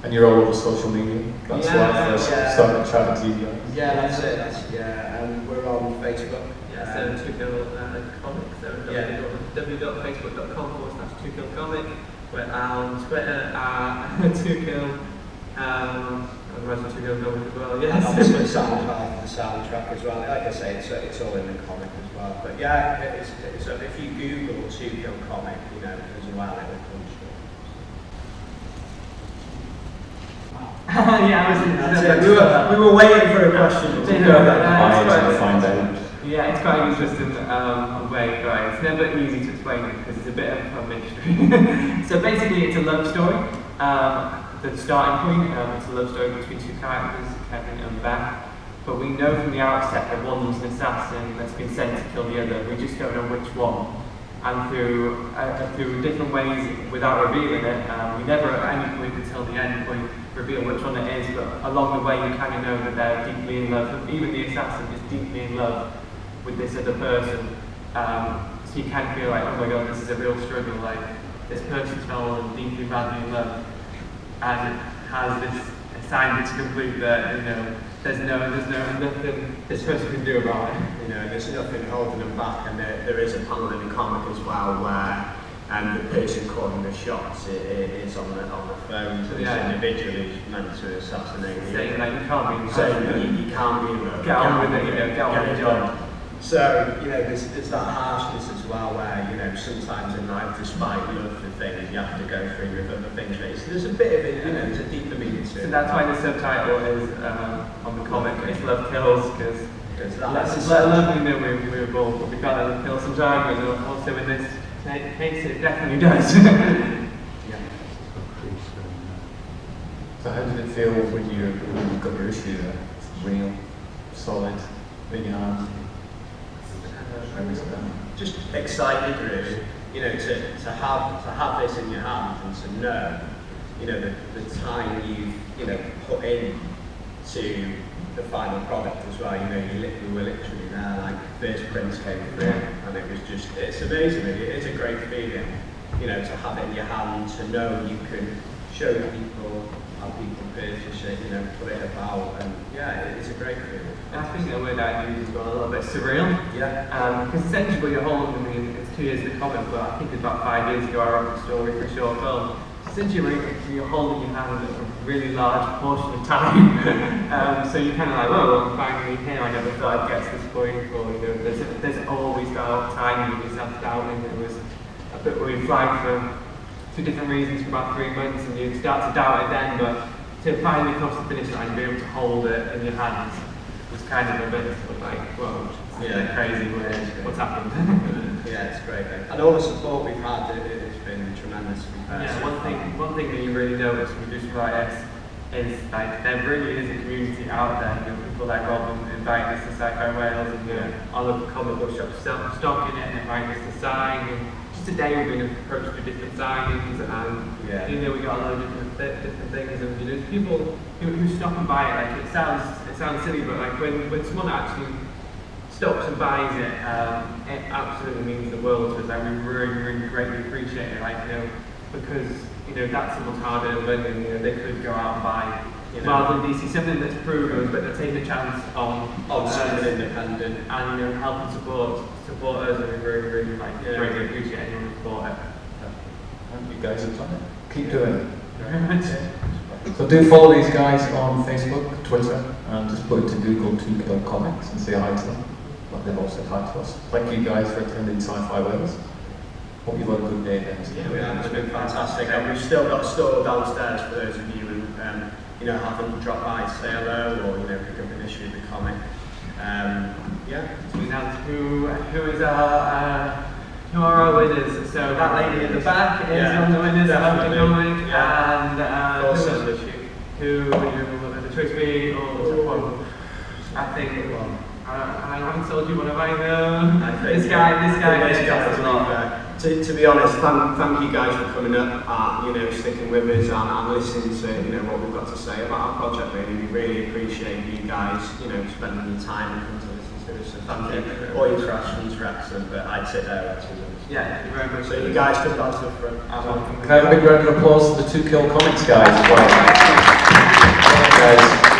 And you're all over social media? That's why started chatting to you guys? Yeah, that's it. And we're on Facebook. Yeah, so 2kill comics, so www.facebook.com/2killcomic. We're on Twitter at 2kill. I imagine 2kill comic as well, yes. And obviously the soundtrack as well. Like I say, it's all in the comic as well. But yeah, it's if you Google 2kill comic, you know, as well, it will come straight. We were waiting for a question. Yeah, it's quite an interesting way, right? It's never easy to explain it because it's a bit of a mystery. So basically, it's a love story. The starting point, it's a love story between 2 characters, Kevin and Beth. But we know from the outset that one's an assassin that's been sent to kill the other. We just don't know which one. And through different ways, without revealing it, we never at any point until the end point reveal which one it is, but along the way you kind of know that they're deeply in love. Even the assassin is deeply in love with this other person. So you kind of feel like, oh my god, this is a real struggle, like this person's fallen deeply, badly in love and has this assignment to complete that, you know, there's nothing this person can do about it. You know, there's nothing holding them back, and there is a panel in the comic as well where the person calling the shots is on the phone to this individual who's meant to assassinate you. Saying like you can't be you can't be in love. Get on with it, you know, get on with the job. So, you know, there's that harshness as well where, you know, sometimes in life, despite love for things, you have to go through with other things. So there's a bit of it, you know, there's a deeper meaning to it. So that's why the subtitle is, on the comic, it's Love Kills, because love, you know, we were both, but we can't let love kill sometimes, and also in this case, it definitely does. So how did it feel when you got your issue there? It's real, solid, in your hand? Just excited, really. You know, to have this in your hand and to know, you know, the time you know put in to the final product as well. You know, we were literally there, like first prints came through, and it was just, it's amazing. Really. It is a great feeling. you know, to have it in your hand, to know you can show people how people purchase it, you know, put it about, and yeah, it's a great feeling. I think the word I use as well, a little bit surreal. Yeah. Because essentially you're holding, I mean, it's 2 years of the comic, but I think it's about 5 years ago I wrote a story for a short film. Essentially you're holding your hand a really large portion of time. So you're kind of like, oh, I'm finally here, I never thought I'd get to this point, or, you know, there's always that time you just have to doubt, and it was a bit where you flagged for different reasons for about 3 months, and you start to doubt it then, but to finally cross the finish line and be able to hold it in your hands was kind of a bit sort of like, whoa, yeah, crazy, what's happened? Yeah, it's great. And all the support we've had, it's been tremendous. Yeah, one thing that you really notice when you do something like this is like there really is a community out there. You know, people like Rob invite us to Sci-Fi Wales, and you know, our local comic book shops stocking it and invite us to sign. And just today we've been approached with different signings, and you know, we got a load of different things, and you know, people who stop and buy it. Like it sounds silly, but like when someone actually stops and buys it, it absolutely means the world to us. Like we really greatly appreciate it. Like, you know, because you know that's someone's hard-earned money, and you know they could go out and buy, you know, rather than DC something that's proven, but they're taking a chance on something independent, and you know help and support us, and we really like greatly appreciate anyone who support it. You guys have done it. Keep doing it. Very much. So do follow these guys on Facebook, Twitter, and just put into Google 2 Kill Comics and say hi to them. Like they've all said hi to us. Thank you guys for attending Sci-Fi Wales. Hope you've had a good day then. Yeah, it's been fantastic. And we've still got a store downstairs for those of you who, you know, haven't dropped by to say hello, or, you know, pick up an issue of the comic. Yeah. So we now who are our winners? So that lady at the back is on the winners of the comic, and also who the choice be or I think. I haven't told you what have I known. This guy is a lot. To be honest, thank you guys for coming up, you know, sticking with us and listening to, you know, what we've got to say about our project. We really appreciate you guys, you know, spending the time and coming to listen to us. So thank you. All your questions were excellent, but I'd sit there actually. Yeah, thank you very much. So you guys come back to the front. Can I have a big round of applause for the 2 Kill Comics guys as well? Guys.